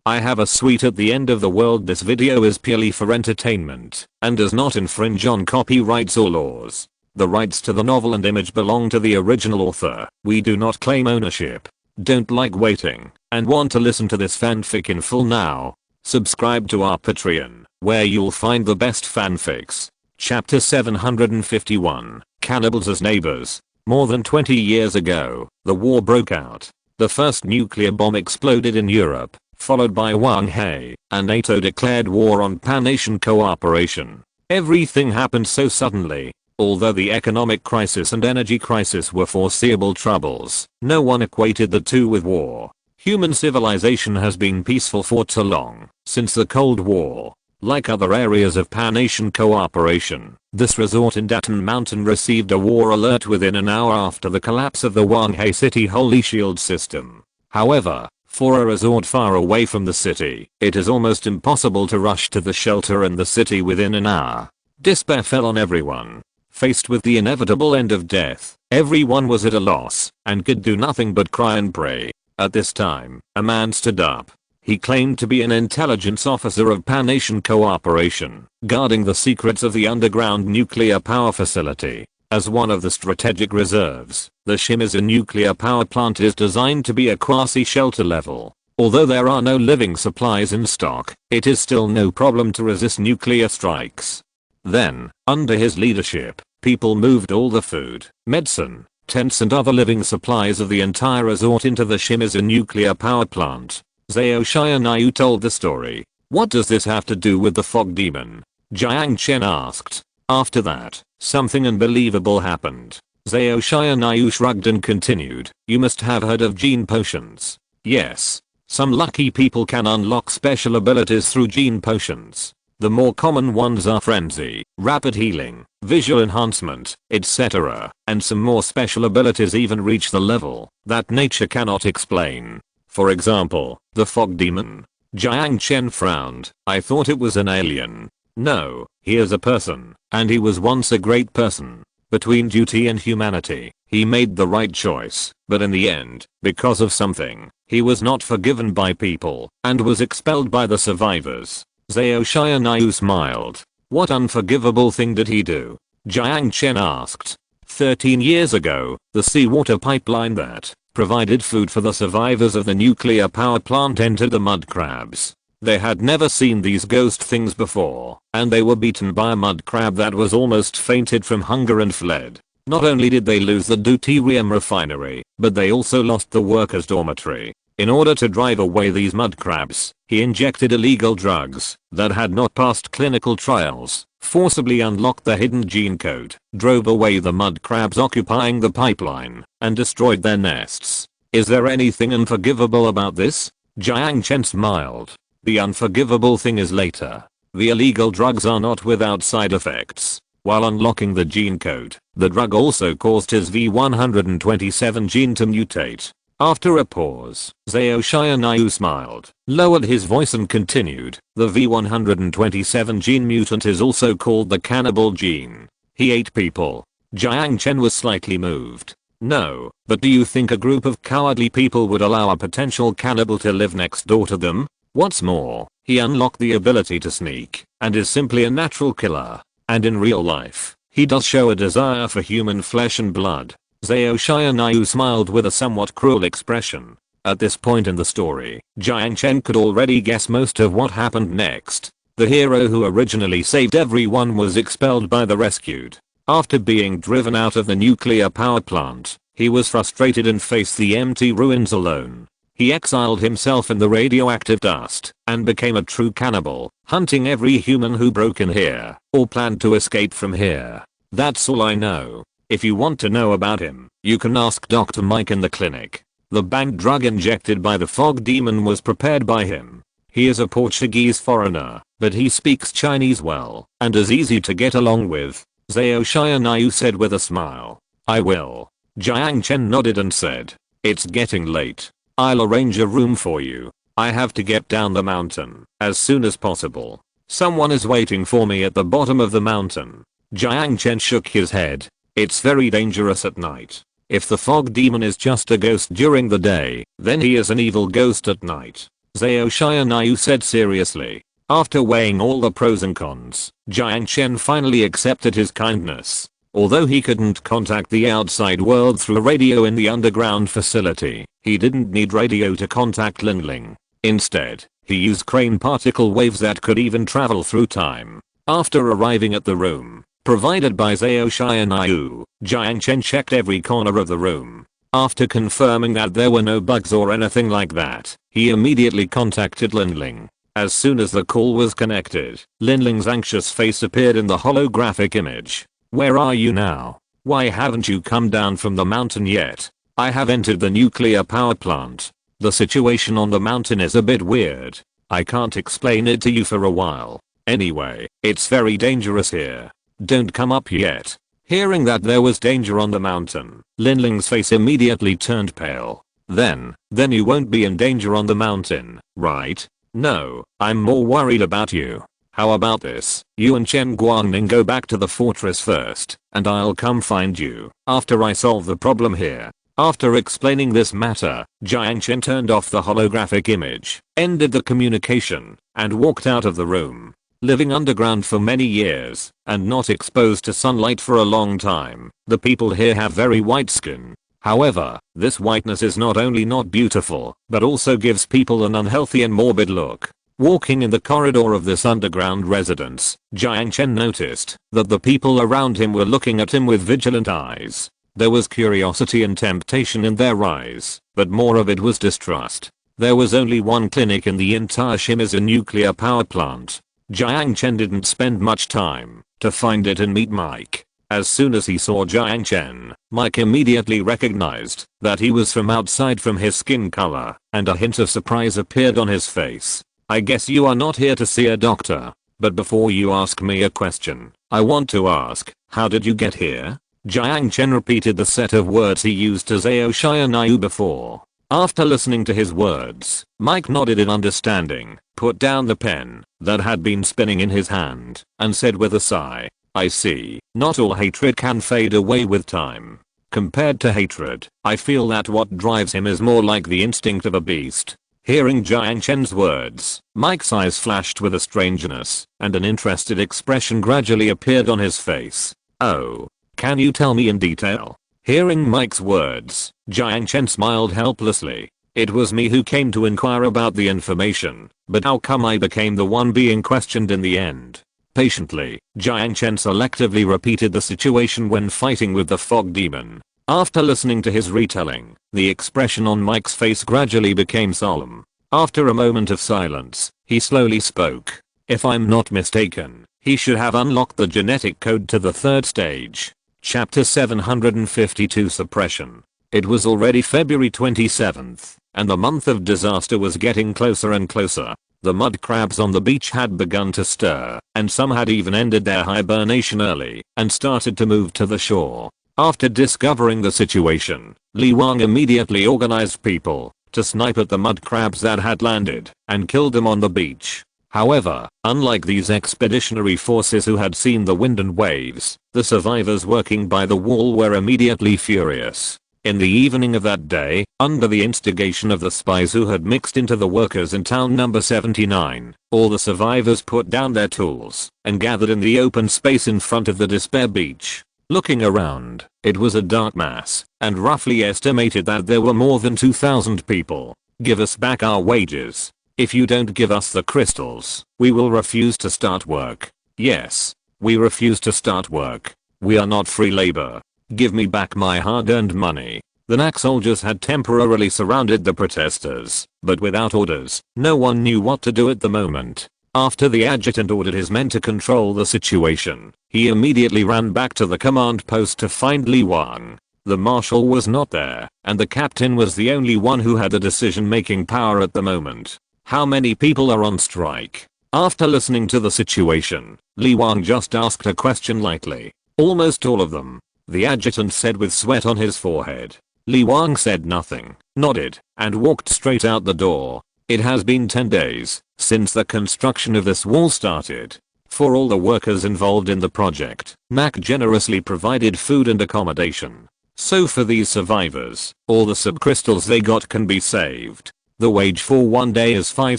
I have a sweet at the end of the world. This video is purely for entertainment and does not infringe on copyrights or laws. The rights to the novel and image belong to the original author. We do not claim ownership. Don't like waiting and want to listen to this fanfic in full now? Subscribe to our Patreon, where you'll find the best fanfics. Chapter 751, Cannibals as Neighbors. More than 20 years ago, the war broke out. The first nuclear bomb exploded in Europe, followed by Wang He, and NATO declared war on pan-Asian cooperation. Everything happened so suddenly. Although the economic crisis and energy crisis were foreseeable troubles, no one equated the two with war. Human civilization has been peaceful for too long, since the Cold War. Like other areas of pan-Asian cooperation, this resort in Datan Mountain received a war alert within an hour after the collapse of the Wang He City Holy Shield system. However, for a resort far away from the city, it is almost impossible to rush to the shelter in the city within an hour. Despair fell on everyone. Faced with the inevitable end of death, everyone was at a loss and could do nothing but cry and pray. At this time, a man stood up. He claimed to be an intelligence officer of pan-Asian cooperation, guarding the secrets of the underground nuclear power facility. As one of the strategic reserves, the Shimizu nuclear power plant is designed to be a quasi-shelter level. Although there are no living supplies in stock, it is still no problem to resist nuclear strikes. Then, under his leadership, people moved all the food, medicine, tents and other living supplies of the entire resort into the Shimizu nuclear power plant. Zhao Xianyu told the story. What does this have to do with the fog demon? Jiang Chen asked. After that, something unbelievable happened. Zhao Xianyu shrugged and continued. You must have heard of gene potions. Yes. Some lucky people can unlock special abilities through gene potions. The more common ones are frenzy, rapid healing, visual enhancement, etc. And some more special abilities even reach the level that nature cannot explain. For example, the fog demon. Jiang Chen frowned. I thought it was an alien. No, he is a person, and he was once a great person. Between duty and humanity, he made the right choice, but in the end, because of something, he was not forgiven by people, and was expelled by the survivors. Zhao Xianyu smiled. What unforgivable thing did he do? Jiang Chen asked. 13 years ago, the seawater pipeline that provided food for the survivors of the nuclear power plant entered the mud crabs. They had never seen these ghost things before, and they were beaten by a mud crab that was almost fainted from hunger and fled. Not only did they lose the deuterium refinery, but they also lost the workers' dormitory. In order to drive away these mud crabs, he injected illegal drugs that had not passed clinical trials, forcibly unlocked the hidden gene code, drove away the mud crabs occupying the pipeline, and destroyed their nests. Is there anything unforgivable about this? Jiang Chen smiled. The unforgivable thing is later. The illegal drugs are not without side effects. While unlocking the gene code, the drug also caused his V127 gene to mutate. After a pause, Zhao Xianyu smiled, lowered his voice and continued. The V127 gene mutant is also called the cannibal gene. He ate people. Jiang Chen was slightly moved. No, but do you think a group of cowardly people would allow a potential cannibal to live next door to them? What's more, he unlocked the ability to sneak, and is simply a natural killer. And in real life, he does show a desire for human flesh and blood. Zhao Xianyu smiled with a somewhat cruel expression. At this point in the story, Jiang Chen could already guess most of what happened next. The hero who originally saved everyone was expelled by the rescued. After being driven out of the nuclear power plant, he was frustrated and faced the empty ruins alone. He exiled himself in the radioactive dust and became a true cannibal, hunting every human who broke in here or planned to escape from here. That's all I know. If you want to know about him, you can ask Dr. Mike in the clinic. The banned drug injected by the fog demon was prepared by him. He is a Portuguese foreigner, but he speaks Chinese well and is easy to get along with. Zhao Xianyu said with a smile. I will. Jiang Chen nodded and said. It's getting late. I'll arrange a room for you. I have to get down the mountain as soon as possible. Someone is waiting for me at the bottom of the mountain. Jiang Chen shook his head. It's very dangerous at night. If the fog demon is just a ghost during the day, then he is an evil ghost at night. Zhao Xianyu said seriously. After weighing all the pros and cons, Jiang Chen finally accepted his kindness. Although he couldn't contact the outside world through radio in the underground facility, he didn't need radio to contact Linling. Instead, he used crane particle waves that could even travel through time. After arriving at the room provided by Zhao Xianyu, Jiang Chen checked every corner of the room. After confirming that there were no bugs or anything like that, he immediately contacted Linling. As soon as the call was connected, Linling's anxious face appeared in the holographic image. "Where are you now? Why haven't you come down from the mountain yet? I have entered the nuclear power plant. The situation on the mountain is a bit weird. I can't explain it to you for a while. Anyway, it's very dangerous here. Don't come up yet." Hearing that there was danger on the mountain, Linling's face immediately turned pale. Then you won't be in danger on the mountain, right? "No, I'm more worried about you. How about this? You and Chen Guangning go back to the fortress first, and I'll come find you after I solve the problem here." After explaining this matter, Jiang Chen turned off the holographic image, ended the communication, and walked out of the room. Living underground for many years, and not exposed to sunlight for a long time, the people here have very white skin. However, this whiteness is not only not beautiful, but also gives people an unhealthy and morbid look. Walking in the corridor of this underground residence, Jiang Chen noticed that the people around him were looking at him with vigilant eyes. There was curiosity and temptation in their eyes, but more of it was distrust. There was only one clinic in the entire Shimizu nuclear power plant. Jiang Chen didn't spend much time to find it and meet Mike. As soon as he saw Jiang Chen, Mike immediately recognized that he was from outside from his skin color, and a hint of surprise appeared on his face. "I guess you are not here to see a doctor. But before you ask me a question, I want to ask, how did you get here?" Jiang Chen repeated the set of words he used to Zhao Xianyu before. After listening to his words, Mike nodded in understanding, put down the pen that had been spinning in his hand, and said with a sigh, "I see, not all hatred can fade away with time. Compared to hatred, I feel that what drives him is more like the instinct of a beast." Hearing Jiang Chen's words, Mike's eyes flashed with a strangeness, and an interested expression gradually appeared on his face. "Oh, can you tell me in detail?" Hearing Mike's words, Jiang Chen smiled helplessly. "It was me who came to inquire about the information, but how come I became the one being questioned in the end?" Patiently, Jiang Chen selectively repeated the situation when fighting with the fog demon. After listening to his retelling, the expression on Mike's face gradually became solemn. After a moment of silence, he slowly spoke. "If I'm not mistaken, he should have unlocked the genetic code to the third stage." Chapter 752 Suppression. It was already February 27th, and the month of disaster was getting closer and closer. The mud crabs on the beach had begun to stir, and some had even ended their hibernation early and started to move to the shore. After discovering the situation, Li Wang immediately organized people to snipe at the mud crabs that had landed and killed them on the beach. However, unlike these expeditionary forces who had seen the wind and waves, the survivors working by the wall were immediately furious. In the evening of that day, under the instigation of the spies who had mixed into the workers in town number 79, all the survivors put down their tools and gathered in the open space in front of the Despair Beach. Looking around, it was a dark mass, and roughly estimated that there were more than 2,000 people. "Give us back our wages. If you don't give us the crystals, we will refuse to start work. Yes, we refuse to start work. We are not free labor. Give me back my hard-earned money." The NAC soldiers had temporarily surrounded the protesters, but without orders, no one knew what to do at the moment. After the adjutant ordered his men to control the situation, he immediately ran back to the command post to find Li Wang. The marshal was not there, and the captain was the only one who had the decision-making power at the moment. "How many people are on strike?" After listening to the situation, Li Wang just asked a question lightly. "Almost all of them," the adjutant said with sweat on his forehead. Li Wang said nothing, nodded, and walked straight out the door. It has been 10 days since the construction of this wall started. For all the workers involved in the project, NAC generously provided food and accommodation. So for these survivors, all the subcrystals they got can be saved. The wage for 1 day is 5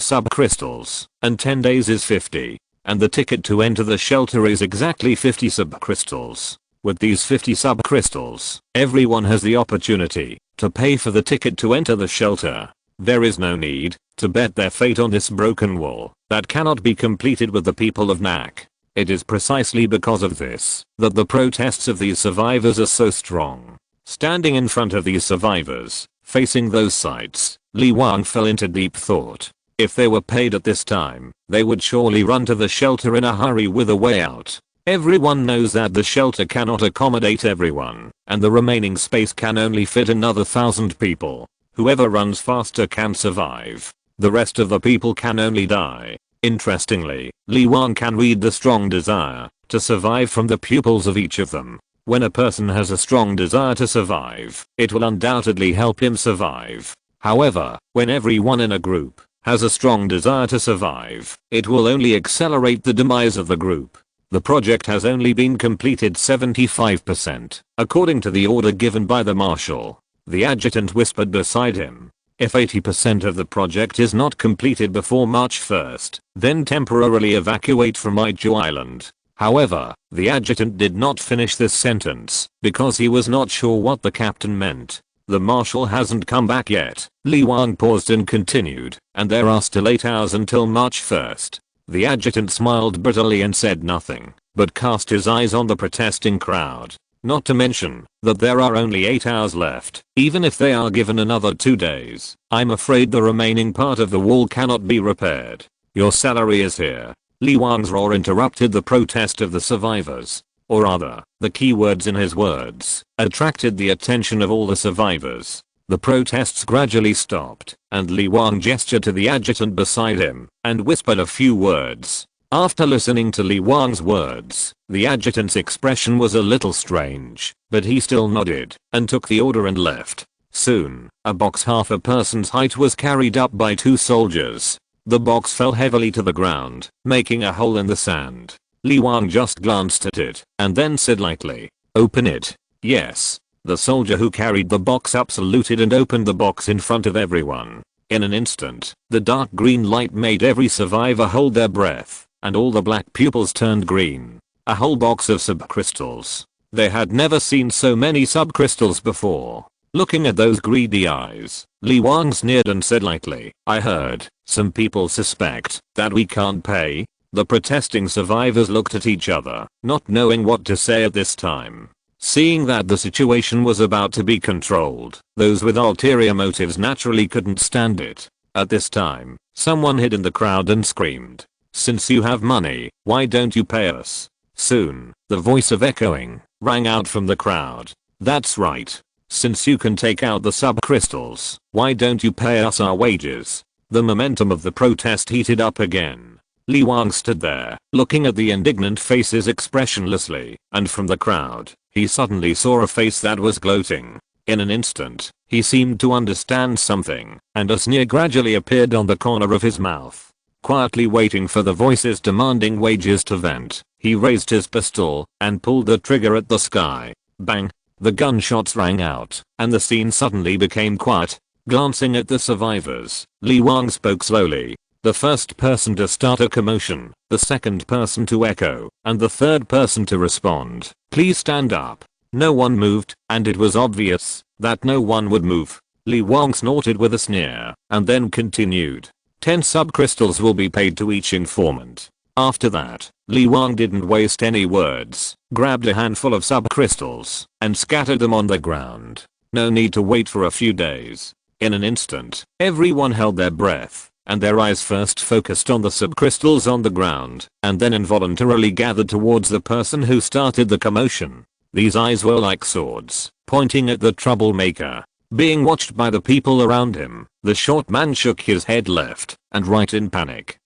subcrystals, and 10 days is 50. And the ticket to enter the shelter is exactly 50 subcrystals. With these 50 subcrystals, everyone has the opportunity to pay for the ticket to enter the shelter. There is no need to bet their fate on this broken wall that cannot be completed with the people of Nak. It is precisely because of this that the protests of these survivors are so strong. Standing in front of these survivors, facing those sights, Li Wang fell into deep thought. If they were paid at this time, they would surely run to the shelter in a hurry with a way out. Everyone knows that the shelter cannot accommodate everyone, and the remaining space can only fit another 1,000 people. Whoever runs faster can survive. The rest of the people can only die. Interestingly, Li Wang can read the strong desire to survive from the pupils of each of them. When a person has a strong desire to survive, it will undoubtedly help him survive. However, when everyone in a group has a strong desire to survive, it will only accelerate the demise of the group. The project has only been completed 75%, according to the order given by the marshal. The adjutant whispered beside him. If 80% of the project is not completed before March 1st, then temporarily evacuate from Ijo Island. However, the adjutant did not finish this sentence because he was not sure what the captain meant. The marshal hasn't come back yet. Li Wang paused and continued, and there are still 8 hours until March 1st. The adjutant smiled bitterly and said nothing, but cast his eyes on the protesting crowd. Not to mention that there are only 8 hours left, even if they are given another 2 days. I'm afraid the remaining part of the wall cannot be repaired. Your salary is here. Li Wang's roar interrupted the protest of the survivors. Or rather, the keywords in his words attracted the attention of all the survivors. The protests gradually stopped, and Li Wang gestured to the adjutant beside him and whispered a few words. After listening to Li Wang's words, the adjutant's expression was a little strange, but he still nodded and took the order and left. Soon, a box half a person's height was carried up by 2 soldiers. The box fell heavily to the ground, making a hole in the sand. Li Wang just glanced at it and then said lightly, "Open it." Yes. The soldier who carried the box up saluted and opened the box in front of everyone. In an instant, the dark green light made every survivor hold their breath, and all the black pupils turned green. A whole box of subcrystals. They had never seen so many subcrystals before. Looking at those greedy eyes, Li Wang sneered and said lightly, "I heard some people suspect that we can't pay." The protesting survivors looked at each other, not knowing what to say at this time. Seeing that the situation was about to be controlled, those with ulterior motives naturally couldn't stand it. At this time, someone hid in the crowd and screamed, "Since you have money, why don't you pay us?" Soon, the voice of echoing rang out from the crowd. "That's right. Since you can take out the subcrystals, why don't you pay us our wages?" The momentum of the protest heated up again. Li Wang stood there, looking at the indignant faces expressionlessly, and from the crowd, he suddenly saw a face that was gloating. In an instant, he seemed to understand something, and a sneer gradually appeared on the corner of his mouth. Quietly waiting for the voices demanding wages to vent, he raised his pistol and pulled the trigger at the sky. Bang! The gunshots rang out, and the scene suddenly became quiet. Glancing at the survivors, Li Wang spoke slowly. The first person to start a commotion, the second person to echo, and the third person to respond. "Please stand up." No one moved, and it was obvious that no one would move. Li Wang snorted with a sneer, and then continued. 10 subcrystals will be paid to each informant. After that, Li Wang didn't waste any words, grabbed a handful of subcrystals, and scattered them on the ground. No need to wait for a few days. In an instant, everyone held their breath, and their eyes first focused on the subcrystals on the ground, and then involuntarily gathered towards the person who started the commotion. These eyes were like swords, pointing at the troublemaker. Being watched by the people around him, the short man shook his head left and right in panic.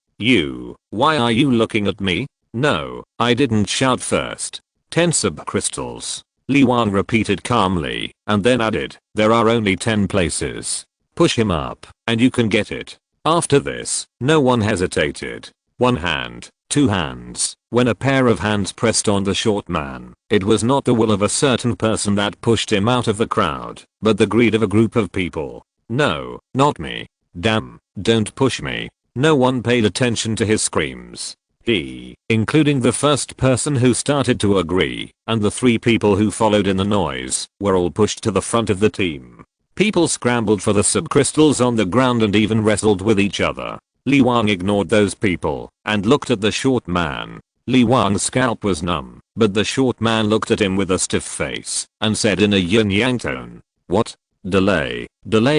Why are you looking at me?" "No, I didn't shout first." 10 subcrystals. Li Wang repeated calmly, and then added, "There are only 10 places. Push him up, and you can get it." After this, no one hesitated. 1 hand, 2 hands. When a pair of hands pressed on the short man, it was not the will of a certain person that pushed him out of the crowd, but the greed of a group of people. "No, not me." Damn, don't push me. No one paid attention to his screams. Including the first person who started to agree, and the 3 people who followed in the noise, were all pushed to the front of the team. People scrambled for the subcrystals on the ground and even wrestled with each other. Li Wang ignored those people and looked at the short man. Li Wang's scalp was numb, but the short man looked at him with a stiff face and said in a yin-yang tone, "What? Delay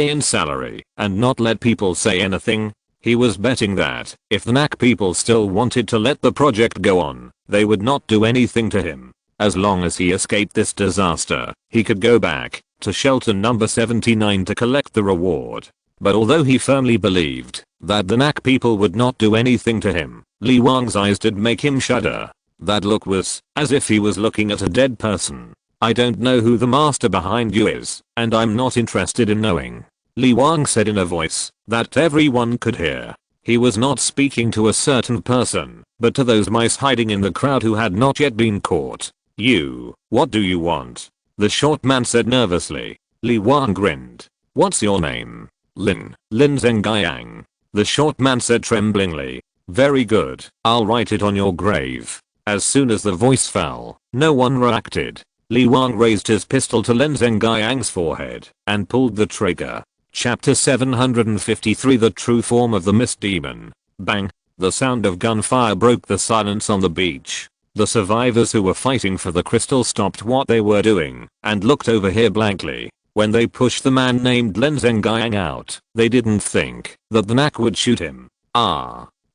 in salary, and not let people say anything?" He was betting that if the NAC people still wanted to let the project go on, they would not do anything to him. As long as he escaped this disaster, he could go back to shelter number 79 to collect the reward. But although he firmly believed that the NAC people would not do anything to him, Li Wang's eyes did make him shudder. That look was as if he was looking at a dead person. "I don't know who the master behind you is, and I'm not interested in knowing," Li Wang said in a voice that everyone could hear. He was not speaking to a certain person, but to those mice hiding in the crowd who had not yet been caught. What do you want?" the short man said nervously. Li Wang grinned. "What's your name?" Lin Zhengyang," the short man said tremblingly. "Very good, I'll write it on your grave." As soon as the voice fell, no one reacted. Li Wang raised his pistol to Lin Zhengyang's forehead and pulled the trigger. Chapter 753 The True Form of the Mist Demon. Bang! The sound of gunfire broke the silence on the beach. The survivors who were fighting for the crystal stopped what they were doing and looked over here blankly. When they pushed the man named Lin Zhengyang out, they didn't think that the NAC would shoot him.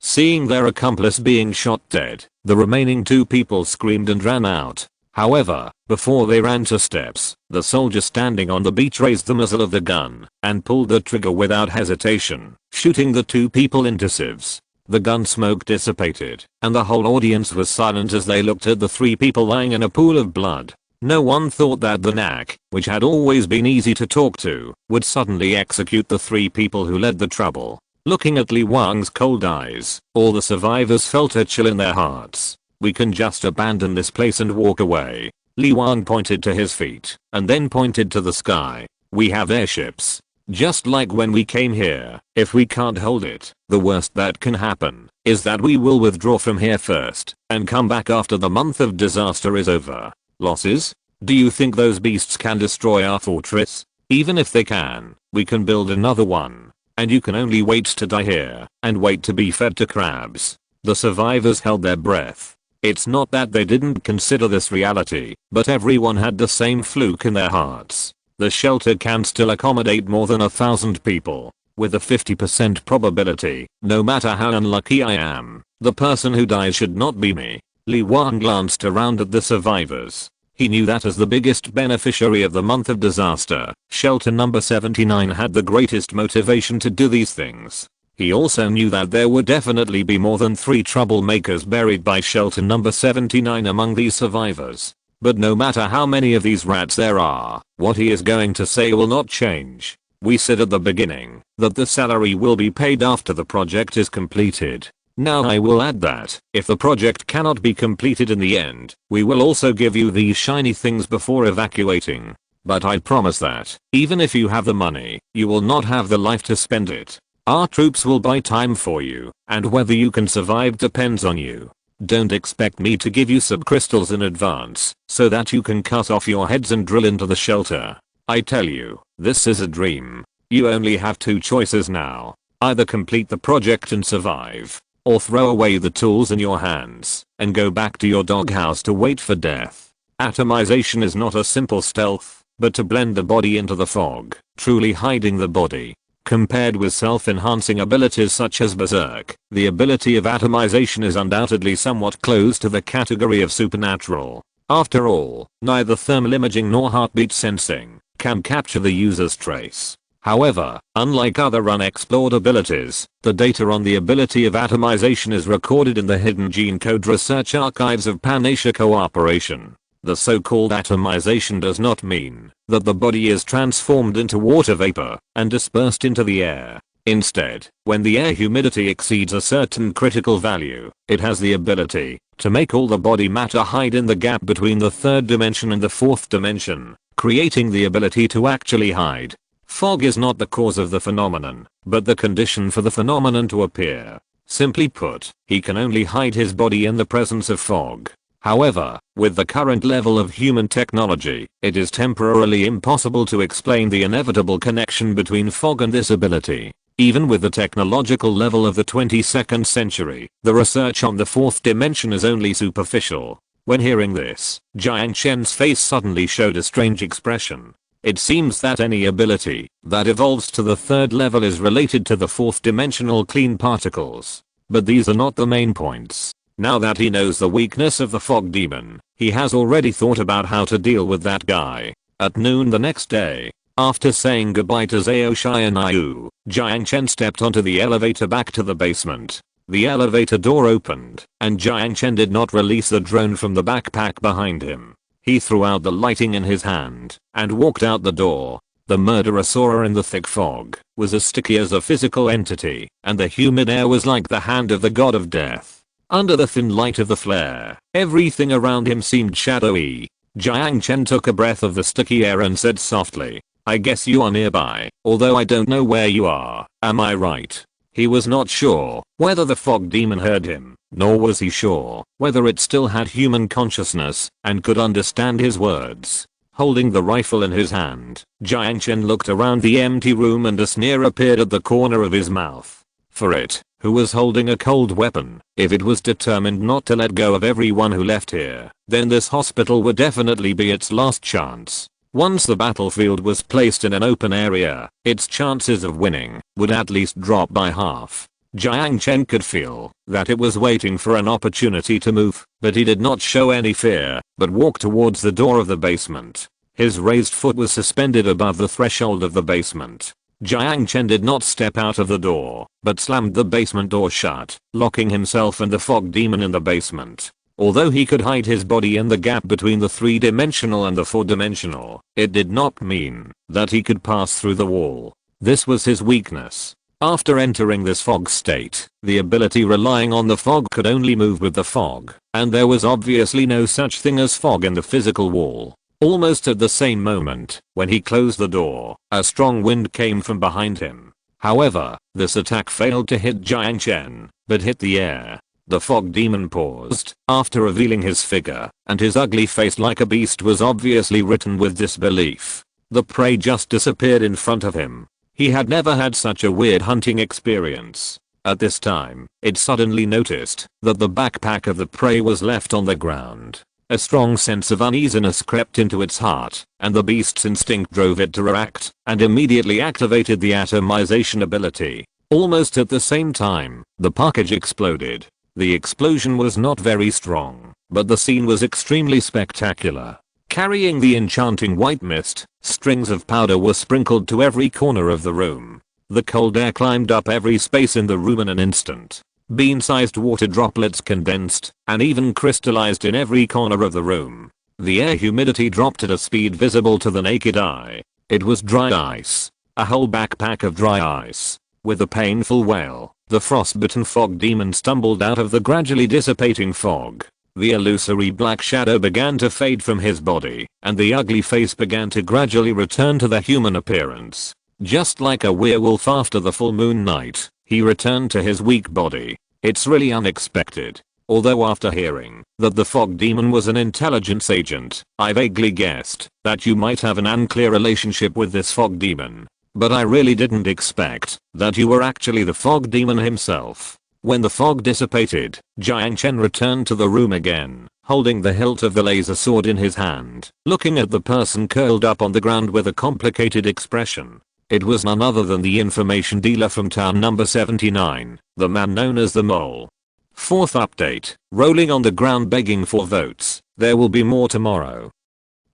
Seeing their accomplice being shot dead, the remaining 2 people screamed and ran out. However, before they ran to steps, the soldier standing on the beach raised the muzzle of the gun and pulled the trigger without hesitation, shooting the 2 people into sieves. The gun smoke dissipated, and the whole audience was silent as they looked at the 3 people lying in a pool of blood. No one thought that the NAC, which had always been easy to talk to, would suddenly execute the 3 people who led the trouble. Looking at Li Wang's cold eyes, all the survivors felt a chill in their hearts. "We can just abandon this place and walk away." Li Wang pointed to his feet, and then pointed to the sky. "We have airships. Just like when we came here. If we can't hold it, the worst that can happen is that we will withdraw from here first and come back after the month of disaster is over." "Losses? Do you think those beasts can destroy our fortress?" "Even if they can, we can build another one. And you can only wait to die here and wait to be fed to crabs." The survivors held their breath. It's not that they didn't consider this reality, but everyone had the same fluke in their hearts. The shelter can still accommodate more than 1,000 people. With a 50% probability, no matter how unlucky I am, the person who dies should not be me. Li Wang glanced around at the survivors. He knew that as the biggest beneficiary of the month of disaster, shelter number 79 had the greatest motivation to do these things. He also knew that there would definitely be more than 3 troublemakers buried by shelter number 79 among these survivors. But no matter how many of these rats there are, what he is going to say will not change. "We said at the beginning that the salary will be paid after the project is completed. Now I will add that if the project cannot be completed in the end, we will also give you these shiny things before evacuating. But I promise that even if you have the money, you will not have the life to spend it. Our troops will buy time for you, and whether you can survive depends on you. Don't expect me to give you subcrystals in advance so that you can cut off your heads and drill into the shelter. I tell you, this is a dream. You only have 2 choices now. Either complete the project and survive, or throw away the tools in your hands and go back to your doghouse to wait for death. Atomization is not a simple stealth, but to blend the body into the fog, truly hiding the body. Compared with self-enhancing abilities such as Berserk, the ability of atomization is undoubtedly somewhat close to the category of supernatural. After all, neither thermal imaging nor heartbeat sensing can capture the user's trace. However, unlike other unexplored abilities, the data on the ability of atomization is recorded in the hidden gene code research archives of Pan-Asia Cooperation. The so-called atomization does not mean that the body is transformed into water vapor and dispersed into the air. Instead, when the air humidity exceeds a certain critical value, it has the ability to make all the body matter hide in the gap between the 3rd dimension and the 4th dimension, creating the ability to actually hide. Fog is not the cause of the phenomenon, but the condition for the phenomenon to appear. Simply put, he can only hide his body in the presence of fog. However, with the current level of human technology, it is temporarily impossible to explain the inevitable connection between fog and this ability. Even with the technological level of the 22nd century, the research on the fourth dimension is only superficial. When hearing this, Jiang Chen's face suddenly showed a strange expression. It seems that any ability that evolves to the third level is related to the fourth dimensional clean particles. But these are not the main points. Now that he knows the weakness of the fog demon, he has already thought about how to deal with that guy. At noon the next day, after saying goodbye to Zhao Shai and Yu, Jiang Chen stepped onto the elevator back to the basement. The elevator door opened, and Jiang Chen did not release the drone from the backpack behind him. He threw out the lighting in his hand, and walked out the door. The murderer saw her in the thick fog, was as sticky as a physical entity, and the humid air was like the hand of the god of death. Under the thin light of the flare, everything around him seemed shadowy. Jiang Chen took a breath of the sticky air and said softly, "I guess you are nearby, although I don't know where you are, am I right?" He was not sure whether the fog demon heard him, nor was he sure whether it still had human consciousness and could understand his words. Holding the rifle in his hand, Jiang Chen looked around the empty room and a sneer appeared at the corner of his mouth. For it, who was holding a cold weapon, if it was determined not to let go of everyone who left here, then this hospital would definitely be its last chance. Once the battlefield was placed in an open area, its chances of winning would at least drop by half. Jiang Chen could feel that it was waiting for an opportunity to move, but he did not show any fear, but walked towards the door of the basement. His raised foot was suspended above the threshold of the basement. Jiang Chen did not step out of the door, but slammed the basement door shut, locking himself and the fog demon in the basement. Although he could hide his body in the gap between the 3-dimensional and the 4-dimensional, it did not mean that he could pass through the wall. This was his weakness. After entering this fog state, the ability relying on the fog could only move with the fog, and there was obviously no such thing as fog in the physical wall. Almost at the same moment, when he closed the door, a strong wind came from behind him. However, this attack failed to hit Jiang Chen, but hit the air. The fog demon paused, after revealing his figure, and his ugly face like a beast was obviously written with disbelief. The prey just disappeared in front of him. He had never had such a weird hunting experience. At this time, it suddenly noticed that the backpack of the prey was left on the ground. A strong sense of uneasiness crept into its heart, and the beast's instinct drove it to react, and immediately activated the atomization ability. Almost at the same time, the package exploded. The explosion was not very strong, but the scene was extremely spectacular. Carrying the enchanting white mist, strings of powder were sprinkled to every corner of the room. The cold air climbed up every space in the room in an instant. Bean-sized water droplets condensed and even crystallized in every corner of the room. The air humidity dropped at a speed visible to the naked eye. It was dry ice. A whole backpack of dry ice. With a painful wail, the frostbitten fog demon stumbled out of the gradually dissipating fog. The illusory black shadow began to fade from his body, and the ugly face began to gradually return to the human appearance. Just like a werewolf after the full moon night, he returned to his weak body. It's really unexpected. Although after hearing that the fog demon was an intelligence agent, I vaguely guessed that you might have an unclear relationship with this fog demon. But I really didn't expect that you were actually the fog demon himself. When the fog dissipated, Jiang Chen returned to the room again, holding the hilt of the laser sword in his hand, looking at the person curled up on the ground with a complicated expression. It was none other than the information dealer from town number 79, the man known as the Mole. Fourth update, rolling on the ground begging for votes. There will be more tomorrow.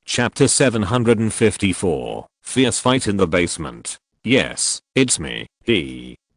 Chapter 754, Fierce Fight in the Basement. Yes, it's me,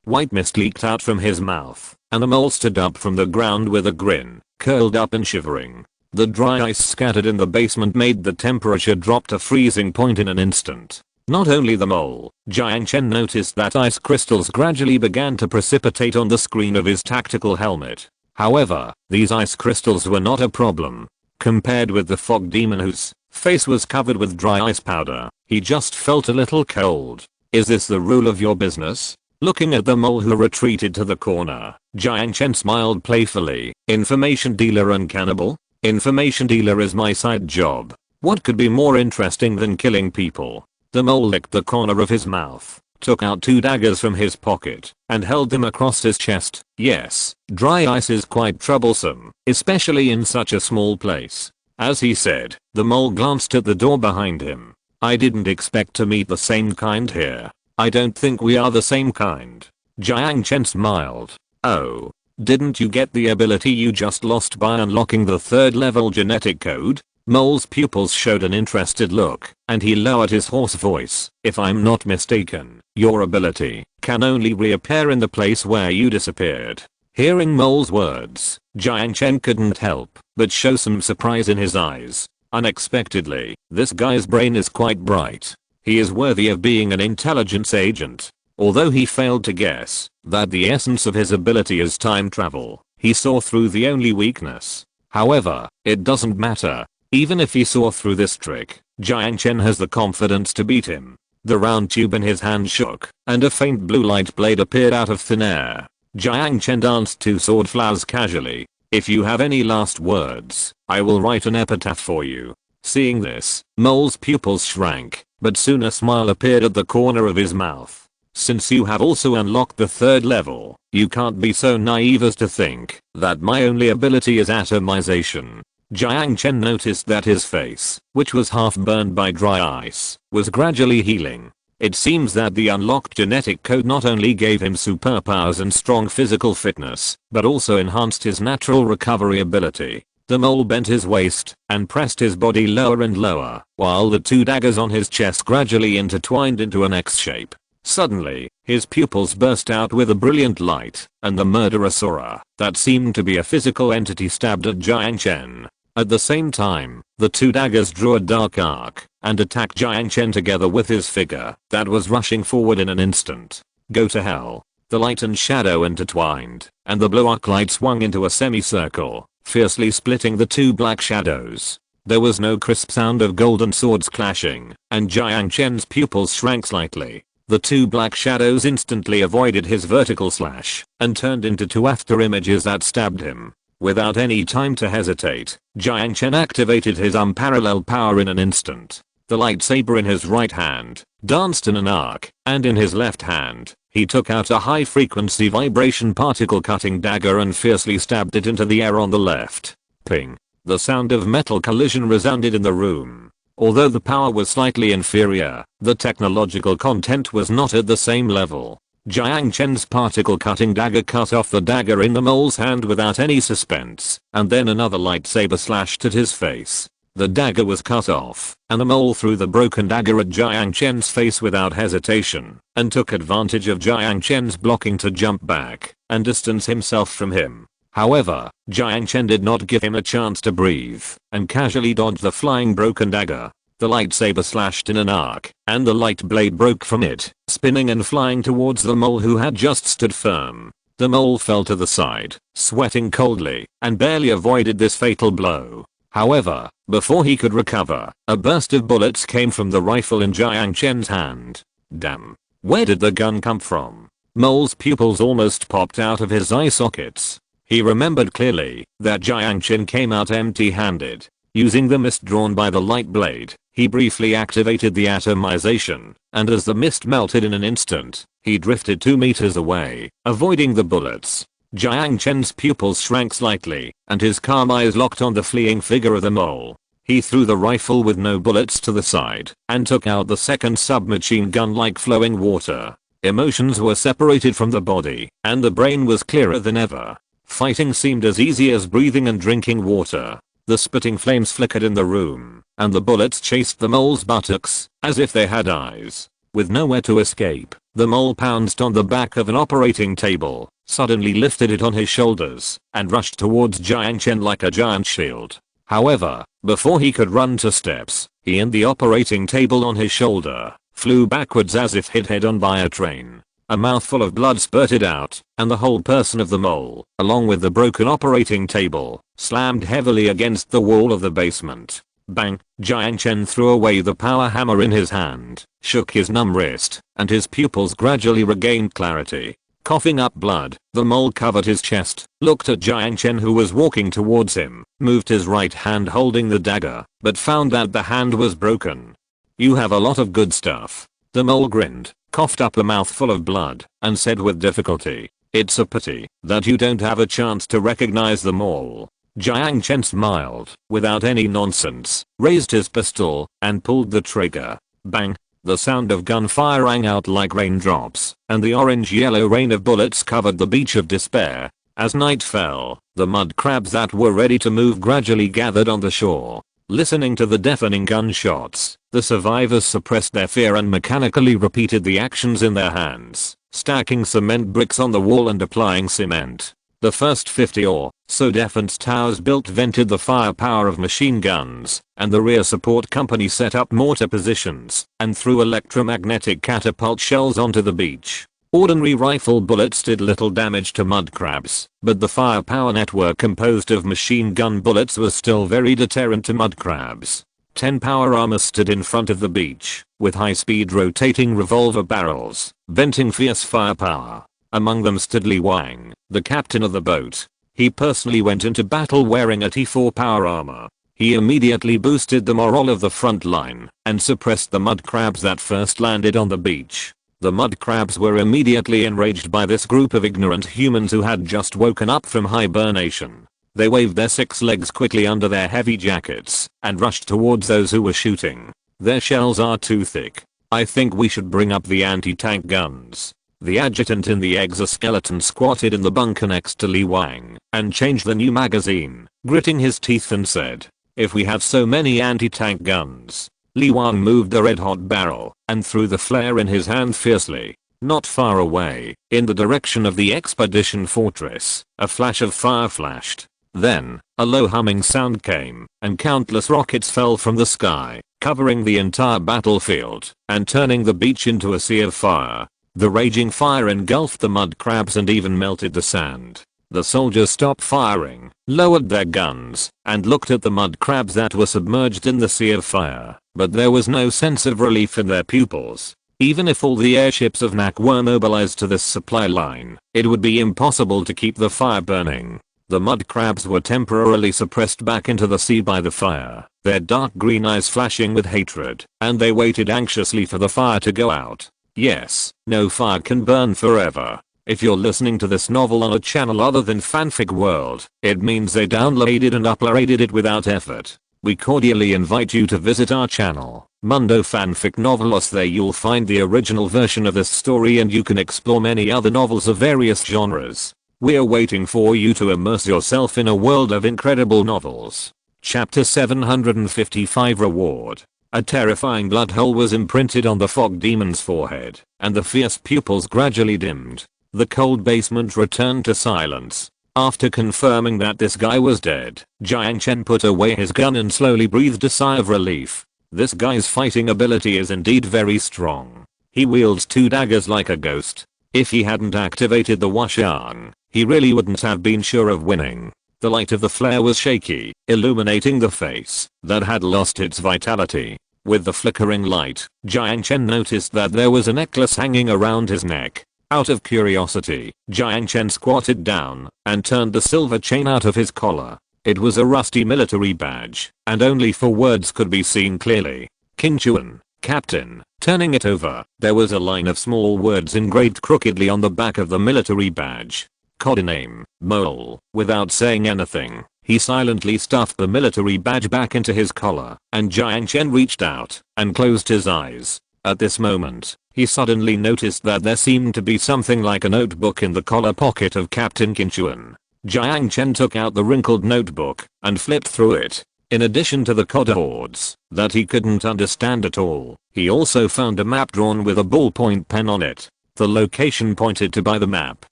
White mist leaked out from his mouth, and the mole stood up from the ground with a grin, curled up and shivering. The dry ice scattered in the basement made the temperature drop to freezing point in an instant. Not only the mole, Jiang Chen noticed that ice crystals gradually began to precipitate on the screen of his tactical helmet. However, these ice crystals were not a problem. Compared with the fog demon whose face was covered with dry ice powder, he just felt a little cold. Is this the rule of your business? Looking at the mole who retreated to the corner, Jiang Chen smiled playfully. Information dealer and cannibal? Information dealer is my side job. What could be more interesting than killing people? The mole licked the corner of his mouth, took out 2 daggers from his pocket, and held them across his chest. Yes, dry ice is quite troublesome, especially in such a small place. As he said, the mole glanced at the door behind him. I didn't expect to meet the same kind here. I don't think we are the same kind. Jiang Chen smiled. Oh. Didn't you get the ability you just lost by unlocking the 3rd level genetic code? Mole's pupils showed an interested look, and he lowered his hoarse voice. If I'm not mistaken, your ability can only reappear in the place where you disappeared. Hearing Mole's words, Jiang Chen couldn't help but show some surprise in his eyes. Unexpectedly, this guy's brain is quite bright. He is worthy of being an intelligence agent. Although he failed to guess that the essence of his ability is time travel, he saw through the only weakness. However, it doesn't matter. Even if he saw through this trick, Jiang Chen has the confidence to beat him. The round tube in his hand shook, and a faint blue light blade appeared out of thin air. Jiang Chen danced 2 sword flowers casually. If you have any last words, I will write an epitaph for you. Seeing this, Mole's pupils shrank, but soon a smile appeared at the corner of his mouth. Since you have also unlocked the 3rd level, you can't be so naive as to think that my only ability is atomization. Jiang Chen noticed that his face, which was half burned by dry ice, was gradually healing. It seems that the unlocked genetic code not only gave him superpowers and strong physical fitness, but also enhanced his natural recovery ability. The mole bent his waist and pressed his body lower and lower, while the 2 daggers on his chest gradually intertwined into an X shape. Suddenly, his pupils burst out with a brilliant light, and the murderous aura that seemed to be a physical entity stabbed at Jiang Chen. At the same time, the 2 daggers drew a dark arc and attacked Jiang Chen together with his figure that was rushing forward in an instant. Go to hell. The light and shadow intertwined, and the blue arc light swung into a semicircle, fiercely splitting the 2 black shadows. There was no crisp sound of golden swords clashing, and Jiang Chen's pupils shrank slightly. The 2 black shadows instantly avoided his vertical slash and turned into 2 after images that stabbed him. Without any time to hesitate, Jiang Chen activated his unparalleled power in an instant. The lightsaber in his right hand danced in an arc, and in his left hand, he took out a high-frequency vibration particle-cutting dagger and fiercely stabbed it into the air on the left. Ping. The sound of metal collision resounded in the room. Although the power was slightly inferior, the technological content was not at the same level. Jiang Chen's particle-cutting dagger cut off the dagger in the mole's hand without any suspense, and then another lightsaber slashed at his face. The dagger was cut off, and the mole threw the broken dagger at Jiang Chen's face without hesitation, and took advantage of Jiang Chen's blocking to jump back and distance himself from him. However, Jiang Chen did not give him a chance to breathe, and casually dodged the flying broken dagger. The lightsaber slashed in an arc, and the light blade broke from it, spinning and flying towards the mole who had just stood firm. The mole fell to the side, sweating coldly, and barely avoided this fatal blow. However, before he could recover, a burst of bullets came from the rifle in Jiang Chen's hand. Damn. Where did the gun come from? Mole's pupils almost popped out of his eye sockets. He remembered clearly that Jiang Chen came out empty-handed. Using the mist drawn by the light blade, he briefly activated the atomization, and as the mist melted in an instant, he drifted 2 meters away, avoiding the bullets. Jiang Chen's pupils shrank slightly, and his calm eyes locked on the fleeing figure of the mole. He threw the rifle with no bullets to the side, and took out the second submachine gun like flowing water. Emotions were separated from the body, and the brain was clearer than ever. Fighting seemed as easy as breathing and drinking water. The spitting flames flickered in the room, and the bullets chased the mole's buttocks, as if they had eyes. With nowhere to escape, the mole pounced on the back of an operating table, suddenly lifted it on his shoulders, and rushed towards Jiang Chen like a giant shield. However, before he could run to steps, he and the operating table on his shoulder flew backwards as if hit head on by a train. A mouthful of blood spurted out, and the whole person of the mole, along with the broken operating table, slammed heavily against the wall of the basement. Bang! Jiang Chen threw away the power hammer in his hand, shook his numb wrist, and his pupils gradually regained clarity. Coughing up blood, the mole covered his chest, looked at Jiang Chen who was walking towards him, moved his right hand holding the dagger, but found that the hand was broken. "You have a lot of good stuff." The mole grinned, coughed up a mouthful of blood, and said with difficulty, "It's a pity that you don't have a chance to recognize them all." Jiang Chen smiled, without any nonsense, raised his pistol, and pulled the trigger. Bang! The sound of gunfire rang out like raindrops, and the orange-yellow rain of bullets covered the beach of despair. As night fell, the mud crabs that were ready to move gradually gathered on the shore. Listening to the deafening gunshots, the survivors suppressed their fear and mechanically repeated the actions in their hands, stacking cement bricks on the wall and applying cement. The first 50 or so defense towers built vented the firepower of machine guns, and the rear support company set up mortar positions and threw electromagnetic catapult shells onto the beach. Ordinary rifle bullets did little damage to mud crabs, but the firepower network composed of machine gun bullets was still very deterrent to mud crabs. 10 power armor stood in front of the beach, with high-speed rotating revolver barrels, venting fierce firepower. Among them stood Li Wang, the captain of the boat. He personally went into battle wearing a T4 power armor. He immediately boosted the morale of the front line and suppressed the mud crabs that first landed on the beach. The mud crabs were immediately enraged by this group of ignorant humans who had just woken up from hibernation. They waved their 6 legs quickly under their heavy jackets and rushed towards those who were shooting. "Their shells are too thick. I think we should bring up the anti-tank guns." The adjutant in the exoskeleton squatted in the bunker next to Li Wang and changed the new magazine, gritting his teeth and said, "If we have so many anti-tank guns." Li Wang moved the red-hot barrel and threw the flare in his hand fiercely. Not far away, in the direction of the expedition fortress, a flash of fire flashed. Then, a low humming sound came, and countless rockets fell from the sky, covering the entire battlefield and turning the beach into a sea of fire. The raging fire engulfed the mud crabs and even melted the sand. The soldiers stopped firing, lowered their guns, and looked at the mud crabs that were submerged in the sea of fire, but there was no sense of relief in their pupils. Even if all the airships of NAC were mobilized to this supply line, it would be impossible to keep the fire burning. The mud crabs were temporarily suppressed back into the sea by the fire, their dark green eyes flashing with hatred, and they waited anxiously for the fire to go out. Yes, no fire can burn forever. If you're listening to this novel on a channel other than Fanfic World, it means they downloaded and uploaded it without effort. We cordially invite you to visit our channel, Mundo Fanfic Novelos. There you'll find the original version of this story and you can explore many other novels of various genres. We're waiting for you to immerse yourself in a world of incredible novels. Chapter 755 Reward. A terrifying blood hole was imprinted on the fog demon's forehead, and the fierce pupils gradually dimmed. The cold basement returned to silence. After confirming that this guy was dead, Jiang Chen put away his gun and slowly breathed a sigh of relief. This guy's fighting ability is indeed very strong. He wields 2 daggers like a ghost. If he hadn't activated the Washang, he really wouldn't have been sure of winning. The light of the flare was shaky, illuminating the face that had lost its vitality. With the flickering light, Jiang Chen noticed that there was a necklace hanging around his neck. Out of curiosity, Jiang Chen squatted down and turned the silver chain out of his collar. It was a rusty military badge, and only 4 words could be seen clearly. Qinchuan, Captain. Turning it over, there was a line of small words engraved crookedly on the back of the military badge. Codename, Mole. Without saying anything, he silently stuffed the military badge back into his collar, and Jiang Chen reached out and closed his eyes. At this moment, he suddenly noticed that there seemed to be something like a notebook in the collar pocket of Captain Qinchuan. Jiang Chen took out the wrinkled notebook and flipped through it. In addition to the codes that he couldn't understand at all, he also found a map drawn with a ballpoint pen on it. The location pointed to by the map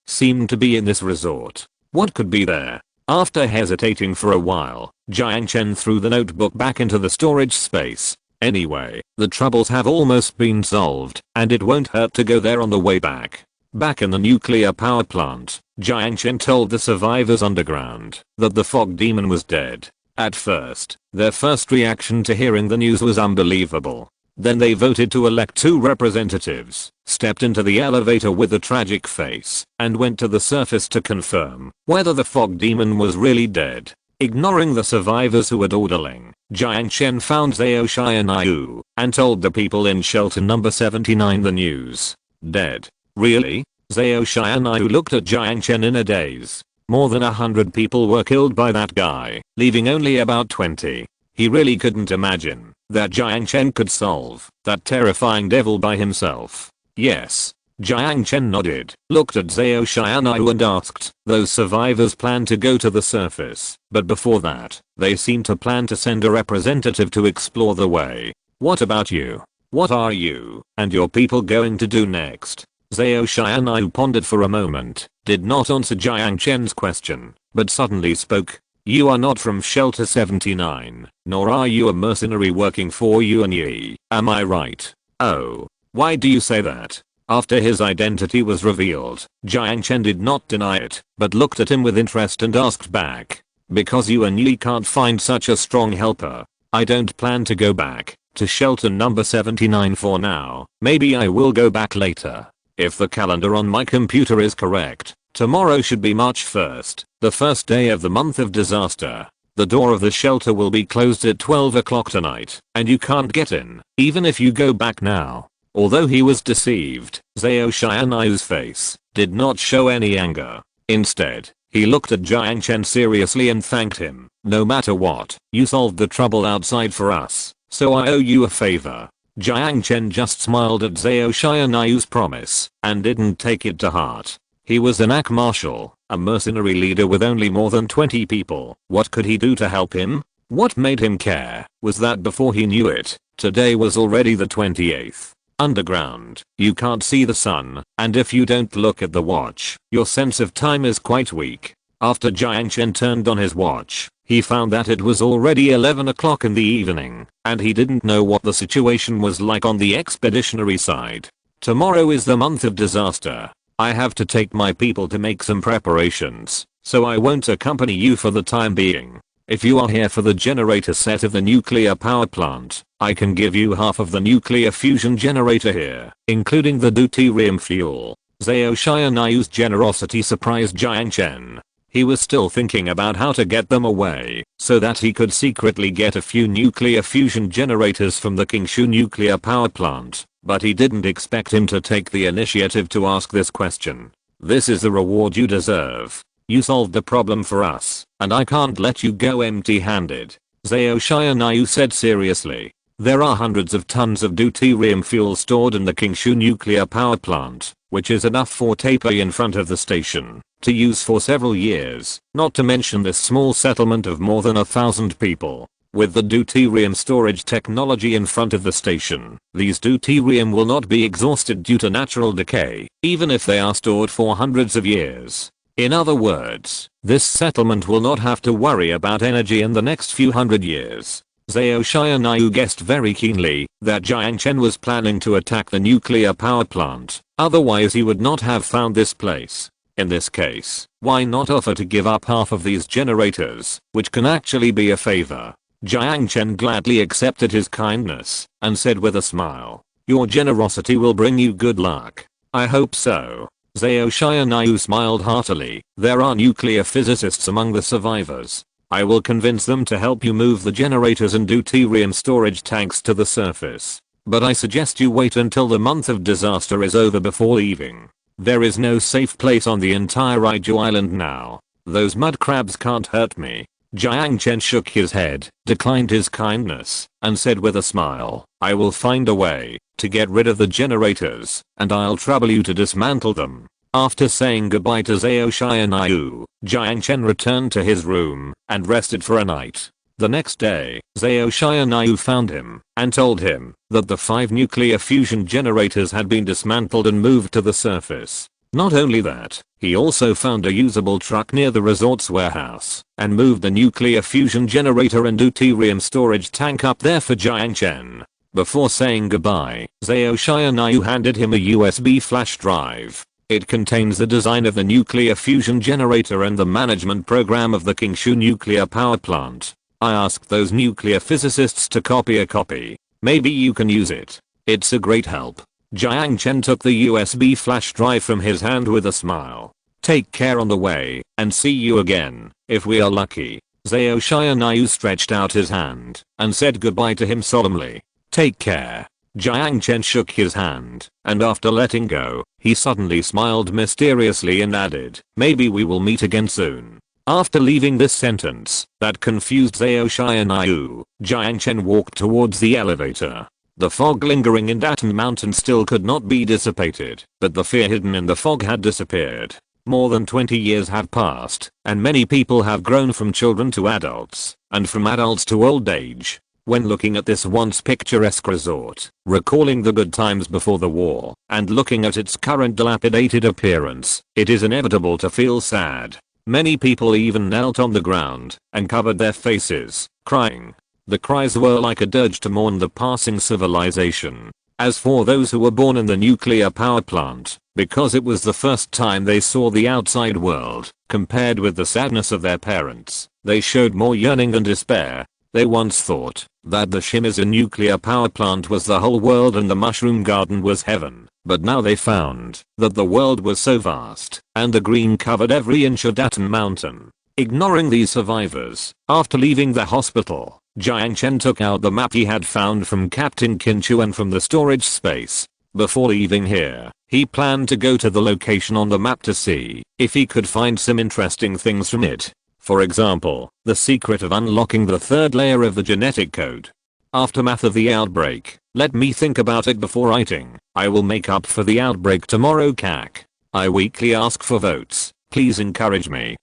seemed to be in this resort. What could be there? After hesitating for a while, Jiang Chen threw the notebook back into the storage space. Anyway, the troubles have almost been solved, and it won't hurt to go there on the way back. Back in the nuclear power plant, Jiang Chen told the survivors underground that the fog demon was dead. At first, their first reaction to hearing the news was unbelievable. Then they voted to elect 2 representatives, stepped into the elevator with a tragic face, and went to the surface to confirm whether the fog demon was really dead. Ignoring the survivors who were dawdling, Jiang Chen found Zhao Xianyu and told the people in shelter number 79 the news. Dead? Really? Zhao Xianyu looked at Jiang Chen in a daze. More than 100 people were killed by that guy, leaving only about 20. He really couldn't imagine that Jiang Chen could solve that terrifying devil by himself. Yes. Jiang Chen nodded, looked at Zhao Xianyu and asked, those survivors plan to go to the surface, but before that, they seem to plan to send a representative to explore the way. What about you? What are you and your people going to do next? Zhao Xianyu pondered for a moment, did not answer Jiang Chen's question, but suddenly spoke. You are not from Shelter 79, nor are you a mercenary working for Yuan Yi, am I right? Oh. Why do you say that? After his identity was revealed, Jiang Chen did not deny it, but looked at him with interest and asked back. Because Yuan Yi can't find such a strong helper. I don't plan to go back to shelter number 79 for now. Maybe I will go back later. If the calendar on my computer is correct, tomorrow should be March 1st, the first day of the month of disaster. The door of the shelter will be closed at 12 o'clock tonight, and you can't get in, even if you go back now. Although he was deceived, Zhao Xianyu's face did not show any anger. Instead, he looked at Jiang Chen seriously and thanked him. No matter what, you solved the trouble outside for us, so I owe you a favor. Jiang Chen just smiled at Zhao Xianyu's promise and didn't take it to heart. He was an AK marshal, a mercenary leader with only more than 20 people. What could he do to help him? What made him care was that before he knew it, today was already the 28th. Underground, you can't see the sun, and if you don't look at the watch, your sense of time is quite weak. After Jiang Chen turned on his watch, he found that it was already 11 o'clock in the evening, and he didn't know what the situation was like on the expeditionary side. Tomorrow is the month of disaster. I have to take my people to make some preparations, so I won't accompany you for the time being. If you are here for the generator set of the nuclear power plant, I can give you half of the nuclear fusion generator here, including the deuterium fuel. Zhao Xianyu's generosity surprised Jiang Chen. He was still thinking about how to get them away, so that he could secretly get a few nuclear fusion generators from the Qingshu nuclear power plant, but he didn't expect him to take the initiative to ask this question. This is the reward you deserve. You solved the problem for us, and I can't let you go empty-handed. Zhao Xianyu said seriously. There are hundreds of tons of deuterium fuel stored in the Qingshu nuclear power plant, which is enough for Taipei in front of the station to use for several years, not to mention this small settlement of more than 1,000 people. With the deuterium storage technology in front of the station, these deuterium will not be exhausted due to natural decay, even if they are stored for hundreds of years. In other words, this settlement will not have to worry about energy in the next few hundred years. Zhao Xianyu guessed very keenly that Jiang Chen was planning to attack the nuclear power plant, otherwise he would not have found this place. In this case, why not offer to give up half of these generators, which can actually be a favor? Jiang Chen gladly accepted his kindness and said with a smile, your generosity will bring you good luck. I hope so. Zhao Xianyu smiled heartily. There are nuclear physicists among the survivors. I will convince them to help you move the generators and deuterium storage tanks to the surface. But I suggest you wait until the month of disaster is over before leaving. There is no safe place on the entire Raiju Island now. Those mud crabs can't hurt me. Jiang Chen shook his head, declined his kindness, and said with a smile, I will find a way to get rid of the generators, and I'll trouble you to dismantle them. After saying goodbye to Zhao Xianyu, Jiang Chen returned to his room and rested for a night. The next day, Zhao Xianyu found him and told him that the 5 nuclear fusion generators had been dismantled and moved to the surface. Not only that, he also found a usable truck near the resort's warehouse and moved the nuclear fusion generator and deuterium storage tank up there for Jiang Chen. Before saying goodbye, Zhao Xianyu handed him a USB flash drive. It contains the design of the nuclear fusion generator and the management program of the Qingshu nuclear power plant. I asked those nuclear physicists to copy a copy. Maybe you can use it. It's a great help. Jiang Chen took the USB flash drive from his hand with a smile. Take care on the way, and see you again, if we are lucky. Zhao Xianyu stretched out his hand and said goodbye to him solemnly. Take care. Jiang Chen shook his hand, and after letting go, he suddenly smiled mysteriously and added, maybe we will meet again soon. After leaving this sentence that confused Zhao Xianyu, Jiang Chen walked towards the elevator. The fog lingering in Datan Mountain still could not be dissipated, but the fear hidden in the fog had disappeared. More than 20 years have passed, and many people have grown from children to adults, and from adults to old age. When looking at this once picturesque resort, recalling the good times before the war, and looking at its current dilapidated appearance, it is inevitable to feel sad. Many people even knelt on the ground and covered their faces, crying. The cries were like a dirge to mourn the passing civilization. As for those who were born in the nuclear power plant, because it was the first time they saw the outside world, compared with the sadness of their parents, they showed more yearning and despair. They once thought that the Shimizu nuclear power plant was the whole world and the mushroom garden was heaven, but now they found that the world was so vast, and the green covered every inch of Datan Mountain. Ignoring these survivors, after leaving the hospital, Jiang Chen took out the map he had found from Captain Kinchu and from the storage space. Before leaving here, he planned to go to the location on the map to see if he could find some interesting things from it. For example, the secret of unlocking the third layer of the genetic code. Aftermath of the outbreak. Let me think about it before writing. I will make up for the outbreak tomorrow, CAC. I weekly ask for votes. Please encourage me.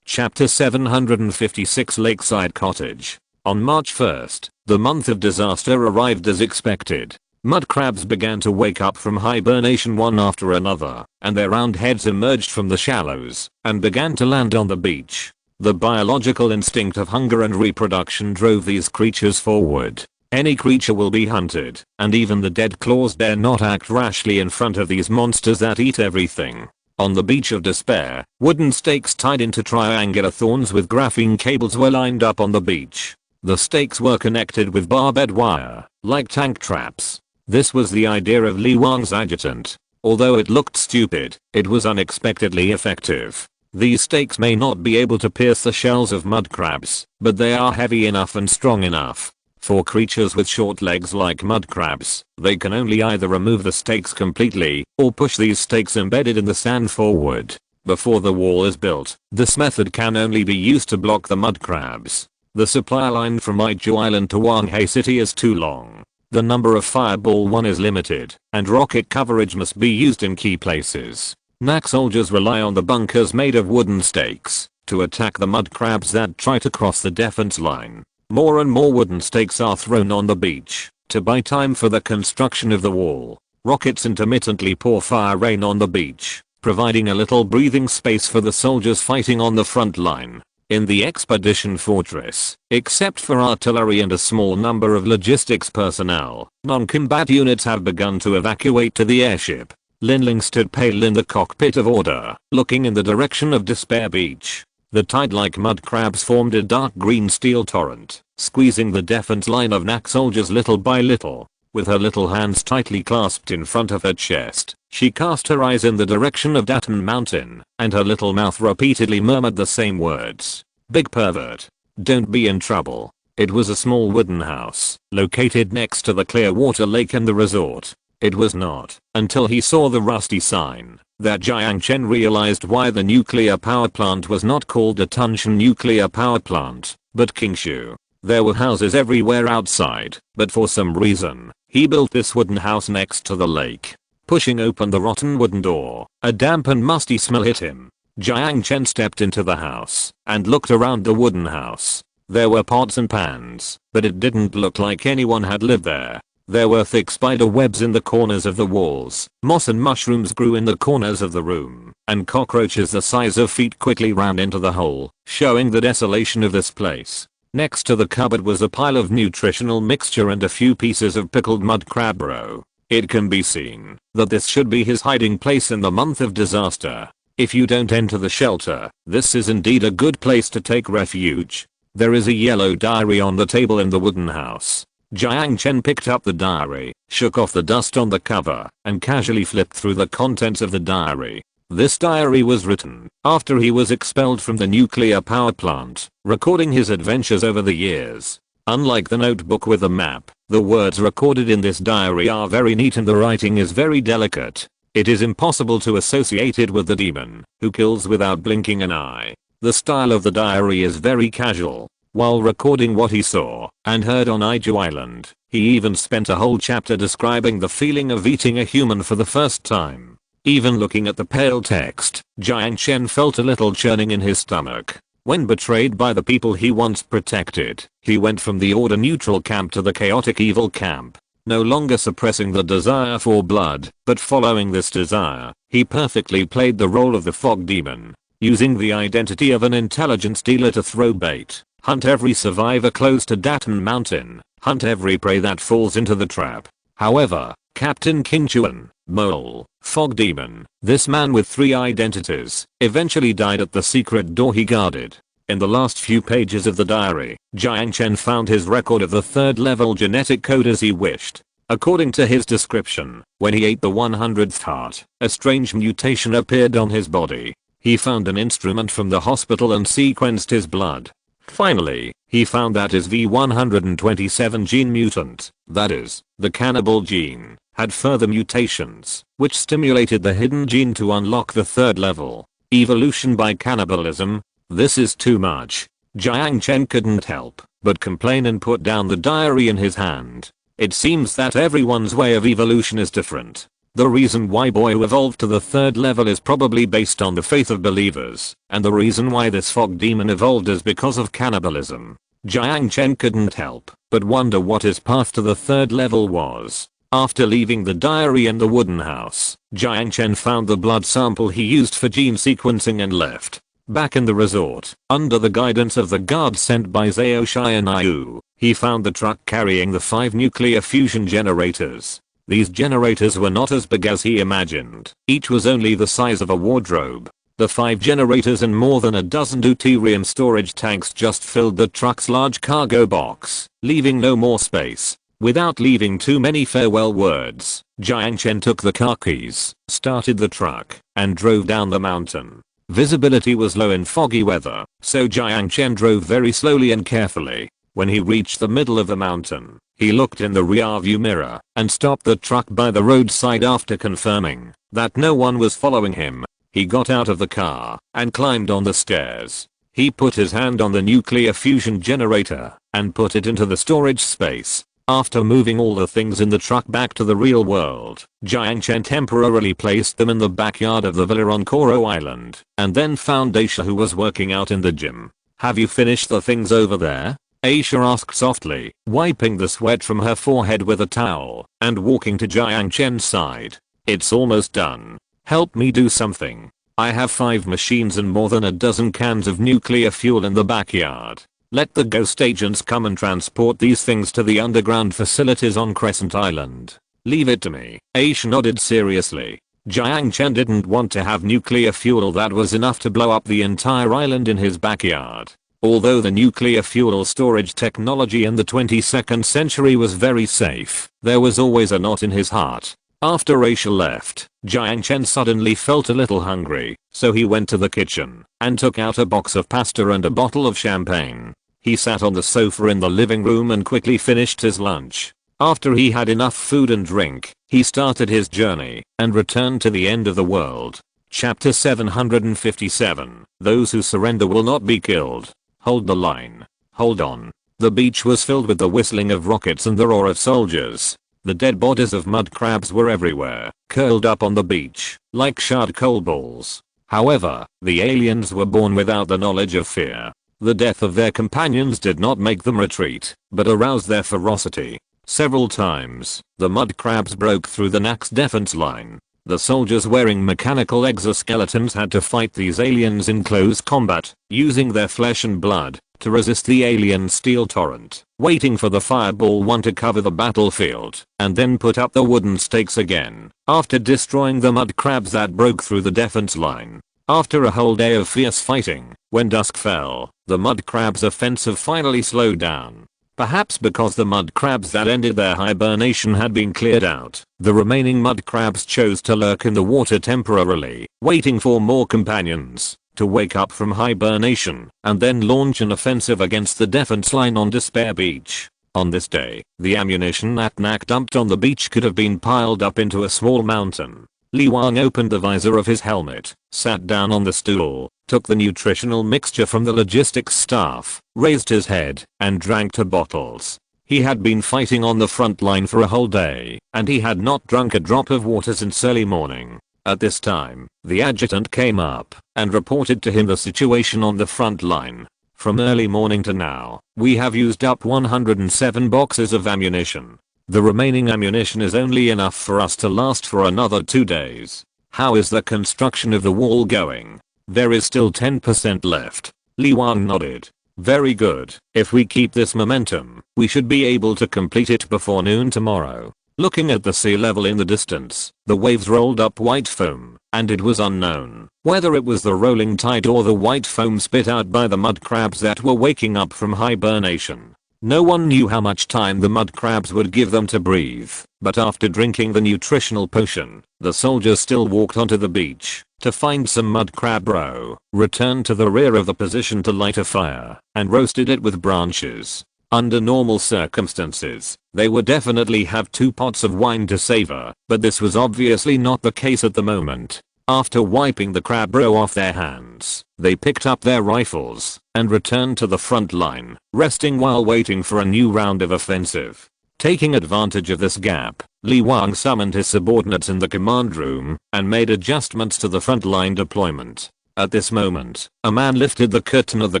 Chapter 756 Lakeside Cottage. On March 1st, the month of disaster arrived as expected. Mud crabs began to wake up from hibernation one after another, and their round heads emerged from the shallows and began to land on the beach. The biological instinct of hunger and reproduction drove these creatures forward. Any creature will be hunted, and even the dead claws dare not act rashly in front of these monsters that eat everything. On the beach of despair, wooden stakes tied into triangular thorns with graphene cables were lined up on the beach. The stakes were connected with barbed wire, like tank traps. This was the idea of Li Wang's adjutant. Although it looked stupid, it was unexpectedly effective. These stakes may not be able to pierce the shells of mud crabs, but they are heavy enough and strong enough. For creatures with short legs like mud crabs, they can only either remove the stakes completely, or push these stakes embedded in the sand forward. Before the wall is built, this method can only be used to block the mud crabs. The supply line from Ichu Island to Wanghei City is too long. The number of Fireball 1 is limited, and rocket coverage must be used in key places. NAC soldiers rely on the bunkers made of wooden stakes to attack the mud crabs that try to cross the defense line. More and more wooden stakes are thrown on the beach to buy time for the construction of the wall. Rockets intermittently pour fire rain on the beach, providing a little breathing space for the soldiers fighting on the front line. In the expedition fortress, except for artillery and a small number of logistics personnel, non-combat units have begun to evacuate to the airship. Linling stood pale in the cockpit of order, looking in the direction of Despair Beach. The tide-like mud crabs formed a dark green steel torrent, squeezing the defense line of NAC soldiers little by little. With her little hands tightly clasped in front of her chest, she cast her eyes in the direction of Datan Mountain, and her little mouth repeatedly murmured the same words. Big pervert. Don't be in trouble. It was a small wooden house, located next to the clear water lake and the resort. It was not until he saw the rusty sign that Jiang Chen realized why the nuclear power plant was not called a Tunshan nuclear power plant, but Kingshu. There were houses everywhere outside, but for some reason, he built this wooden house next to the lake. Pushing open the rotten wooden door, a damp and musty smell hit him. Jiang Chen stepped into the house and looked around the wooden house. There were pots and pans, but it didn't look like anyone had lived there. There were thick spider webs in the corners of the walls, moss and mushrooms grew in the corners of the room, and cockroaches the size of feet quickly ran into the hole, showing the desolation of this place. Next to the cupboard was a pile of nutritional mixture and a few pieces of pickled mud crab roe. It can be seen that this should be his hiding place in the month of disaster. If you don't enter the shelter, this is indeed a good place to take refuge. There is a yellow diary on the table in the wooden house. Jiang Chen picked up the diary, shook off the dust on the cover, and casually flipped through the contents of the diary. This diary was written after he was expelled from the nuclear power plant, recording his adventures over the years. Unlike the notebook with the map, the words recorded in this diary are very neat and the writing is very delicate. It is impossible to associate it with the demon, who kills without blinking an eye. The style of the diary is very casual. While recording what he saw and heard on Iju Island, he even spent a whole chapter describing the feeling of eating a human for the first time. Even looking at the pale text, Jiang Chen felt a little churning in his stomach. When betrayed by the people he once protected, he went from the order neutral camp to the chaotic evil camp. No longer suppressing the desire for blood, but following this desire, he perfectly played the role of the fog demon. Using the identity of an intelligence dealer to throw bait, hunt every survivor close to Datan Mountain, hunt every prey that falls into the trap. However, Captain Qingchuan, Mole, Fog Demon, this man with 3 identities, eventually died at the secret door he guarded. In the last few pages of the diary, Jiang Chen found his record of the 3rd level genetic code as he wished. According to his description, when he ate the 100th heart, a strange mutation appeared on his body. He found an instrument from the hospital and sequenced his blood. Finally, he found that his V127 gene mutant, that is, the cannibal gene, had further mutations, which stimulated the hidden gene to unlock the 3rd level. Evolution by cannibalism? This is too much. Jiang Chen couldn't help but complain and put down the diary in his hand. It seems that everyone's way of evolution is different. The reason why Boy evolved to the 3rd level is probably based on the faith of believers, and the reason why this fog demon evolved is because of cannibalism. Jiang Chen couldn't help but wonder what his path to the 3rd level was. After leaving the diary in the wooden house, Jiang Chen found the blood sample he used for gene sequencing and left. Back in the resort, under the guidance of the guards sent by Zhao Shai and Yu, he found the truck carrying the 5 nuclear fusion generators. These generators were not as big as he imagined. Each was only the size of a wardrobe. The 5 generators and more than a dozen deuterium storage tanks just filled the truck's large cargo box, leaving no more space. Without leaving too many farewell words, Jiang Chen took the car keys, started the truck, and drove down the mountain. Visibility was low in foggy weather, so Jiang Chen drove very slowly and carefully. When he reached the middle of the mountain, he looked in the rearview mirror and stopped the truck by the roadside after confirming that no one was following him. He got out of the car and climbed on the stairs. He put his hand on the nuclear fusion generator and put it into the storage space. After moving all the things in the truck back to the real world, Jiang Chen temporarily placed them in the backyard of the villa on Koro Island and then found Aisha, who was working out in the gym. "Have you finished the things over there?" Aisha asked softly, wiping the sweat from her forehead with a towel and walking to Jiang Chen's side. "It's almost done. Help me do something. I have 5 machines and more than a dozen cans of nuclear fuel in the backyard. Let the ghost agents come and transport these things to the underground facilities on Crescent Island. Leave it to me." Aisha nodded seriously. Jiang Chen didn't want to have nuclear fuel that was enough to blow up the entire island in his backyard. Although the nuclear fuel storage technology in the 22nd century was very safe, there was always a knot in his heart. After Aisha left, Jiang Chen suddenly felt a little hungry, so he went to the kitchen and took out a box of pasta and a bottle of champagne. He sat on the sofa in the living room and quickly finished his lunch. After he had enough food and drink, he started his journey and returned to the end of the world. Chapter 757. Those who surrender will not be killed. Hold the line. Hold on. The beach was filled with the whistling of rockets and the roar of soldiers. The dead bodies of mud crabs were everywhere, curled up on the beach, like charred coal balls. However, the aliens were born without the knowledge of fear. The death of their companions did not make them retreat, but aroused their ferocity. Several times, the mud crabs broke through the NAC's defense line. The soldiers wearing mechanical exoskeletons had to fight these aliens in close combat, using their flesh and blood to resist the alien steel torrent, waiting for the fireball one to cover the battlefield, and then put up the wooden stakes again. After destroying the mud crabs that broke through the defense line, After a whole day of fierce fighting, when dusk fell, the mud crab's offensive finally slowed down. Perhaps because the mud crabs that ended their hibernation had been cleared out, the remaining mud crabs chose to lurk in the water temporarily, waiting for more companions to wake up from hibernation and then launch an offensive against the defense line on Despair Beach. On this day, the ammunition that Nak dumped on the beach could have been piled up into a small mountain. Li Wang opened the visor of his helmet, sat down on the stool, took the nutritional mixture from the logistics staff, raised his head, and drank 2 bottles. He had been fighting on the front line for a whole day, and he had not drunk a drop of water since early morning. At this time, the adjutant came up and reported to him the situation on the front line. From early morning to now, we have used up 107 boxes of ammunition. The remaining ammunition is only enough for us to last for another 2 days. How is the construction of the wall going? There is still 10% left. Li Wang nodded. Very good. If we keep this momentum, we should be able to complete it before noon tomorrow. Looking at the sea level in the distance, the waves rolled up white foam, and it was unknown whether it was the rolling tide or the white foam spit out by the mud crabs that were waking up from hibernation. No one knew how much time the mud crabs would give them to breathe, but after drinking the nutritional potion, the soldiers still walked onto the beach to find some mud crab roe, returned to the rear of the position to light a fire, and roasted it with branches. Under normal circumstances, they would definitely have 2 pots of wine to savor, but this was obviously not the case at the moment. After wiping the crab roe off their hands, they picked up their rifles and returned to the front line, resting while waiting for a new round of offensive. Taking advantage of this gap, Li Wang summoned his subordinates in the command room and made adjustments to the front line deployment. At this moment, a man lifted the curtain of the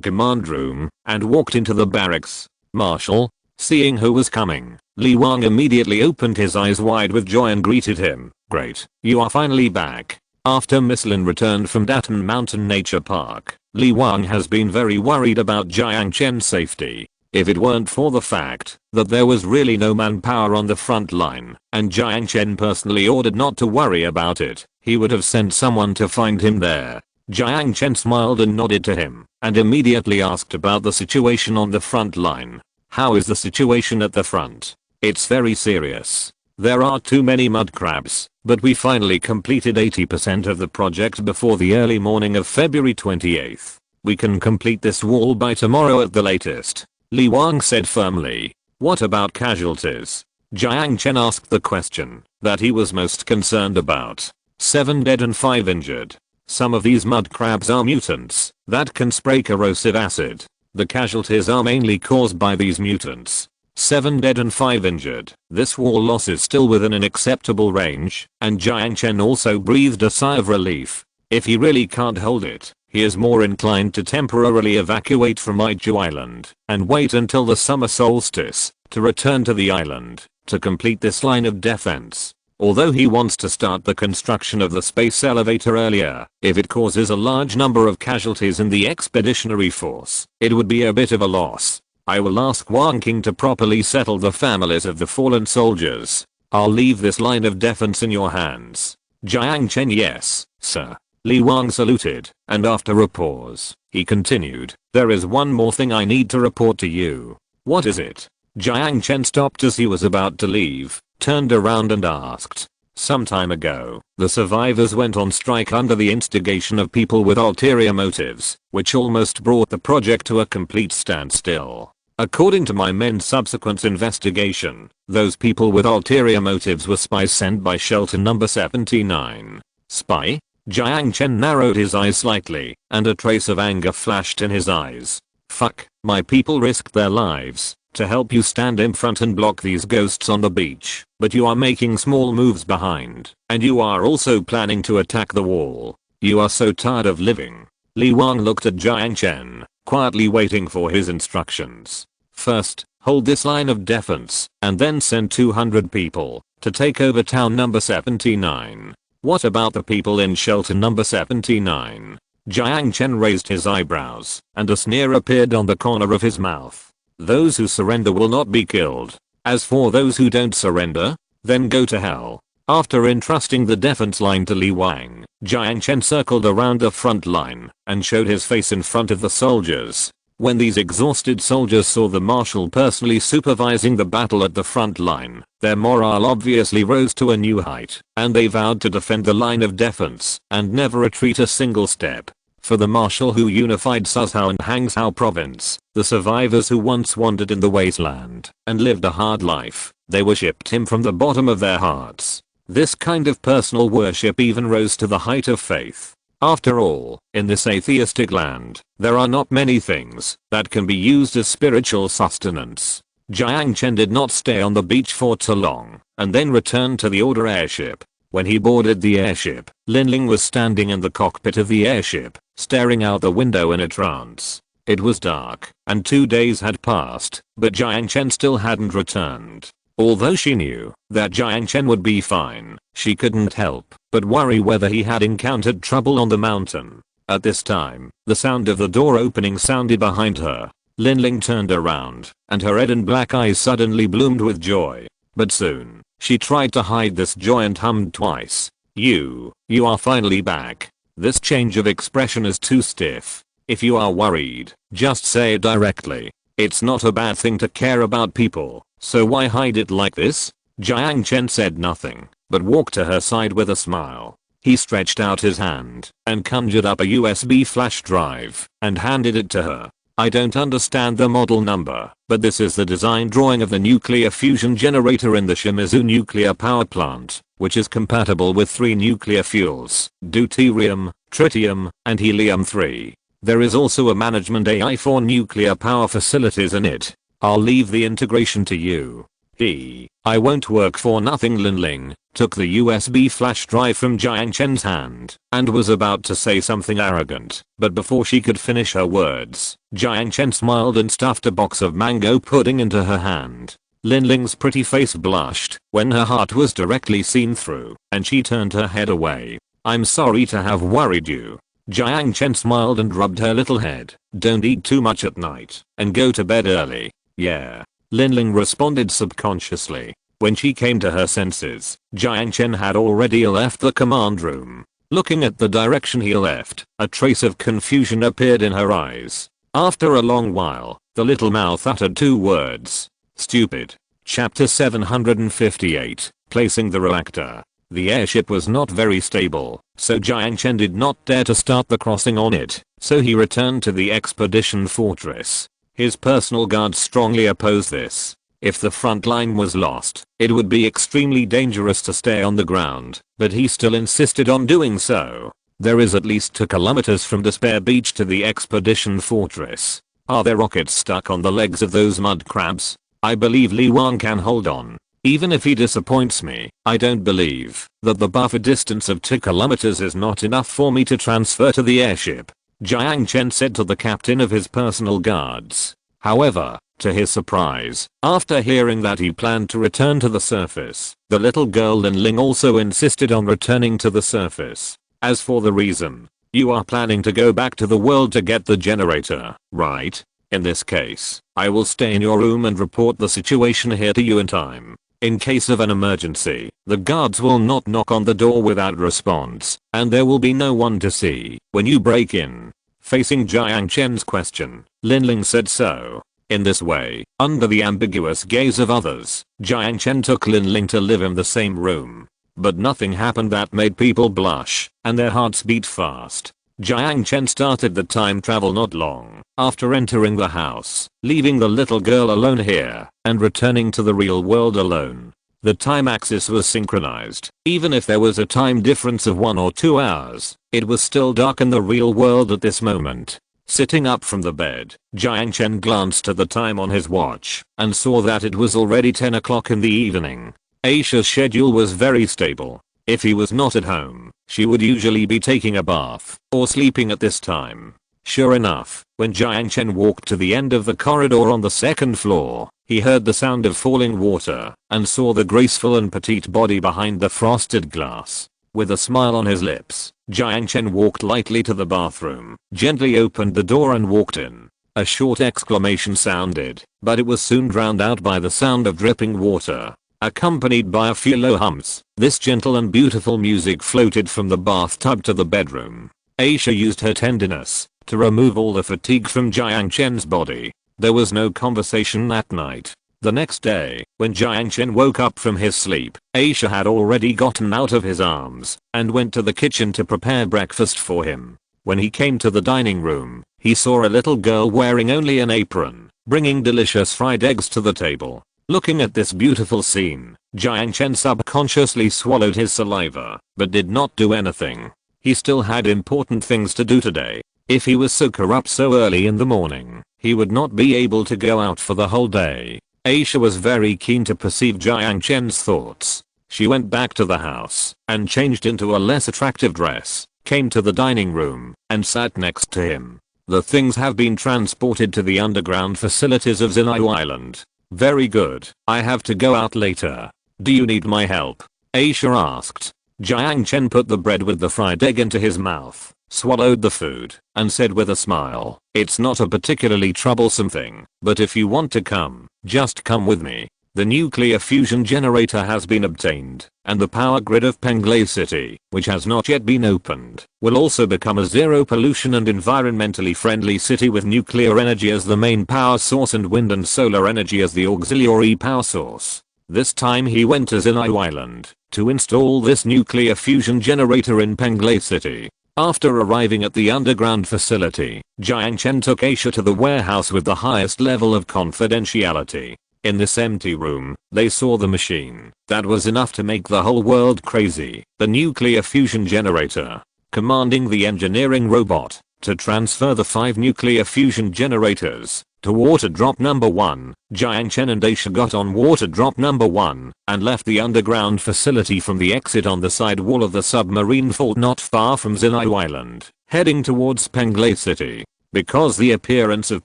command room and walked into the barracks. Marshal. Seeing who was coming, Li Wang immediately opened his eyes wide with joy and greeted him. Great, you are finally back. After Miss Lin returned from Datan Mountain Nature Park, Li Wang has been very worried about Jiang Chen's safety. If it weren't for the fact that there was really no manpower on the front line, and Jiang Chen personally ordered not to worry about it, he would have sent someone to find him there. Jiang Chen smiled and nodded to him, and immediately asked about the situation on the front line. How is the situation at the front? It's very serious. There are too many mud crabs, but we finally completed 80% of the project before the early morning of February 28th. We can complete this wall by tomorrow at the latest, Li Wang said firmly. What about casualties? Jiang Chen asked the question that he was most concerned about. 7 dead and 5 injured. Some of these mud crabs are mutants that can spray corrosive acid. The casualties are mainly caused by these mutants. 7 dead and 5 injured. This wall loss is still within an acceptable range, and Jiang Chen also breathed a sigh of relief. If he really can't hold it, he is more inclined to temporarily evacuate from Ichu Island and wait until the summer solstice to return to the island to complete this line of defense. Although he wants to start the construction of the space elevator earlier, if it causes a large number of casualties in the expeditionary force, it would be a bit of a loss. I will ask Wang King to properly settle the families of the fallen soldiers. I'll leave this line of defense in your hands. Jiang Chen. Yes, sir. Li Wang saluted, and after a pause, he continued, there is one more thing I need to report to you. What is it? Jiang Chen stopped as he was about to leave, turned around and asked. Some time ago, the survivors went on strike under the instigation of people with ulterior motives, which almost brought the project to a complete standstill. According to my men's subsequent investigation, those people with ulterior motives were spies sent by shelter number 79. Spy? Jiang Chen narrowed his eyes slightly, and a trace of anger flashed in his eyes. Fuck, my people risked their lives to help you stand in front and block these ghosts on the beach, but you are making small moves behind, and you are also planning to attack the wall. You are so tired of living. Li Wang looked at Jiang Chen, quietly waiting for his instructions. First, hold this line of defense, and then send 200 people to take over town number 79. What about the people in shelter number 79? Jiang Chen raised his eyebrows, and a sneer appeared on the corner of his mouth. Those who surrender will not be killed. As for those who don't surrender, then go to hell. After entrusting the defense line to Li Wang, Jiang Chen circled around the front line and showed his face in front of the soldiers. When these exhausted soldiers saw the marshal personally supervising the battle at the front line, their morale obviously rose to a new height, and they vowed to defend the line of defense and never retreat a single step. For the marshal who unified Suzhou and Hangzhou province, the survivors who once wandered in the wasteland and lived a hard life, they worshipped him from the bottom of their hearts. This kind of personal worship even rose to the height of faith. After all, in this atheistic land, there are not many things that can be used as spiritual sustenance. Jiang Chen did not stay on the beach for too long, and then returned to the order airship. When he boarded the airship, Linling was standing in the cockpit of the airship, staring out the window in a trance. It was dark, and 2 days had passed, but Jiang Chen still hadn't returned. Although she knew that Jiang Chen would be fine, she couldn't help but worry whether he had encountered trouble on the mountain. At this time, the sound of the door opening sounded behind her. Linling turned around, and her red and black eyes suddenly bloomed with joy. But soon, she tried to hide this joy and hummed twice. You are finally back. This change of expression is too stiff. If you are worried, just say it directly. It's not a bad thing to care about people, so why hide it like this? Jiang Chen said nothing, but walked to her side with a smile. He stretched out his hand and conjured up a USB flash drive and handed it to her. I don't understand the model number, but this is the design drawing of the nuclear fusion generator in the Shimizu nuclear power plant, which is compatible with 3 nuclear fuels, deuterium, tritium, and helium-3. There is also a management AI for nuclear power facilities in it. I'll leave the integration to you. I won't work for nothing. Linling took the USB flash drive from Jiang Chen's hand and was about to say something arrogant, but before she could finish her words, Jiang Chen smiled and stuffed a box of mango pudding into her hand. Linling's pretty face blushed when her heart was directly seen through, and she turned her head away. I'm sorry to have worried you. Jiang Chen smiled and rubbed her little head. Don't eat too much at night and go to bed early. Yeah. Linling responded subconsciously. When she came to her senses, Jiang Chen had already left the command room. Looking at the direction he left, a trace of confusion appeared in her eyes. After a long while, the little mouth uttered 2 words. Stupid. Chapter 758, Placing the reactor. The airship was not very stable, so Jiang Chen did not dare to start the crossing on it, so he returned to the expedition fortress. His personal guards strongly opposed this. If the front line was lost, it would be extremely dangerous to stay on the ground, but he still insisted on doing so. There is at least 2 kilometers from Despair Beach to the expedition fortress. Are there rockets stuck on the legs of those mud crabs? I believe Li Wang can hold on. Even if he disappoints me, I don't believe that the buffer distance of 2 kilometers is not enough for me to transfer to the airship, Jiang Chen said to the captain of his personal guards. However, to his surprise, after hearing that he planned to return to the surface, the little girl Linling also insisted on returning to the surface. As for the reason, you are planning to go back to the world to get the generator, right? In this case, I will stay in your room and report the situation here to you in time. In case of an emergency, the guards will not knock on the door without response, and there will be no one to see when you break in. Facing Jiang Chen's question, Linling said so. In this way, under the ambiguous gaze of others, Jiang Chen took Linling to live in the same room. But nothing happened that made people blush, and their hearts beat fast. Jiang Chen started the time travel not long after entering the house, leaving the little girl alone here and returning to the real world alone. The time axis was synchronized. Even if there was a time difference of 1 or 2 hours, it was still dark in the real world at this moment. Sitting up from the bed, Jiang Chen glanced at the time on his watch and saw that it was already 10 o'clock in the evening. Aisha's schedule was very stable. If he was not at home, she would usually be taking a bath or sleeping at this time. Sure enough, when Jiang Chen walked to the end of the corridor on the 2nd floor, he heard the sound of falling water and saw the graceful and petite body behind the frosted glass. With a smile on his lips, Jiang Chen walked lightly to the bathroom, gently opened the door and walked in. A short exclamation sounded, but it was soon drowned out by the sound of dripping water. accompanied by a few low hums. This gentle and beautiful music floated from the bathtub to the bedroom. Aisha used her tenderness to remove all the fatigue from Jiang Chen's body. There was no conversation that night. The next day, when Jiang Chen woke up from his sleep, Aisha had already gotten out of his arms and went to the kitchen to prepare breakfast for him. When he came to the dining room, he saw a little girl wearing only an apron, bringing delicious fried eggs to the table. Looking at this beautiful scene, Jiang Chen subconsciously swallowed his saliva, but did not do anything. He still had important things to do today. If he was so corrupt so early in the morning, he would not be able to go out for the whole day. Aisha was very keen to perceive Jiang Chen's thoughts. She went back to the house and changed into a less attractive dress, came to the dining room, and sat next to him. The things have been transported to the underground facilities of SYNOPSIS Island. Very good. I have to go out later. Do you need my help? Aisha asked. Jiang Chen put the bread with the fried egg into his mouth, swallowed the food, and said with a smile, "It's not a particularly troublesome thing, but if you want to come, just come with me. The nuclear fusion generator has been obtained, and the power grid of Penglai City, which has not yet been opened, will also become a zero pollution and environmentally friendly city with nuclear energy as the main power source and wind and solar energy as the auxiliary power source." This time he went to SYNOPSIS Island to install this nuclear fusion generator in Penglai City. After arriving at the underground facility, Jiang Chen took Aisha to the warehouse with the highest level of confidentiality. In this empty room, they saw the machine that was enough to make the whole world crazy, the nuclear fusion generator. Commanding the engineering robot to transfer the 5 nuclear fusion generators to water drop number 1, Jiang Chen and Aisha got on water drop number 1 and left the underground facility from the exit on the side wall of the submarine fault not far from SYNOPSIS Island, heading towards Penglai City. Because the appearance of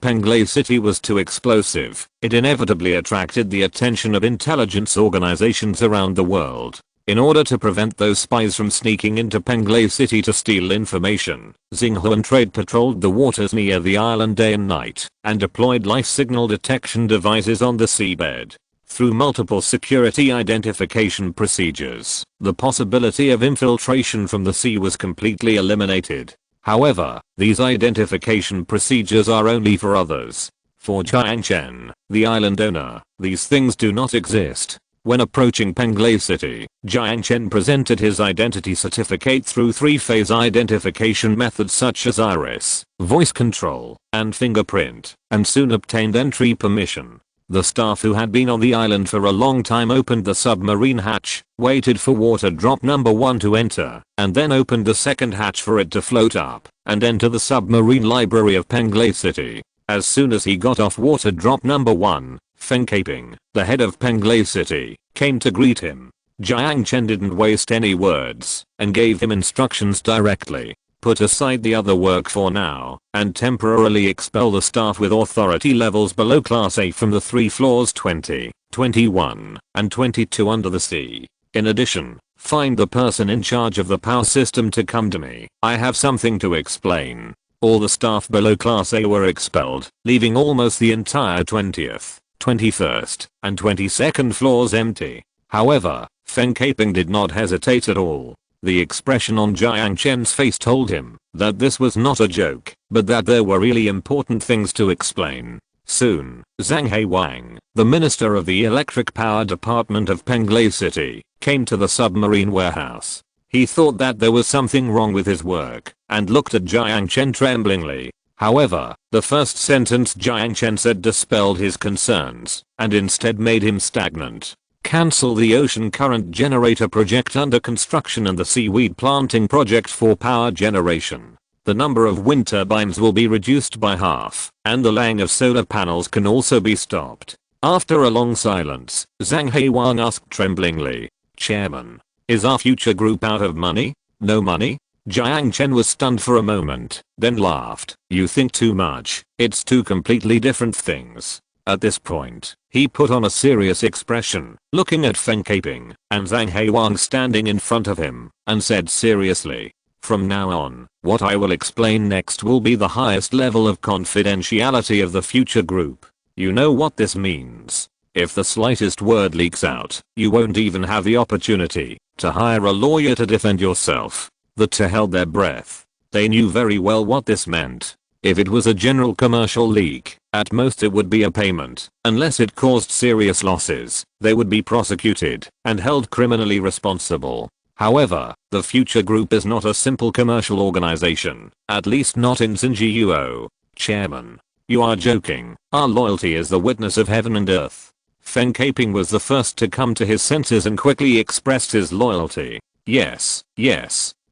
Penglai City was too explosive, it inevitably attracted the attention of intelligence organizations around the world. In order to prevent those spies from sneaking into Penglai City to steal information, Xinghuan Trade patrolled the waters near the island day and night and deployed life signal detection devices on the seabed. Through multiple security identification procedures, the possibility of infiltration from the sea was completely eliminated. However, these identification procedures are only for others. For Jiang Chen, the island owner, these things do not exist. When approaching Penglai City, Jiang Chen presented his identity certificate through 3-phase identification methods such as iris, voice control, and fingerprint, and soon obtained entry permission. The staff who had been on the island for a long time opened the submarine hatch, waited for water drop number 1 to enter, and then opened the second hatch for it to float up and enter the submarine library of Penglai City. As soon as he got off water drop number 1, Feng Caping, the head of Penglai City, came to greet him. Jiang Chen didn't waste any words and gave him instructions directly. Put aside the other work for now and temporarily expel the staff with authority levels below class A from the 3 floors 20, 21, and 22 under the sea. In addition, find the person in charge of the power system to come to me. I have something to explain. All the staff below class A were expelled, leaving almost the entire 20th, 21st, and 22nd floors empty. However, Feng Caping did not hesitate at all. The expression on Jiang Chen's face told him that this was not a joke, but that there were really important things to explain. Soon, Zhang Heiwang, the minister of the electric power department of Penglai City, came to the submarine warehouse. He thought that there was something wrong with his work and looked at Jiang Chen tremblingly. However, the first sentence Jiang Chen said dispelled his concerns and instead made him stagnant. Cancel the ocean current generator project under construction and the seaweed planting project for power generation. The number of wind turbines will be reduced by half, and the laying of solar panels can also be stopped. After a long silence, Zhang Heiwang asked tremblingly, "Chairman, is our future group out of money? No money?" Jiang Chen was stunned for a moment, then laughed. "You think too much. It's 2 completely different things." At this point, he put on a serious expression, looking at Feng Caping and Zhang Heiwang standing in front of him, and said seriously, "From now on, what I will explain next will be the highest level of confidentiality of the future group. You know what this means?" If the slightest word leaks out, you won't even have the opportunity to hire a lawyer to defend yourself. The two held their breath. They knew very well what this meant. If it was a general commercial leak, at most it would be a payment. Unless it caused serious losses, they would be prosecuted and held criminally responsible. However, the Future Group is not a simple commercial organization, at least not in Sun Jiao. Chairman. You are joking. Our loyalty is the witness of heaven and earth. Feng Caping was the first to come to his senses and quickly expressed his loyalty. Yes,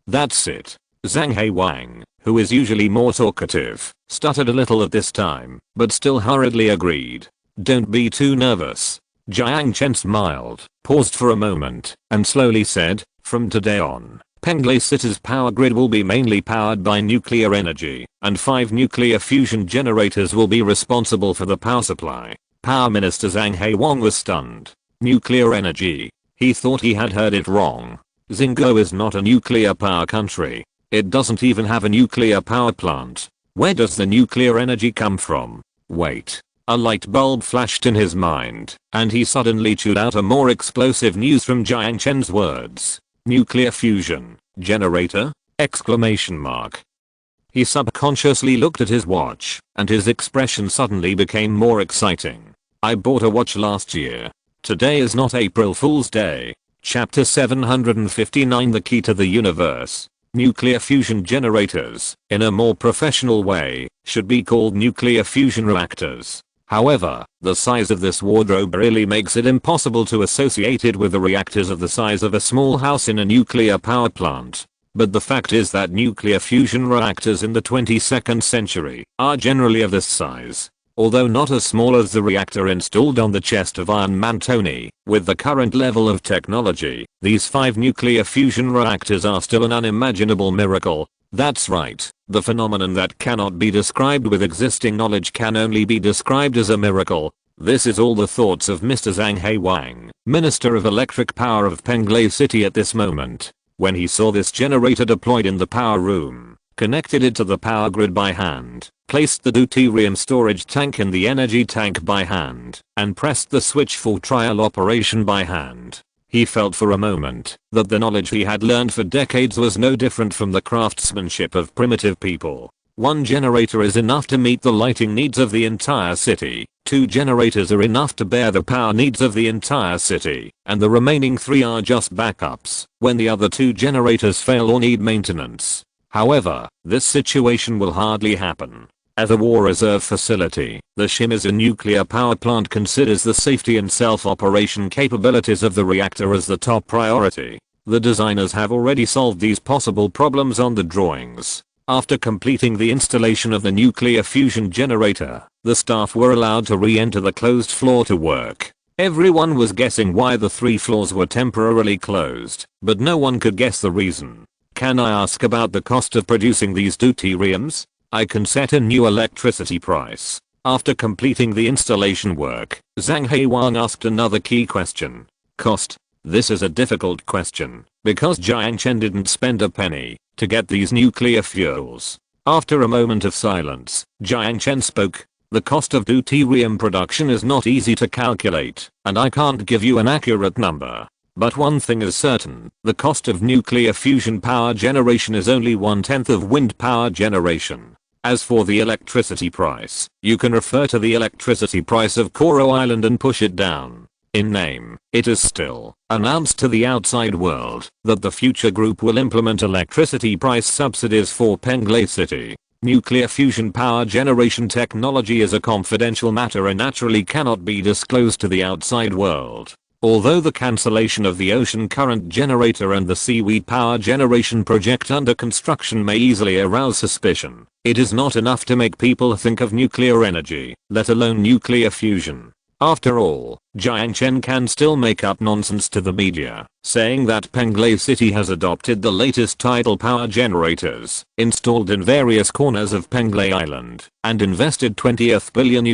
that's it. Zhang Heiwang, who is usually more talkative, stuttered a little at this time, but still hurriedly agreed. Don't be too nervous. Jiang Chen smiled, paused for a moment, and slowly said, from today on, Penglai City's power grid will be mainly powered by nuclear energy, and 5 nuclear fusion generators will be responsible for the power supply. Power Minister Zhang Heiwang was stunned. Nuclear energy. He thought he had heard it wrong. Xinguo is not a nuclear power country. It doesn't even have a nuclear power plant. Where does the nuclear energy come from? Wait. A light bulb flashed in his mind, and he suddenly chewed out a more explosive news from Jiang Chen's words. Nuclear fusion. Generator? Exclamation mark. He subconsciously looked at his watch, and his expression suddenly became more exciting. I bought a watch last year. Today is not April Fool's Day. Chapter 759 The Key to the Universe. Nuclear fusion generators, in a more professional way, should be called nuclear fusion reactors. However, the size of this wardrobe really makes it impossible to associate it with the reactors of the size of a small house in a nuclear power plant. But the fact is that nuclear fusion reactors in the 22nd century are generally of this size. Although not as small as the reactor installed on the chest of Iron Man Tony, with the current level of technology, these 5 nuclear fusion reactors are still an unimaginable miracle. That's right, the phenomenon that cannot be described with existing knowledge can only be described as a miracle. This is all the thoughts of Mr. Zhang Heiwang, Minister of Electric Power of Penglai City at this moment. When he saw this generator deployed in the power room, connected it to the power grid by hand, placed the deuterium storage tank in the energy tank by hand, and pressed the switch for trial operation by hand, he felt for a moment that the knowledge he had learned for decades was no different from the craftsmanship of primitive people. 1 generator is enough to meet the lighting needs of the entire city. 2 generators are enough to bear the power needs of the entire city, and the remaining 3 are just backups when the other 2 generators fail or need maintenance. However, this situation will hardly happen. As a war reserve facility, the Shimizu nuclear power plant considers the safety and self-operation capabilities of the reactor as the top priority. The designers have already solved these possible problems on the drawings. After completing the installation of the nuclear fusion generator, the staff were allowed to re-enter the closed floor to work. Everyone was guessing why the 3 floors were temporarily closed, but no one could guess the reason. Can I ask about the cost of producing these deuteriums? I can set a new electricity price. After completing the installation work, Zhang Heiwang asked another key question. Cost? This is a difficult question, because Jiang Chen didn't spend a penny to get these nuclear fuels. After a moment of silence, Jiang Chen spoke. The cost of deuterium production is not easy to calculate, and I can't give you an accurate number. But one thing is certain, the cost of nuclear fusion power generation is only 1/10 of wind power generation. As for the electricity price, you can refer to the electricity price of Koro Island and push it down. In name, it is still announced to the outside world that the Future Group will implement electricity price subsidies for Penglai City. Nuclear fusion power generation technology is a confidential matter and naturally cannot be disclosed to the outside world. Although the cancellation of the ocean current generator and the seaweed power generation project under construction may easily arouse suspicion, it is not enough to make people think of nuclear energy, let alone nuclear fusion. After all, Jiang Chen can still make up nonsense to the media, saying that Penglai City has adopted the latest tidal power generators installed in various corners of Penglai Island and invested $20 billion.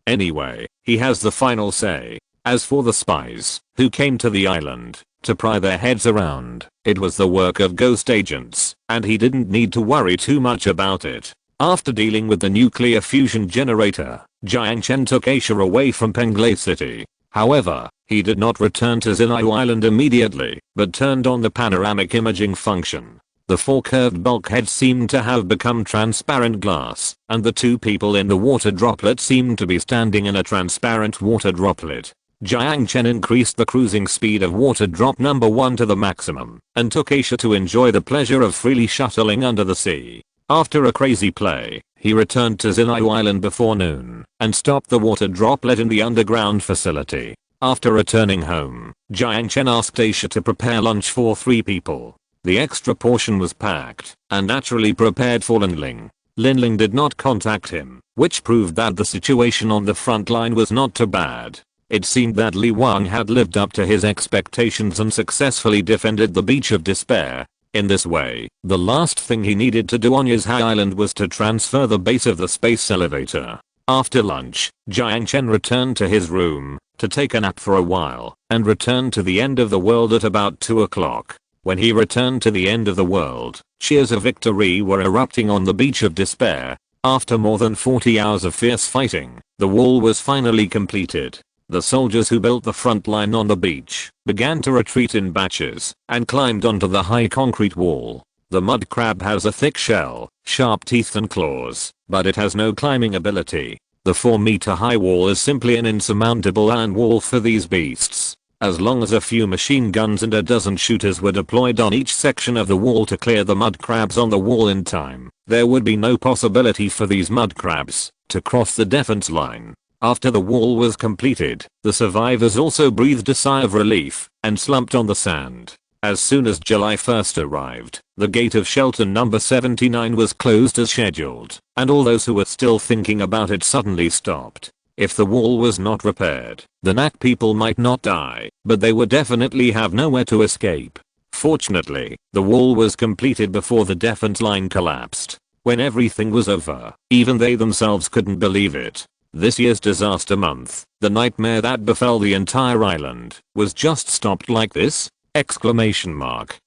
Anyway, he has the final say. As for the spies who came to the island to pry their heads around, it was the work of ghost agents, and he didn't need to worry too much about it. After dealing with the nuclear fusion generator, Jiang Chen took Asia away from Penglai City. However, he did not return to Xinyu Island immediately, but turned on the panoramic imaging function. The four curved bulkheads seemed to have become transparent glass, and the two people in the water droplet seemed to be standing in a transparent water droplet. Jiang Chen increased the cruising speed of water drop number 1 to the maximum, and took Asia to enjoy the pleasure of freely shuttling under the sea. After a crazy play, he returned to Xinyu Island before noon, and stopped the water droplet in the underground facility. After returning home, Jiang Chen asked Asia to prepare lunch for 3 people. The extra portion was packed, and naturally prepared for Linling. Linling did not contact him, which proved that the situation on the front line was not too bad. It seemed that Li Wang had lived up to his expectations and successfully defended the Beach of Despair. In this way, the last thing he needed to do on Yizhai Island was to transfer the base of the space elevator. After lunch, Jiang Chen returned to his room to take a nap for a while, and returned to the end of the world at about 2 o'clock. When he returned to the end of the world, cheers of victory were erupting on the Beach of Despair. After more than 40 hours of fierce fighting, the wall was finally completed. The soldiers who built the front line on the beach began to retreat in batches and climbed onto the high concrete wall. The mud crab has a thick shell, sharp teeth and claws, but it has no climbing ability. The 4-meter high wall is simply an insurmountable iron wall for these beasts. As long as a few machine guns and a dozen shooters were deployed on each section of the wall to clear the mud crabs on the wall in time, there would be no possibility for these mud crabs to cross the defense line. After the wall was completed, the survivors also breathed a sigh of relief and slumped on the sand. As soon as July 1st arrived, the gate of shelter number 79 was closed as scheduled, and all those who were still thinking about it suddenly stopped. If the wall was not repaired, the NAC people might not die, but they would definitely have nowhere to escape. Fortunately, the wall was completed before the defense line collapsed. When everything was over, even they themselves couldn't believe it. This year's disaster month, the nightmare that befell the entire island, was just stopped like this? Exclamation mark.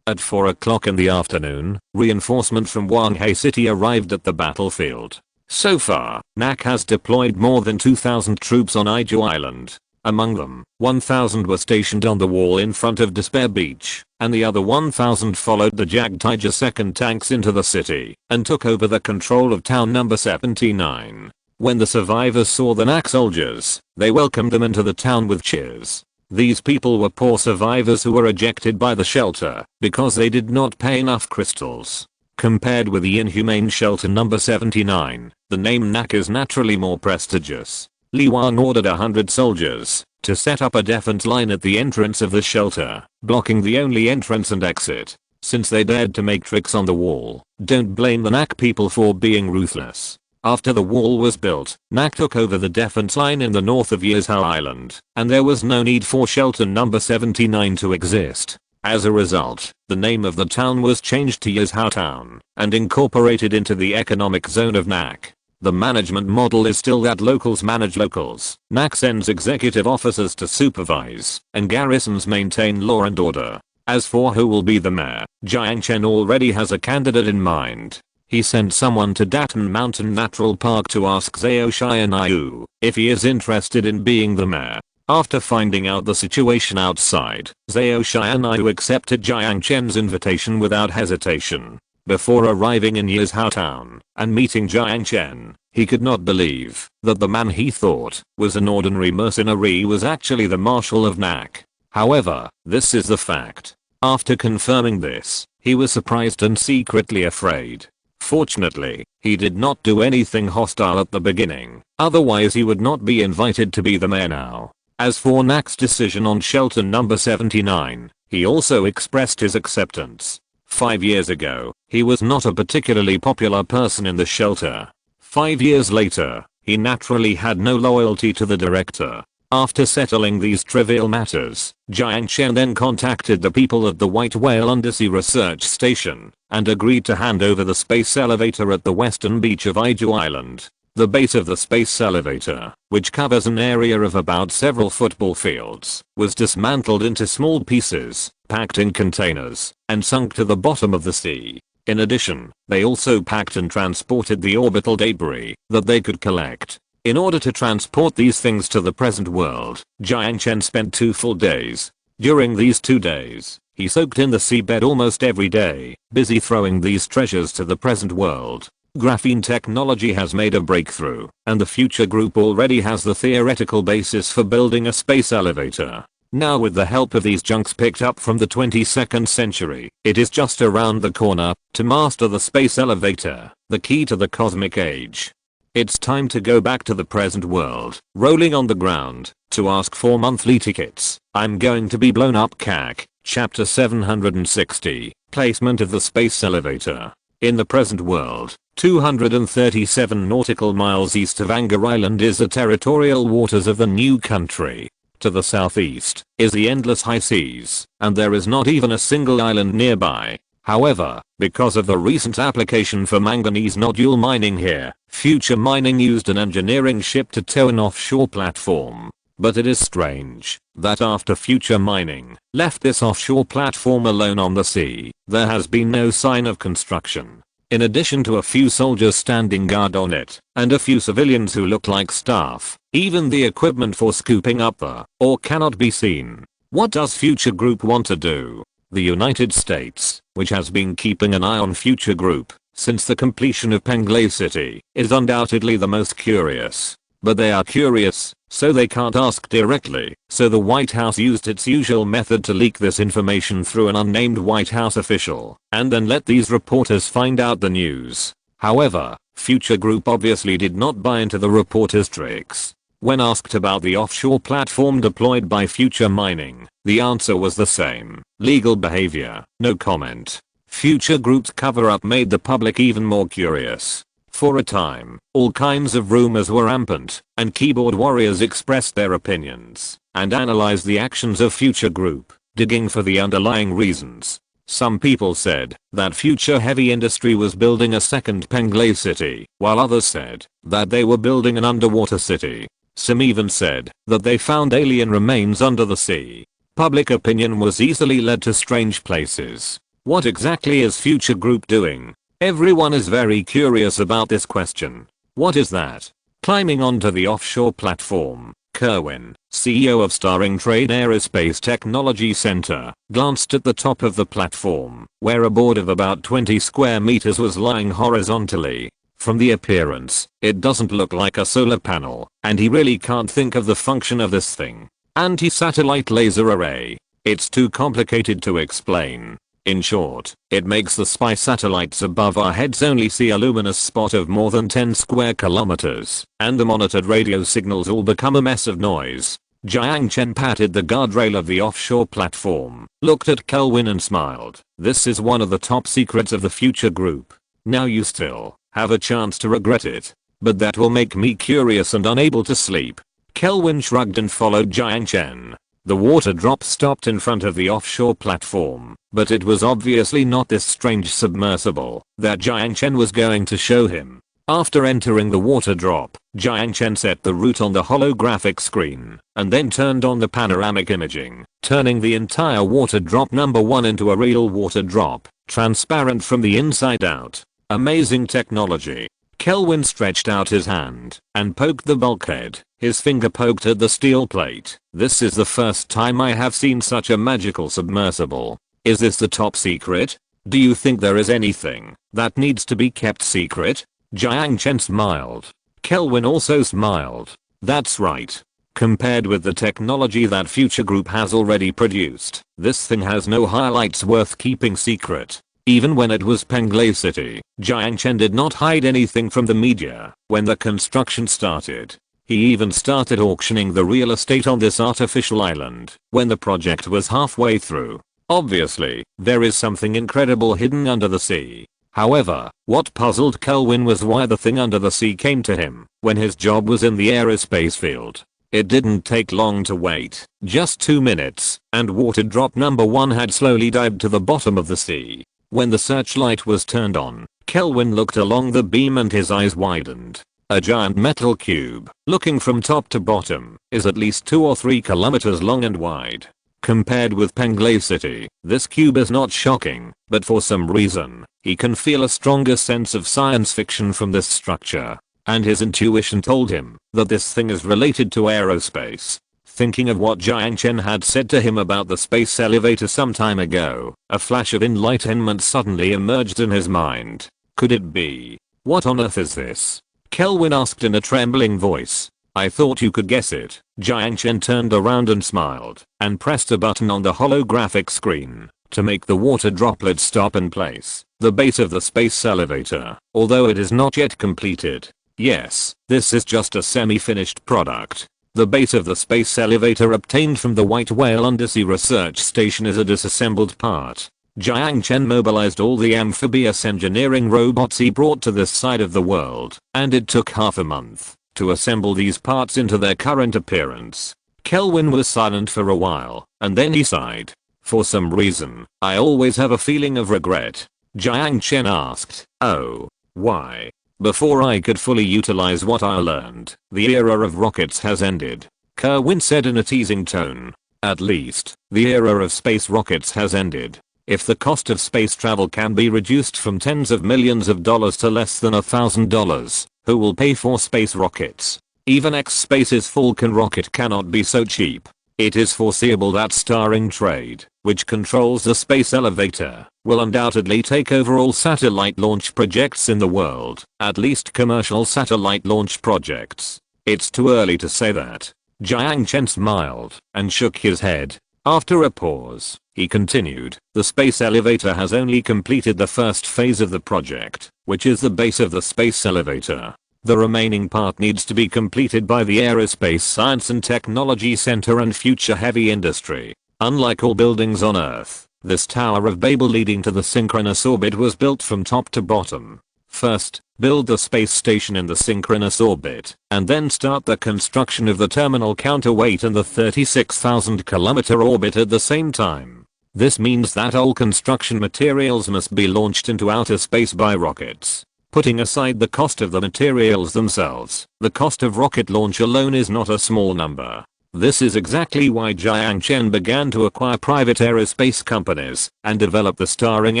At 4 o'clock in the afternoon, reinforcement from Wanghai City arrived at the battlefield. So far, NAC has deployed more than 2,000 troops on Iju Island. Among them, 1,000 were stationed on the wall in front of Despair Beach, and the other 1,000 followed the Jag Tiger 2nd tanks into the city and took over the control of town number 79. When the survivors saw the NAC soldiers, they welcomed them into the town with cheers. These people were poor survivors who were ejected by the shelter because they did not pay enough crystals. Compared with the inhumane shelter number 79, the name NAC is naturally more prestigious. Li Wang ordered 100 soldiers to set up a defense line at the entrance of the shelter, blocking the only entrance and exit. Since they dared to make tricks on the wall, don't blame the NAC people for being ruthless. After the wall was built, NAC took over the defense line in the north of Yizhao Island, and there was no need for shelter number 79 to exist. As a result, the name of the town was changed to Yizhao Town and incorporated into the economic zone of NAC. The management model is still that locals manage locals. NAC sends executive officers to supervise, and garrisons maintain law and order. As for who will be the mayor, Jiang Chen already has a candidate in mind. He sent someone to Datan Mountain Natural Park to ask Zhao Xianyu if he is interested in being the mayor. After finding out the situation outside, Zhao Xianyu accepted Jiang Chen's invitation without hesitation. Before arriving in Yizhao Town and meeting Jiang Chen, he could not believe that the man he thought was an ordinary mercenary was actually the marshal of NAC. However, this is the fact. After confirming this, he was surprised and secretly afraid. Fortunately, he did not do anything hostile at the beginning, otherwise he would not be invited to be the mayor now. As for NAC's decision on shelter number 79, he also expressed his acceptance. 5 years ago, he was not a particularly popular person in the shelter. 5 years later, he naturally had no loyalty to the director. After settling these trivial matters, Jiang Chen then contacted the people at the White Whale Undersea Research Station and agreed to hand over the space elevator at the western beach of Iju Island. The base of the space elevator, which covers an area of about several football fields, was dismantled into small pieces, packed in containers, and sunk to the bottom of the sea. In addition, they also packed and transported the orbital debris that they could collect. In order to transport these things to the present world, Jiang Chen spent 2 full days. During these 2 days, he soaked in the seabed almost every day, busy throwing these treasures to the present world. Graphene technology has made a breakthrough, and the future group already has the theoretical basis for building a space elevator. Now with the help of these junks picked up from the 22nd century, it is just around the corner to master the space elevator, the key to the cosmic age. It's time to go back to the present world, rolling on the ground, to ask for monthly tickets. I'm going to be blown up CAC. Chapter 760, Placement of the Space Elevator. In the present world, 237 nautical miles east of Anger Island is the territorial waters of the new country. To the southeast is the endless high seas, and there is not even a single island nearby. However, because of the recent application for manganese nodule mining here, Future Mining used an engineering ship to tow an offshore platform. But it is strange that after Future Mining left this offshore platform alone on the sea, there has been no sign of construction. In addition to a few soldiers standing guard on it, and a few civilians who look like staff, even the equipment for scooping up the ore cannot be seen. What does Future Group want to do? The United States, which has been keeping an eye on Future Group since the completion of Penglay City, is undoubtedly the most curious. But they are curious, so they can't ask directly, so the White House used its usual method to leak this information through an unnamed White House official, and then let these reporters find out the news. However, Future Group obviously did not buy into the reporters' tricks. When asked about the offshore platform deployed by Future Mining, the answer was the same: legal behavior, no comment. Future Group's cover-up made the public even more curious. For a time, all kinds of rumors were rampant, and keyboard warriors expressed their opinions and analyzed the actions of Future Group, digging for the underlying reasons. Some people said that Future Heavy Industry was building a second Penglay City, while others said that they were building an underwater city. Some even said that they found alien remains under the sea. Public opinion was easily led to strange places. What exactly is Future Group doing? Everyone is very curious about this question. What is that? Climbing onto the offshore platform, Kerwin, CEO of Starring Trade Aerospace Technology Center, glanced at the top of the platform, where a board of about 20 square meters was lying horizontally. From the appearance, it doesn't look like a solar panel, and he really can't think of the function of this thing. Anti-satellite laser array. It's too complicated to explain. In short, it makes the spy satellites above our heads only see a luminous spot of more than 10 square kilometers, and the monitored radio signals all become a mess of noise. Jiang Chen patted the guardrail of the offshore platform, looked at Kelvin and smiled. This is one of the top secrets of the Future Group. Now you still have a chance to regret it. But that will make me curious and unable to sleep. Kelvin shrugged and followed Jiang Chen. The water drop stopped in front of the offshore platform, but it was obviously not this strange submersible that Jiang Chen was going to show him. After entering the water drop, Jiang Chen set the route on the holographic screen, and then turned on the panoramic imaging, turning the entire water drop number 1 into a real water drop, transparent from the inside out. Amazing technology. Kelvin stretched out his hand and poked the bulkhead. His finger poked at the steel plate. This is the first time I have seen such a magical submersible. Is this the top secret? Do you think there is anything that needs to be kept secret? Jiang Chen smiled. Kelvin also smiled. That's right. Compared with the technology that Future Group has already produced, this thing has no highlights worth keeping secret. Even when it was Penglay City, Jiang Chen did not hide anything from the media. When the construction started, he even started auctioning the real estate on this artificial island when the project was halfway through. Obviously, there is something incredible hidden under the sea. However, what puzzled Kelvin was why the thing under the sea came to him when his job was in the aerospace field. It didn't take long to wait, just 2 minutes, and water drop number 1 had slowly dived to the bottom of the sea. When the searchlight was turned on, Kelvin looked along the beam and his eyes widened. A giant metal cube, looking from top to bottom, is at least 2 or 3 kilometers long and wide. Compared with Penglay City, this cube is not shocking, but for some reason, he can feel a stronger sense of science fiction from this structure. And his intuition told him that this thing is related to aerospace. Thinking of what Jiang Chen had said to him about the space elevator some time ago, a flash of enlightenment suddenly emerged in his mind. Could it be? What on earth is this? Kelvin asked in a trembling voice. I thought you could guess it. Jiang Chen turned around and smiled, and pressed a button on the holographic screen to make the water droplet stop in place. The base of the space elevator, although it is not yet completed. Yes, this is just a semi-finished product. The base of the space elevator obtained from the White Whale Undersea Research Station is a disassembled part. Jiang Chen mobilized all the amphibious engineering robots he brought to this side of the world, and it took half a month to assemble these parts into their current appearance. Kelvin was silent for a while, and then he sighed. For some reason, I always have a feeling of regret. Jiang Chen asked, oh, why? Before I could fully utilize what I learned, the era of rockets has ended. Kelvin said in a teasing tone. At least, the era of space rockets has ended. If the cost of space travel can be reduced from tens of millions of dollars to less than $1,000, who will pay for space rockets? Even X-Space's Falcon rocket cannot be so cheap. It is foreseeable that Starring Trade, which controls the space elevator, will undoubtedly take over all satellite launch projects in the world, at least commercial satellite launch projects. It's too early to say that. Jiang Chen smiled and shook his head. After a pause, he continued, the space elevator has only completed the first phase of the project, which is the base of the space elevator. The remaining part needs to be completed by the Aerospace Science and Technology Center and Future Heavy Industry. Unlike all buildings on Earth, this Tower of Babel leading to the synchronous orbit was built from top to bottom. First, build the space station in the synchronous orbit, and then start the construction of the terminal counterweight and the 36,000 kilometer orbit at the same time. This means that all construction materials must be launched into outer space by rockets. Putting aside the cost of the materials themselves, the cost of rocket launch alone is not a small number. This is exactly why Jiang Chen began to acquire private aerospace companies and develop the Starring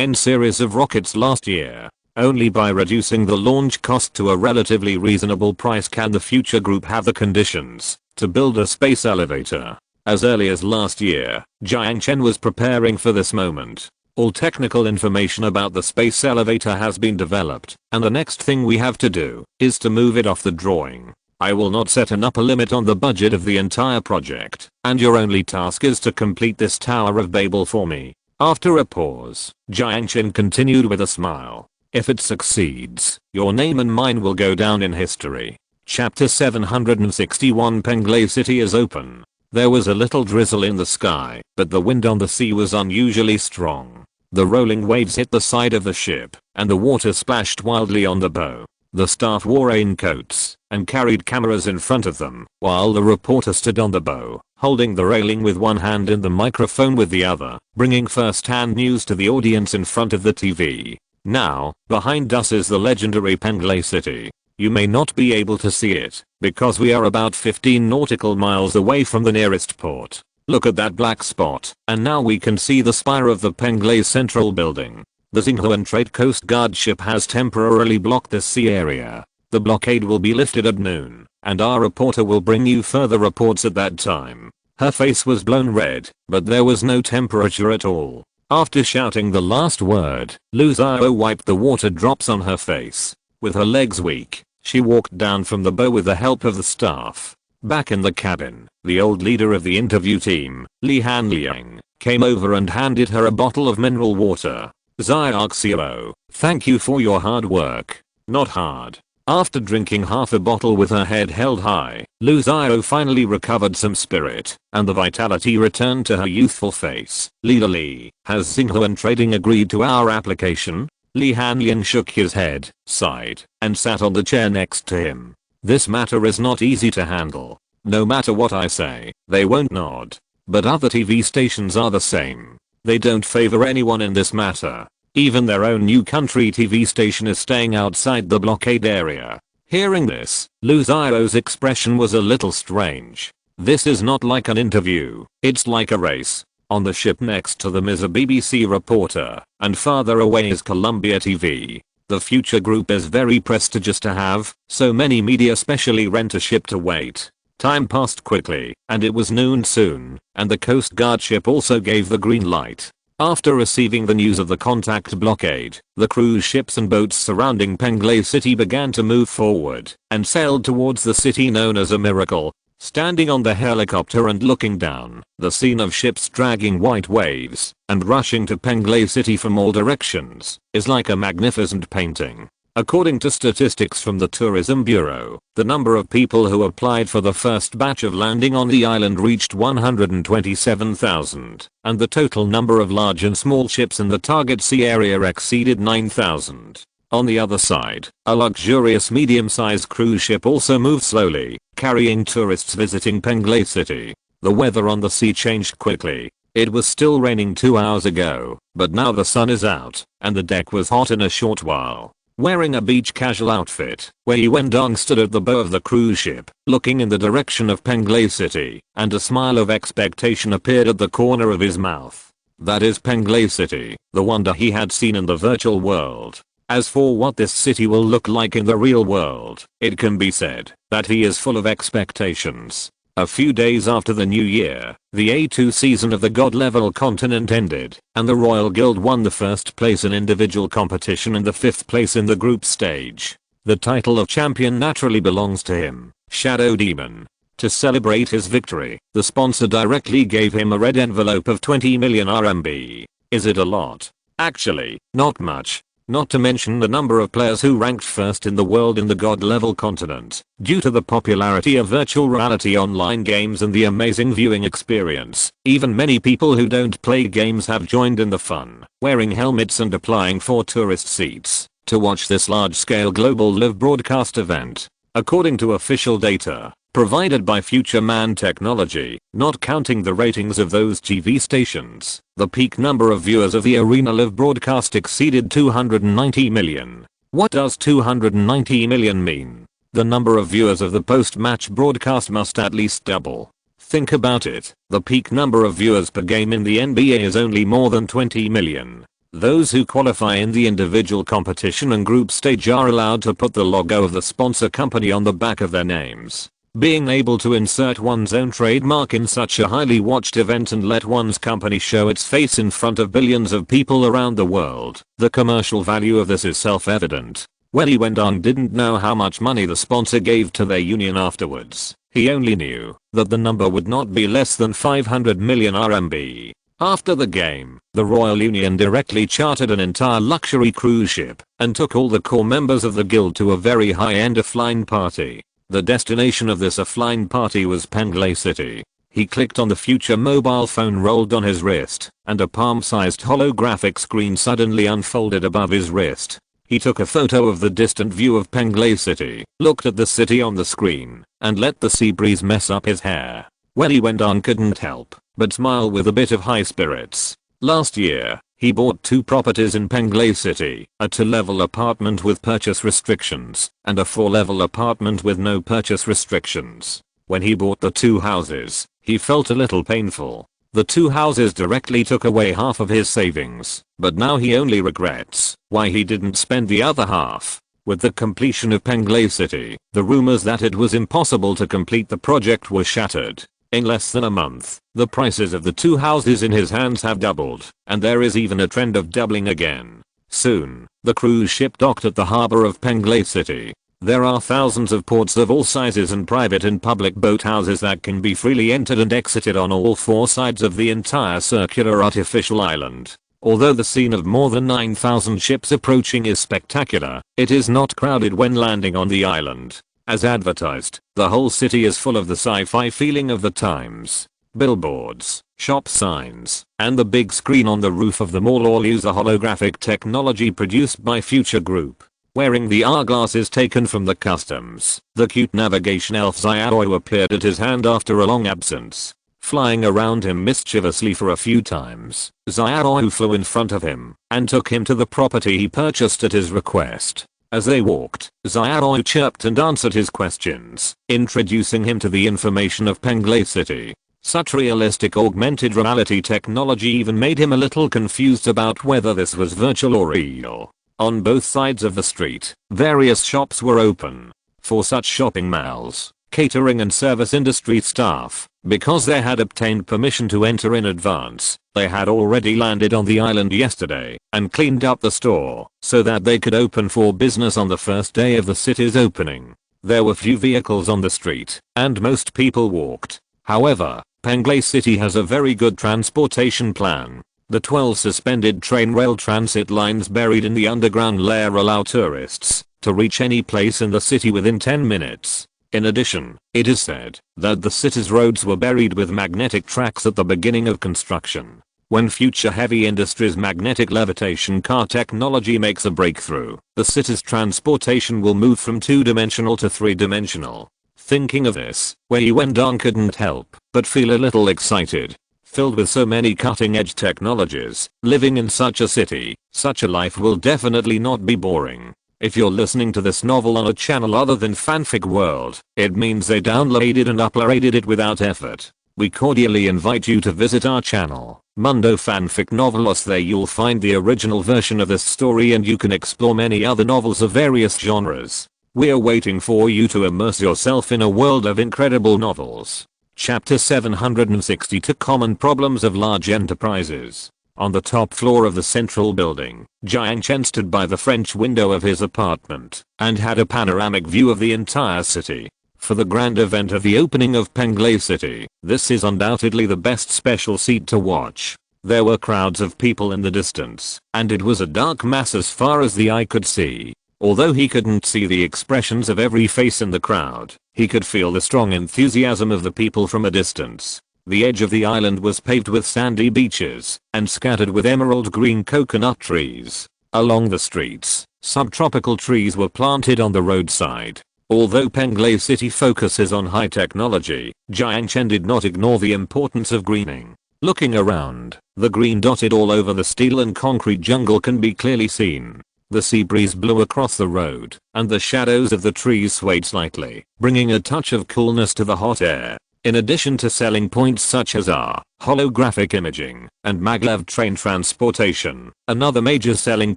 N series of rockets last year. Only by reducing the launch cost to a relatively reasonable price can the Future Group have the conditions to build a space elevator. As early as last year, Jiang Chen was preparing for this moment. All technical information about the space elevator has been developed, and the next thing we have to do is to move it off the drawing. I will not set an upper limit on the budget of the entire project, and your only task is to complete this Tower of Babel for me. After a pause, Jiang Chen continued with a smile. If it succeeds, your name and mine will go down in history. Chapter 761 Penglay City is open. There was a little drizzle in the sky, but the wind on the sea was unusually strong. The rolling waves hit the side of the ship, and the water splashed wildly on the bow. The staff wore raincoats and carried cameras in front of them, while the reporter stood on the bow, holding the railing with one hand and the microphone with the other, bringing first-hand news to the audience in front of the TV. Now, behind us is the legendary Penglay City. You may not be able to see it, because we are about 15 nautical miles away from the nearest port. Look at that black spot, and now we can see the spire of the Penglay Central Building. The Xinhuan Trade Coast Guard ship has temporarily blocked this sea area. The blockade will be lifted at noon, and our reporter will bring you further reports at that time. Her face was blown red, but there was no temperature at all. After shouting the last word, Lu Xiao wiped the water drops on her face. With her legs weak, she walked down from the bow with the help of the staff. Back in the cabin, the old leader of the interview team, Li Hanliang, came over and handed her a bottle of mineral water. Xiao, thank you for your hard work. Not hard. After drinking half a bottle with her head held high, Lu Xiao finally recovered some spirit, and the vitality returned to her youthful face. Li, has Xinhuan Trading agreed to our application? Li Hanliang shook his head, sighed, and sat on the chair next to him. This matter is not easy to handle. No matter what I say, they won't nod. But other TV stations are the same. They don't favor anyone in this matter. Even their own new country TV station is staying outside the blockade area. Hearing this, Lu Xiao's expression was a little strange. This is not like an interview, it's like a race. On the ship next to them is a BBC reporter, and farther away is Columbia TV. The future group is very prestigious to have, so many media specially rent a ship to wait. Time passed quickly, and it was noon soon, and the Coast Guard ship also gave the green light. After receiving the news of the contact blockade, the cruise ships and boats surrounding Penglay City began to move forward and sailed towards the city known as a miracle. Standing on the helicopter and looking down, the scene of ships dragging white waves and rushing to Penglay City from all directions is like a magnificent painting. According to statistics from the Tourism Bureau, the number of people who applied for the first batch of landing on the island reached 127,000, and the total number of large and small ships in the target sea area exceeded 9,000. On the other side, a luxurious medium-sized cruise ship also moved slowly, carrying tourists visiting Penglay City. The weather on the sea changed quickly. It was still raining 2 hours ago, but now the sun is out, and the deck was hot in a short while. Wearing a beach casual outfit, Wei Wendong stood at the bow of the cruise ship, looking in the direction of Penglay City, and a smile of expectation appeared at the corner of his mouth. That is Penglay City, the wonder he had seen in the virtual world. As for what this city will look like in the real world, it can be said that he is full of expectations. A few days after the new year, the A2 season of the God Level continent ended, and the Royal Guild won the first place in individual competition and the 5th place in the group stage. The title of champion naturally belongs to him, Shadow Demon. To celebrate his victory, the sponsor directly gave him a red envelope of 20 million RMB. Is it a lot? Actually, not much. Not to mention the number of players who ranked first in the world in the God Level continent. Due to the popularity of virtual reality online games and the amazing viewing experience, even many people who don't play games have joined in the fun, wearing helmets and applying for tourist seats to watch this large-scale global live broadcast event. According to official data provided by Future Man Technology, not counting the ratings of those TV stations, the peak number of viewers of the Arena Live broadcast exceeded 290 million. What does 290 million mean? The number of viewers of the post-match broadcast must at least double. Think about it, the peak number of viewers per game in the NBA is only more than 20 million. Those who qualify in the individual competition and group stage are allowed to put the logo of the sponsor company on the back of their names. Being able to insert one's own trademark in such a highly watched event and let one's company show its face in front of billions of people around the world, the commercial value of this is self-evident. Wei Wendong didn't know how much money the sponsor gave to their union afterwards. He only knew that the number would not be less than 500 million RMB. After the game, the Royal Union directly chartered an entire luxury cruise ship and took all the core members of the guild to a very high-end offline party. The destination of this offline party was Penglay City. He clicked on the future mobile phone rolled on his wrist, and a palm-sized holographic screen suddenly unfolded above his wrist. He took a photo of the distant view of Penglay City, looked at the city on the screen, and let the sea breeze mess up his hair. Wei Wendong couldn't help but smile with a bit of high spirits. Last year, he bought 2 properties in Penglay City, a 2-level apartment with purchase restrictions, and a 4-level apartment with no purchase restrictions. When he bought the 2 houses, he felt a little painful. The 2 houses directly took away half of his savings, but now he only regrets why he didn't spend the other half. With the completion of Penglay City, the rumors that it was impossible to complete the project were shattered. In less than a month, the prices of the 2 houses in his hands have doubled, and there is even a trend of doubling again. Soon, the cruise ship docked at the harbor of Penglay City. There are thousands of ports of all sizes and private and public boathouses that can be freely entered and exited on all 4 sides of the entire circular artificial island. Although the scene of more than 9,000 ships approaching is spectacular, it is not crowded when landing on the island. As advertised, the whole city is full of the sci-fi feeling of the times. Billboards, shop signs, and the big screen on the roof of the mall all use the holographic technology produced by Future Group. Wearing the eyeglasses taken from the customs, the cute navigation elf Xiao appeared at his hand after a long absence. Flying around him mischievously for a few times, Xiao flew in front of him and took him to the property he purchased at his request. As they walked, Xiao chirped and answered his questions, introducing him to the information of Penglay City. Such realistic augmented reality technology even made him a little confused about whether this was virtual or real. On both sides of the street, various shops were open. For such shopping malls, catering and service industry staff, because they had obtained permission to enter in advance, they had already landed on the island yesterday and cleaned up the store so that they could open for business on the first day of the city's opening. There were few vehicles on the street, and most people walked. However, Penglai City has a very good transportation plan. The 12 suspended train rail transit lines buried in the underground layer allow tourists to reach any place in the city within 10 minutes. In addition, it is said that the city's roads were buried with magnetic tracks at the beginning of construction. When future heavy industries magnetic levitation car technology makes a breakthrough, the city's transportation will move from 2-dimensional to 3-dimensional. Thinking of this, Wei Wendong couldn't help but feel a little excited. Filled with so many cutting-edge technologies, living in such a city, such a life will definitely not be boring. If you're listening to this novel on a channel other than Fanfic World, it means they downloaded and uploaded it without effort. We cordially invite you to visit our channel, Mundo Fanfic Novelos. There you'll find the original version of this story and you can explore many other novels of various genres. We're waiting for you to immerse yourself in a world of incredible novels. Chapter 762 Common Problems of Large Enterprises. On the top floor of the central building, Jiang Chen stood by the French window of his apartment and had a panoramic view of the entire city. For the grand event of the opening of Penglai City, this is undoubtedly the best special seat to watch. There were crowds of people in the distance, and it was a dark mass as far as the eye could see. Although he couldn't see the expressions of every face in the crowd, he could feel the strong enthusiasm of the people from a distance. The edge of the island was paved with sandy beaches and scattered with emerald green coconut trees. Along the streets, subtropical trees were planted on the roadside. Although Penglai City focuses on high technology, Jiang Chen did not ignore the importance of greening. Looking around, the green dotted all over the steel and concrete jungle can be clearly seen. The sea breeze blew across the road, and the shadows of the trees swayed slightly, bringing a touch of coolness to the hot air. In addition to selling points such as holographic imaging and maglev train transportation, another major selling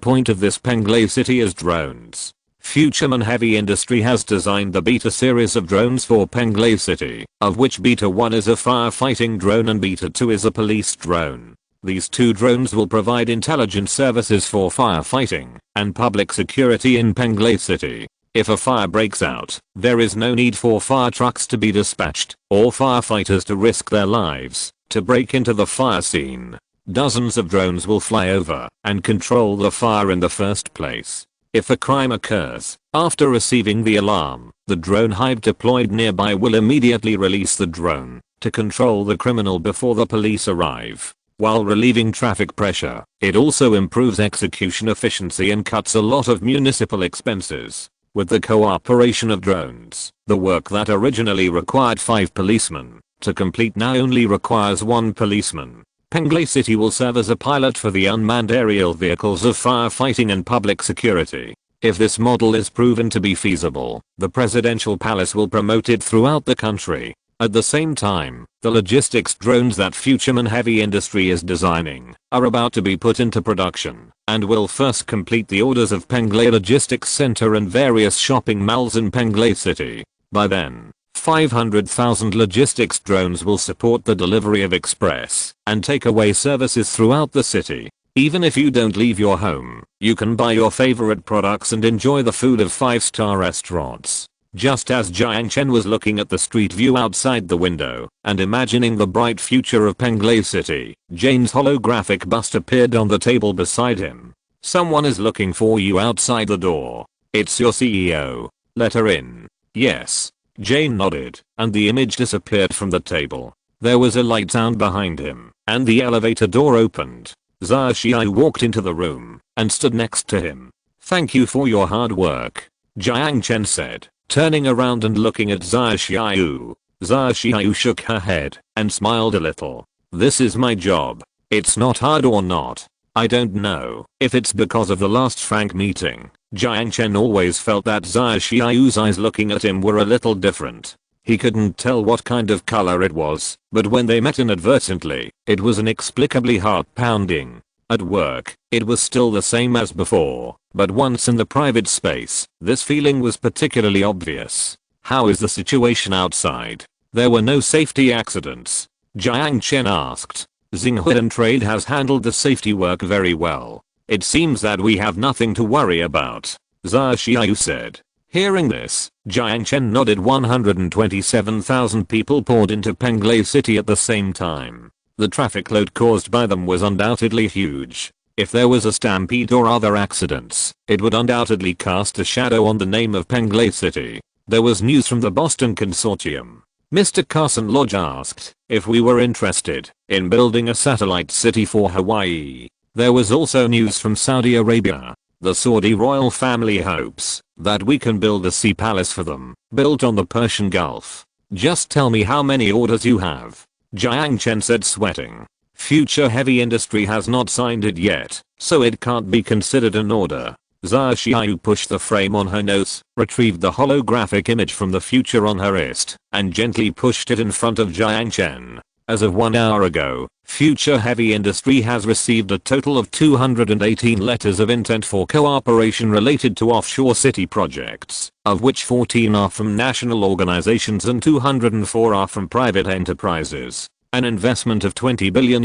point of this Penglai City is drones. Futureman Heavy Industry has designed the Beta series of drones for Penglai City, of which Beta 1 is a firefighting drone and Beta 2 is a police drone. These two drones will provide intelligence services for firefighting and public security in Penglai City. If a fire breaks out, there is no need for fire trucks to be dispatched or firefighters to risk their lives to break into the fire scene. Dozens of drones will fly over and control the fire in the first place. If a crime occurs, after receiving the alarm, the drone hive deployed nearby will immediately release the drone to control the criminal before the police arrive. While relieving traffic pressure, it also improves execution efficiency and cuts a lot of municipal expenses. With the cooperation of drones, the work that originally required 5 policemen to complete now only requires 1 policeman. Penglai City will serve as a pilot for the unmanned aerial vehicles of firefighting and public security. If this model is proven to be feasible, the presidential palace will promote it throughout the country. At the same time, the logistics drones that Futureman Heavy Industry is designing are about to be put into production and will first complete the orders of Penglai Logistics Center and various shopping malls in Penglai City. By then, 500,000 logistics drones will support the delivery of express and takeaway services throughout the city. Even if you don't leave your home, you can buy your favorite products and enjoy the food of 5-star restaurants. Just as Jiang Chen was looking at the street view outside the window and imagining the bright future of Penglai City, Jane's holographic bust appeared on the table beside him. Someone is looking for you outside the door. It's your CEO. Let her in. Yes. Jane nodded, and the image disappeared from the table. There was a light sound behind him, and the elevator door opened. Xia Xiao walked into the room and stood next to him. Thank you for your hard work, Jiang Chen said, turning around and looking at Xia Xiao. Xia Xiao shook her head and smiled a little. This is my job. It's not hard or not. I don't know if it's because of the last Frank meeting. Jiang Chen always felt that Xia Xiao's eyes looking at him were a little different. He couldn't tell what kind of color it was, but when they met inadvertently, it was inexplicably heart-pounding. At work, it was still the same as before, but once in the private space, this feeling was particularly obvious. How is the situation outside? There were no safety accidents. Jiang Chen asked. Xinhuan Trade has handled the safety work very well. It seems that we have nothing to worry about, Zha Xiao said. Hearing this, Jiang Chen nodded. 127,000 people poured into Penglai City at the same time. The traffic load caused by them was undoubtedly huge. If there was a stampede or other accidents, it would undoubtedly cast a shadow on the name of Penglai City. There was news from the Boston Consortium. Mr. Carson Lodge asked if we were interested in building a satellite city for Hawaii. There was also news from Saudi Arabia. The Saudi royal family hopes that we can build a sea palace for them, built on the Persian Gulf. Just tell me how many orders you have, Jiang Chen said, sweating. Future Heavy Industry has not signed it yet, so it can't be considered an order. Zha Xiao pushed the frame on her nose, retrieved the holographic image from the future on her wrist, and gently pushed it in front of Jiang Chen. As of 1 hour ago, Future Heavy Industry has received a total of 218 letters of intent for cooperation related to offshore city projects, of which 14 are from national organizations and 204 are from private enterprises. An investment of $20 billion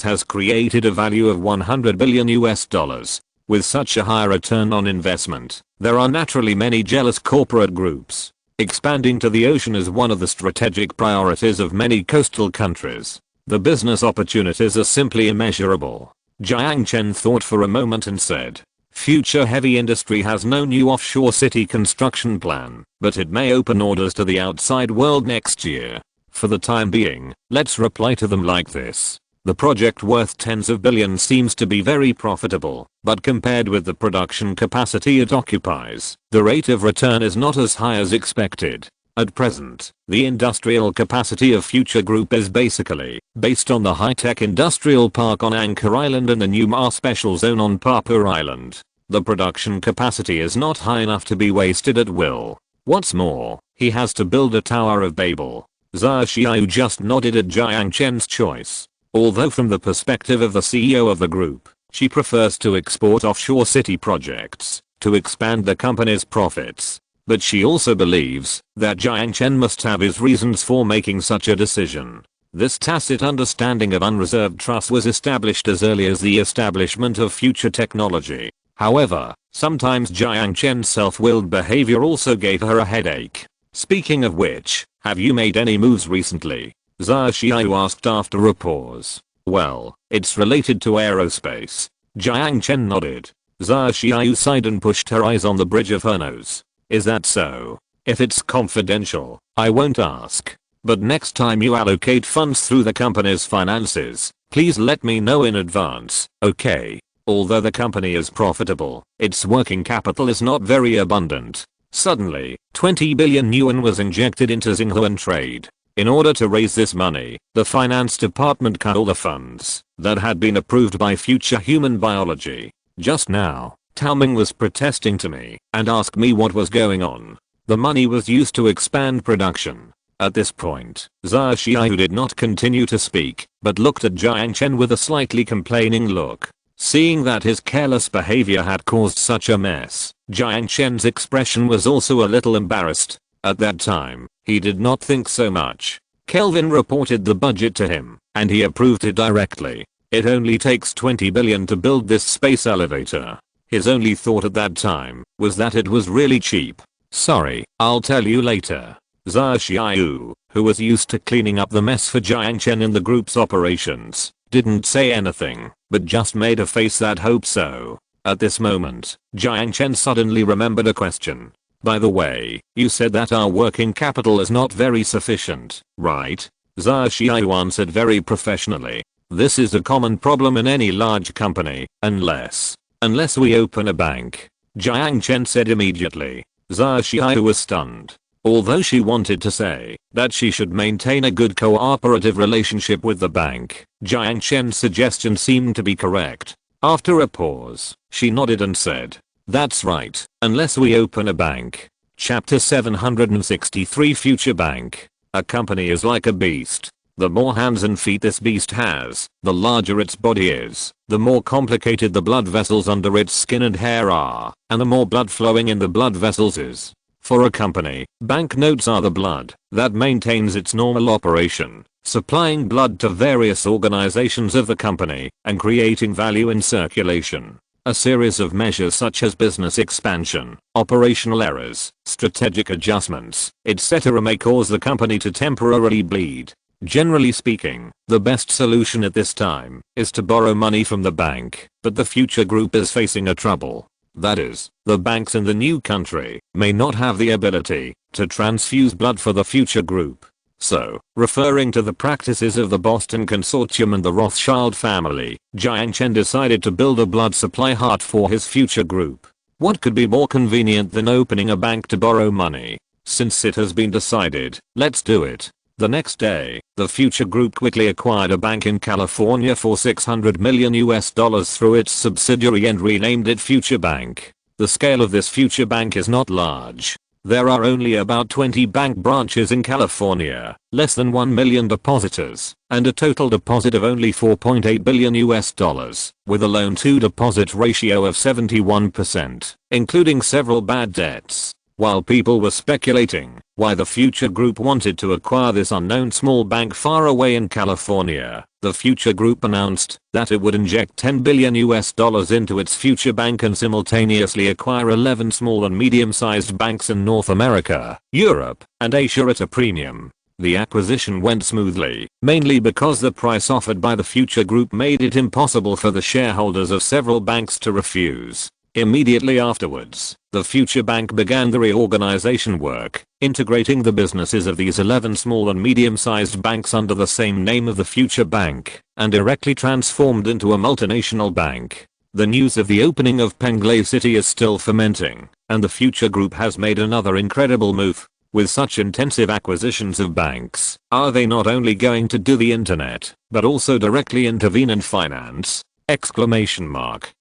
has created a value of $100 billion. With such a high return on investment, there are naturally many jealous corporate groups. Expanding to the ocean is one of the strategic priorities of many coastal countries. The business opportunities are simply immeasurable. Jiang Chen thought for a moment and said, Future Heavy Industry has no new offshore city construction plan, but it may open orders to the outside world next year. For the time being, let's reply to them like this. The project worth tens of billions seems to be very profitable, but compared with the production capacity it occupies, the rate of return is not as high as expected. At present, the industrial capacity of Future Group is basically based on the high-tech industrial park on Anchor Island and the new Mar Special Zone on Papua Island. The production capacity is not high enough to be wasted at will. What's more, he has to build a Tower of Babel. Zha Xiao just nodded at Jiang Chen's choice. Although from the perspective of the CEO of the group, she prefers to export offshore city projects to expand the company's profits. But she also believes that Jiang Chen must have his reasons for making such a decision. This tacit understanding of unreserved trust was established as early as the establishment of Future Technology. However, sometimes Jiang Chen's self-willed behavior also gave her a headache. Speaking of which, have you made any moves recently? Zha Xiao asked after a pause. Well, it's related to aerospace. Jiang Chen nodded. Zha Xiao sighed and pushed her eyes on the bridge of her nose. Is that so? If it's confidential, I won't ask. But next time you allocate funds through the company's finances, please let me know in advance, okay? Although the company is profitable, its working capital is not very abundant. Suddenly, 20 billion yuan was injected into Xinhuan Trade. In order to raise this money, the finance department cut all the funds that had been approved by Future Human Biology. Just now, Tao Ming was protesting to me and asked me what was going on. The money was used to expand production. At this point, Zha Xiao did not continue to speak, but looked at Jiang Chen with a slightly complaining look. Seeing that his careless behavior had caused such a mess, Jiang Chen's expression was also a little embarrassed. At that time, he did not think so much. Kelvin reported the budget to him, and he approved it directly. It only takes 20 billion to build this space elevator. His only thought at that time was that it was really cheap. Sorry, I'll tell you later. Zha Xiao, who was used to cleaning up the mess for Jiang Chen in the group's operations, didn't say anything, but just made a face that hoped so. At this moment, Jiang Chen suddenly remembered a question. By the way, you said that our working capital is not very sufficient, right? Zha Xiao answered very professionally. This is a common problem in any large company, unless we open a bank. Jiang Chen said immediately. Zha Xiao was stunned. Although she wanted to say that she should maintain a good cooperative relationship with the bank, Jiang Chen's suggestion seemed to be correct. After a pause, she nodded and said, that's right, unless we open a bank. Chapter 763 Future Bank. A company is like a beast. The more hands and feet this beast has, the larger its body is, the more complicated the blood vessels under its skin and hair are, and the more blood flowing in the blood vessels is. For a company, banknotes are the blood that maintains its normal operation, supplying blood to various organizations of the company and creating value in circulation. A series of measures such as business expansion, operational errors, strategic adjustments, etc. may cause the company to temporarily bleed. Generally speaking, the best solution at this time is to borrow money from the bank, but the future group is facing a trouble. That is, the banks in the new country may not have the ability to transfuse blood for the future group. So, referring to the practices of the Boston Consortium and the Rothschild family, Jiang Chen decided to build a blood supply hut for his future group. What could be more convenient than opening a bank to borrow money? Since it has been decided, let's do it. The next day, the future group quickly acquired a bank in California for $600 million through its subsidiary and renamed it Future Bank. The scale of this future bank is not large. There are only about 20 bank branches in California, less than 1 million depositors, and a total deposit of only $4.8 billion, with a loan-to-deposit ratio of 71%, including several bad debts. While people were speculating why the future group wanted to acquire this unknown small bank far away in California, the future group announced that it would inject $10 billion into its future bank and simultaneously acquire 11 small and medium-sized banks in North America, Europe, and Asia at a premium. The acquisition went smoothly, mainly because the price offered by the future group made it impossible for the shareholders of several banks to refuse. Immediately afterwards, the future bank began the reorganization work, integrating the businesses of these 11 small and medium-sized banks under the same name of the future bank, and directly transformed into a multinational bank. The news of the opening of Penglay City is still fermenting, and the future group has made another incredible move. With such intensive acquisitions of banks, are they not only going to do the internet, but also directly intervene in finance? Exclamation mark.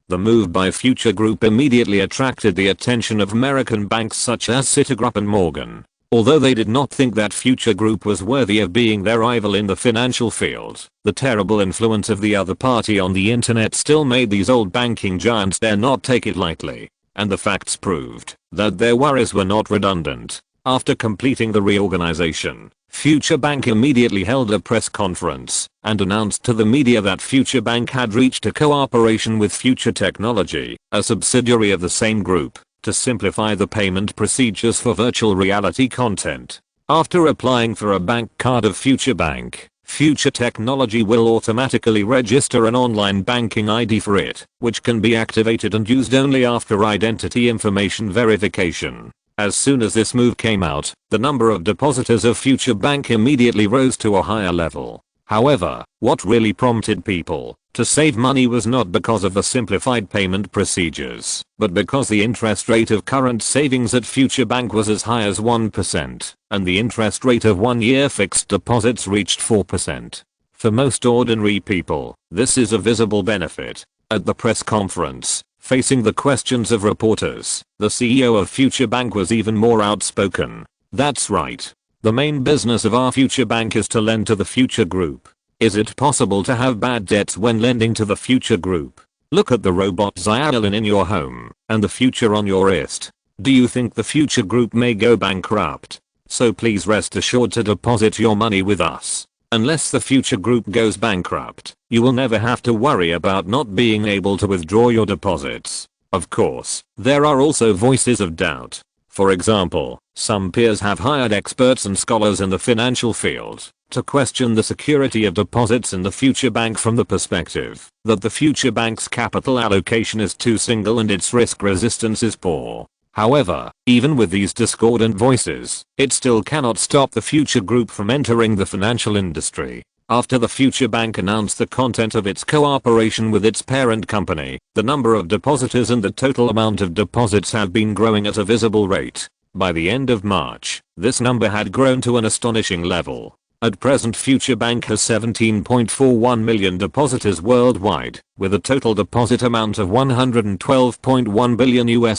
The move by Future Group immediately attracted the attention of American banks such as Citigroup and Morgan. Although they did not think that Future Group was worthy of being their rival in the financial field, the terrible influence of the other party on the internet still made these old banking giants dare not take it lightly. And the facts proved that their worries were not redundant. After completing the reorganization, Future Bank immediately held a press conference and announced to the media that Future Bank had reached a cooperation with Future Technology, a subsidiary of the same group, to simplify the payment procedures for virtual reality content. After applying for a bank card of Future Bank, Future Technology will automatically register an online banking ID for it, which can be activated and used only after identity information verification. As soon as this move came out, the number of depositors of Future Bank immediately rose to a higher level. However, what really prompted people to save money was not because of the simplified payment procedures, but because the interest rate of current savings at Future Bank was as high as 1%, and the interest rate of 1-year fixed deposits reached 4%. For most ordinary people, this is a visible benefit. At the press conference, facing the questions of reporters, the CEO of Future Bank was even more outspoken. That's right. The main business of our Future Bank is to lend to the Future Group. Is it possible to have bad debts when lending to the Future Group? Look at the robot Xiaolin in your home, and the future on your wrist. Do you think the Future Group may go bankrupt? So please rest assured to deposit your money with us. Unless the Future Group goes bankrupt, you will never have to worry about not being able to withdraw your deposits. Of course, there are also voices of doubt. For example, some peers have hired experts and scholars in the financial field to question the security of deposits in the Future Bank from the perspective that the Future Bank's capital allocation is too single and its risk resistance is poor. However, even with these discordant voices, it still cannot stop the Future Group from entering the financial industry. After the Future Bank announced the content of its cooperation with its parent company, the number of depositors and the total amount of deposits have been growing at a visible rate. By the end of March, this number had grown to an astonishing level. At present Future Bank has 17.41 million depositors worldwide, with a total deposit amount of $112.1 billion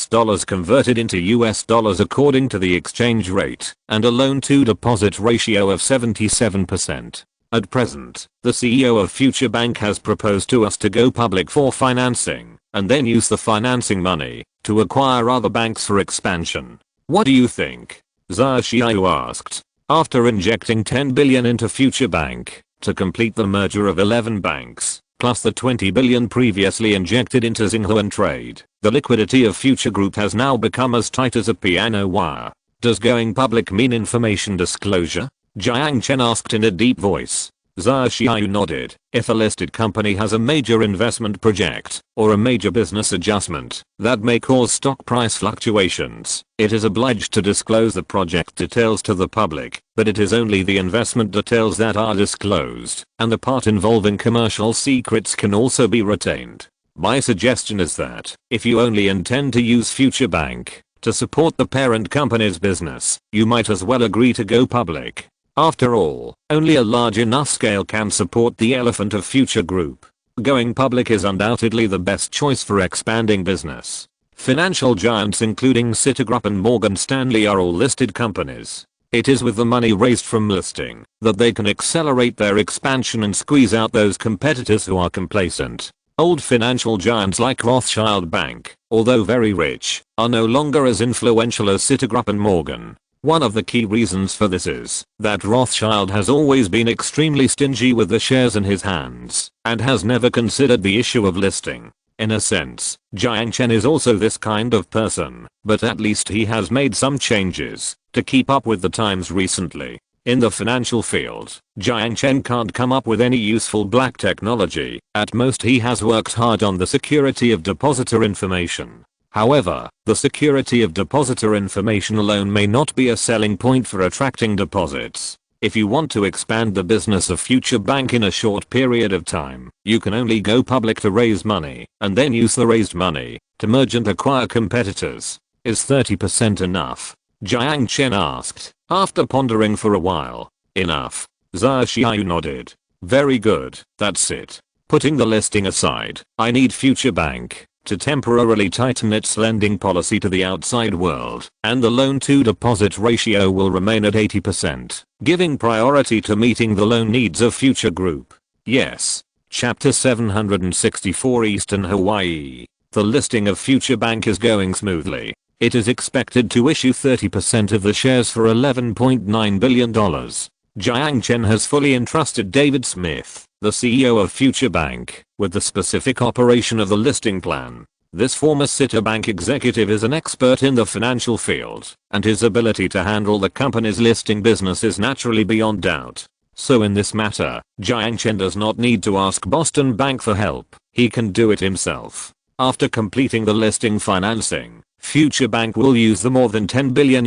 converted into US dollars according to the exchange rate, and a loan to deposit ratio of 77%. At present, the CEO of Future Bank has proposed to us to go public for financing, and then use the financing money to acquire other banks for expansion. What do you think? Sun Jiao asked. After injecting 10 billion into Future Bank to complete the merger of 11 banks, plus the 20 billion previously injected into Xinhuan Trade, the liquidity of Future Group has now become as tight as a piano wire. Does going public mean information disclosure? Jiang Chen asked in a deep voice. Sun Jiao nodded. If a listed company has a major investment project, or a major business adjustment, that may cause stock price fluctuations, it is obliged to disclose the project details to the public, but it is only the investment details that are disclosed, and the part involving commercial secrets can also be retained. My suggestion is that, if you only intend to use Future Bank to support the parent company's business, you might as well agree to go public. After all, only a large enough scale can support the elephant of Future Group. Going public is undoubtedly the best choice for expanding business. Financial giants including Citigroup and Morgan Stanley are all listed companies. It is with the money raised from listing that they can accelerate their expansion and squeeze out those competitors who are complacent. Old financial giants like Rothschild Bank, although very rich, are no longer as influential as Citigroup and Morgan. One of the key reasons for this is that Rothschild has always been extremely stingy with the shares in his hands and has never considered the issue of listing. In a sense, Jiang Chen is also this kind of person, but at least he has made some changes to keep up with the times recently. In the financial field, Jiang Chen can't come up with any useful black technology. At most he has worked hard on the security of depositor information. However, the security of depositor information alone may not be a selling point for attracting deposits. If you want to expand the business of Future Bank in a short period of time, you can only go public to raise money, and then use the raised money to merge and acquire competitors. Is 30% enough? Jiang Chen asked, after pondering for a while. Enough. Sun Jiao nodded. Very good, that's it. Putting the listing aside, I need Future Bank to temporarily tighten its lending policy to the outside world, and the loan to deposit ratio will remain at 80%, giving priority to meeting the loan needs of Future Group. Yes. Chapter 764 Eastern Hawaii. The listing of Future Bank is going smoothly. It is expected to issue 30% of the shares for $11.9 billion. Jiang Chen has fully entrusted David Smith, the CEO of Future Bank, with the specific operation of the listing plan. This former Citibank executive is an expert in the financial field, and his ability to handle the company's listing business is naturally beyond doubt. So in this matter, Jiang Chen does not need to ask Boston Bank for help. He can do it himself. After completing the listing financing, Future Bank will use the more than $10 billion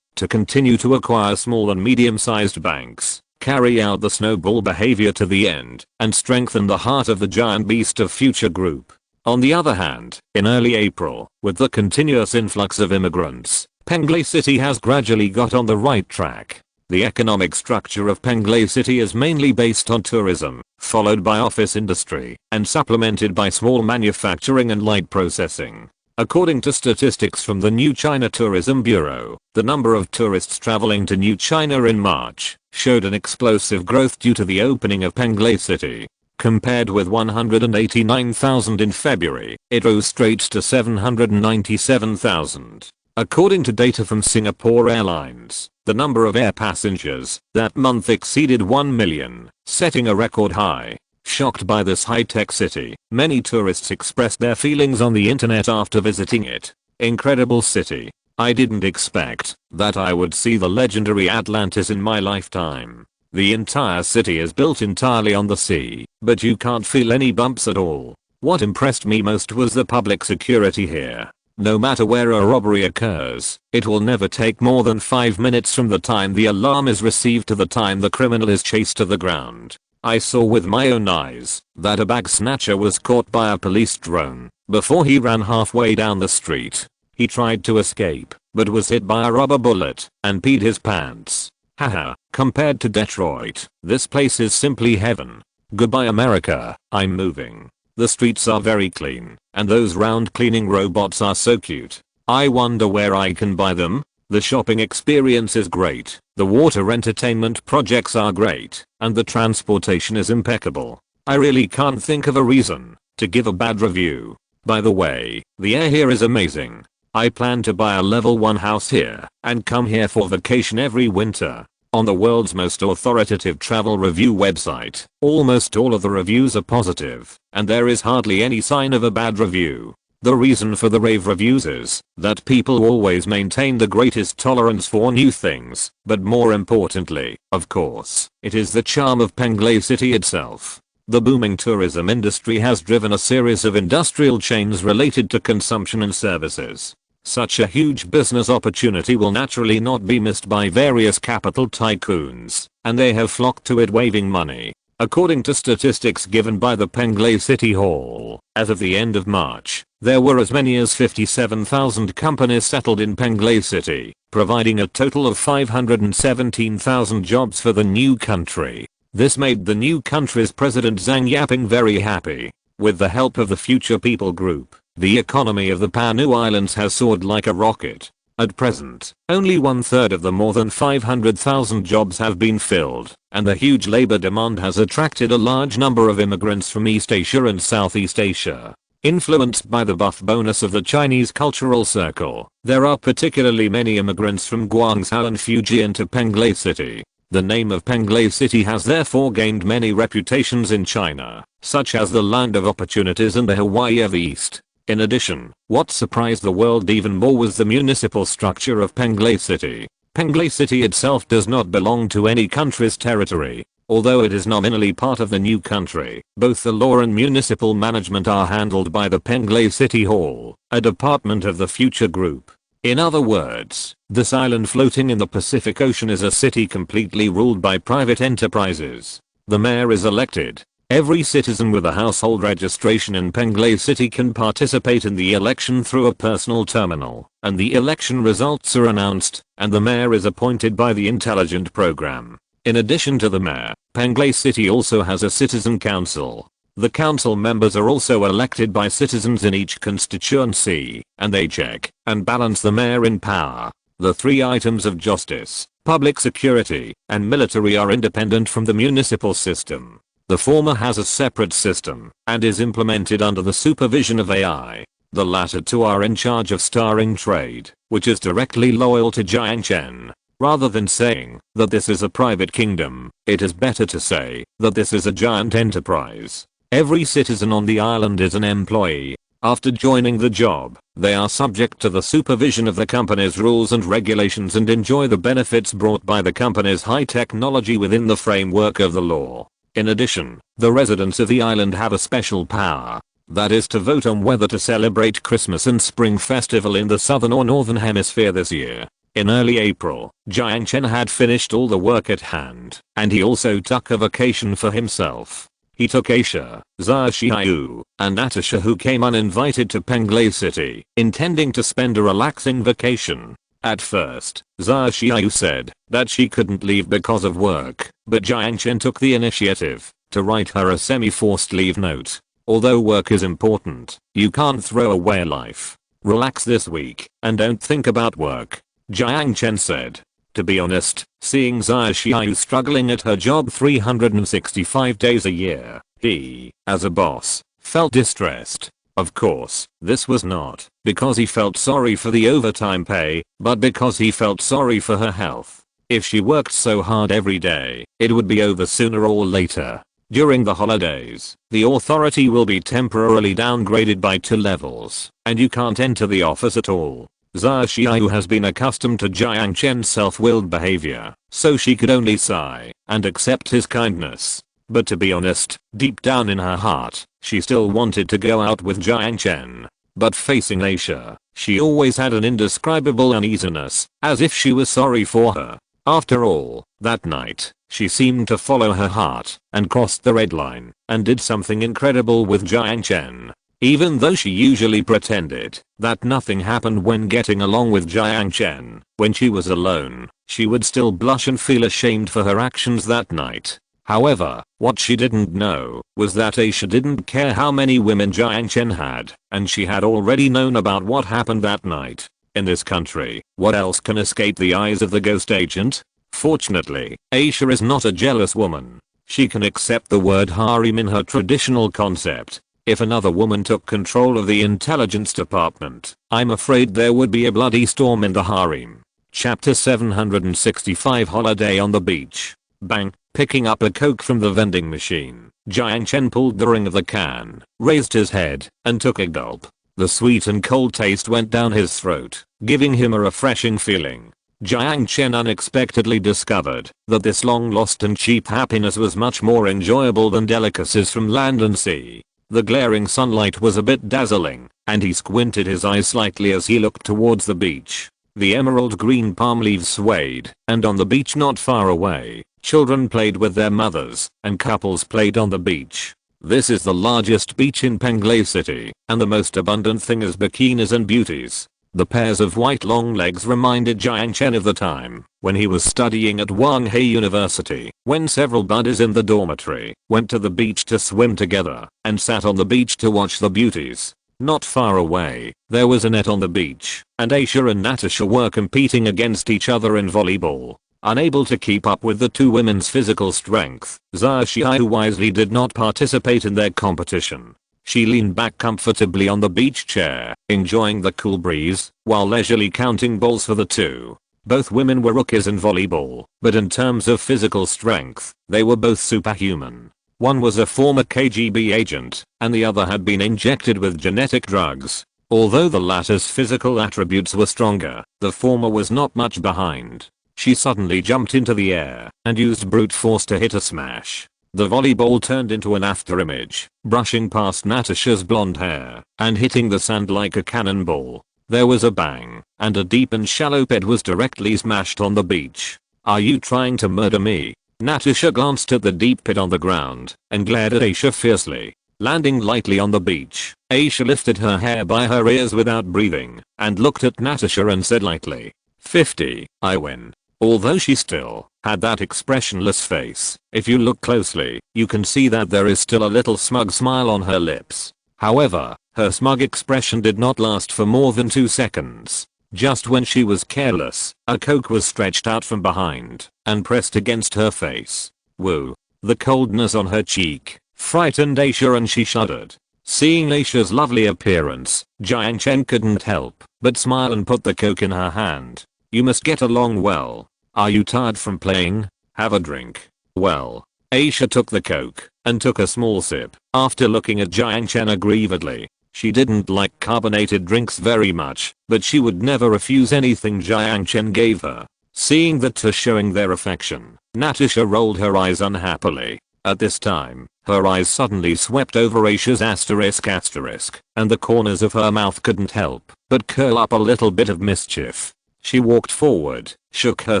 to continue to acquire small and medium-sized banks, carry out the snowball behavior to the end, and strengthen the heart of the giant beast of Future Group. On the other hand, in early April, with the continuous influx of immigrants, Penglai City has gradually got on the right track. The economic structure of Penglai City is mainly based on tourism, followed by office industry, and supplemented by small manufacturing and light processing. According to statistics from the New China Tourism Bureau, the number of tourists traveling to New China in March showed an explosive growth due to the opening of Penglai City. Compared with 189,000 in February, it rose straight to 797,000. According to data from Singapore Airlines, the number of air passengers that month exceeded 1 million, setting a record high. Shocked by this high-tech city, many tourists expressed their feelings on the internet after visiting it. Incredible city. I didn't expect that I would see the legendary Atlantis in my lifetime. The entire city is built entirely on the sea, but you can't feel any bumps at all. What impressed me most was the public security here. No matter where a robbery occurs, it will never take more than 5 minutes from the time the alarm is received to the time the criminal is chased to the ground. I saw with my own eyes that a bag snatcher was caught by a police drone before he ran halfway down the street. He tried to escape, but was hit by a rubber bullet and peed his pants. Haha, compared to Detroit, this place is simply heaven. Goodbye America, I'm moving. The streets are very clean, and those round cleaning robots are so cute. I wonder where I can buy them? The shopping experience is great, the water entertainment projects are great, and the transportation is impeccable. I really can't think of a reason to give a bad review. By the way, the air here is amazing. I plan to buy a level 1 house here and come here for vacation every winter. On the world's most authoritative travel review website, almost all of the reviews are positive, and there is hardly any sign of a bad review. The reason for the rave reviews is that people always maintain the greatest tolerance for new things, but more importantly, of course, it is the charm of Penglai City itself. The booming tourism industry has driven a series of industrial chains related to consumption and services. Such a huge business opportunity will naturally not be missed by various capital tycoons, and they have flocked to it waving money. According to statistics given by the Penglai City Hall, as of the end of March, there were as many as 57,000 companies settled in Penglai City, providing a total of 517,000 jobs for the new country. This made the new country's President Zhang Yaping very happy. With the help of the Future People Group, the economy of the Panu Islands has soared like a rocket. At present, only 1/3 of the more than 500,000 jobs have been filled, and the huge labor demand has attracted a large number of immigrants from East Asia and Southeast Asia. Influenced by the buff bonus of the Chinese cultural circle, there are particularly many immigrants from Guangzhou and Fujian to Penglai City. The name of Penglai City has therefore gained many reputations in China, such as the land of opportunities and the Hawaii of the East. In addition, what surprised the world even more was the municipal structure of Penglai City. Penglai City itself does not belong to any country's territory. Although it is nominally part of the new country, both the law and municipal management are handled by the Penglai City Hall, a department of the Future Group. In other words, this island floating in the Pacific Ocean is a city completely ruled by private enterprises. The mayor is elected. Every citizen with a household registration in Penglai City can participate in the election through a personal terminal, and the election results are announced, and the mayor is appointed by the intelligent program. In addition to the mayor, Penglai City also has a citizen council. The council members are also elected by citizens in each constituency, and they check and balance the mayor in power. The three items of justice, public security, and military are independent from the municipal system. The former has a separate system and is implemented under the supervision of AI. The latter two are in charge of starring trade, which is directly loyal to Jiang Chen. Rather than saying that this is a private kingdom, it is better to say that this is a giant enterprise. Every citizen on the island is an employee. After joining the job, they are subject to the supervision of the company's rules and regulations and enjoy the benefits brought by the company's high technology within the framework of the law. In addition, the residents of the island have a special power. That is to vote on whether to celebrate Christmas and Spring Festival in the southern or northern hemisphere this year. In early April, Jiang Chen had finished all the work at hand, and he also took a vacation for himself. He took Aisha, Xiaoxiu, and Natasha, who came uninvited to Penglai City, intending to spend a relaxing vacation. At first, Xiaoxiu said that she couldn't leave because of work, but Jiang Chen took the initiative to write her a semi-forced leave note. Although work is important, you can't throw away life. Relax this week and don't think about work, Jiang Chen said. To be honest, seeing Xiaoxiu struggling at her job 365 days a year, he, as a boss, felt distressed. Of course, this was not because he felt sorry for the overtime pay, but because he felt sorry for her health. If she worked so hard every day, it would be over sooner or later. During the holidays, the authority will be temporarily downgraded by 2 levels, and you can't enter the office at all. Xiaoxiu has been accustomed to Jiang Chen's self-willed behavior, so she could only sigh and accept his kindness. But to be honest, deep down in her heart, she still wanted to go out with Jiang Chen. But facing Aisha, she always had an indescribable uneasiness, as if she was sorry for her. After all, that night, she seemed to follow her heart and crossed the red line and did something incredible with Jiang Chen. Even though she usually pretended that nothing happened when getting along with Jiang Chen, when she was alone, she would still blush and feel ashamed for her actions that night. However, what she didn't know was that Aisha didn't care how many women Jiang Chen had, and she had already known about what happened that night. In this country, what else can escape the eyes of the ghost agent? Fortunately, Aisha is not a jealous woman. She can accept the word harem in her traditional concept. If another woman took control of the intelligence department, I'm afraid there would be a bloody storm in the harem. Chapter 765 Holiday on the Beach. Bang, picking up a Coke from the vending machine, Jiang Chen pulled the ring of the can, raised his head, and took a gulp. The sweet and cold taste went down his throat, giving him a refreshing feeling. Jiang Chen unexpectedly discovered that this long-lost and cheap happiness was much more enjoyable than delicacies from land and sea. The glaring sunlight was a bit dazzling, and he squinted his eyes slightly as he looked towards the beach. The emerald green palm leaves swayed, and on the beach not far away, children played with their mothers, and couples played on the beach. This is the largest beach in Penglai City, and the most abundant thing is bikinis and beauties. The pairs of white long legs reminded Jiang Chen of the time when he was studying at Wanghei University, when several buddies in the dormitory went to the beach to swim together and sat on the beach to watch the beauties. Not far away, there was a net on the beach, and Aisha and Natasha were competing against each other in volleyball. Unable to keep up with the two women's physical strength, Xia Xiaoyu wisely did not participate in their competition. She leaned back comfortably on the beach chair, enjoying the cool breeze, while leisurely counting balls for the two. Both women were rookies in volleyball, but in terms of physical strength, they were both superhuman. One was a former KGB agent, and the other had been injected with genetic drugs. Although the latter's physical attributes were stronger, the former was not much behind. She suddenly jumped into the air and used brute force to hit a smash. The volleyball turned into an afterimage, brushing past Natasha's blonde hair and hitting the sand like a cannonball. There was a bang, and a deep and shallow pit was directly smashed on the beach. "Are you trying to murder me?" Natasha glanced at the deep pit on the ground and glared at Aisha fiercely. Landing lightly on the beach, Aisha lifted her hair by her ears without breathing and looked at Natasha and said lightly, 50, I win. Although she still had that expressionless face, if you look closely, you can see that there is still a little smug smile on her lips. However, her smug expression did not last for more than 2 seconds. Just when she was careless, a Coke was stretched out from behind and pressed against her face. Woo. The coldness on her cheek frightened Aisha and she shuddered. Seeing Aisha's lovely appearance, Jiang Chen couldn't help but smile and put the Coke in her hand. "You must get along well. Are you tired from playing? Have a drink." Well, Aisha took the Coke and took a small sip after looking at Jiang Chen aggrievedly. She didn't like carbonated drinks very much, but she would never refuse anything Jiang Chen gave her. Seeing the two showing their affection, Natasha rolled her eyes unhappily. At this time, her eyes suddenly swept over Aisha's asterisk, and the corners of her mouth couldn't help but curl up a little bit of mischief. She walked forward, shook her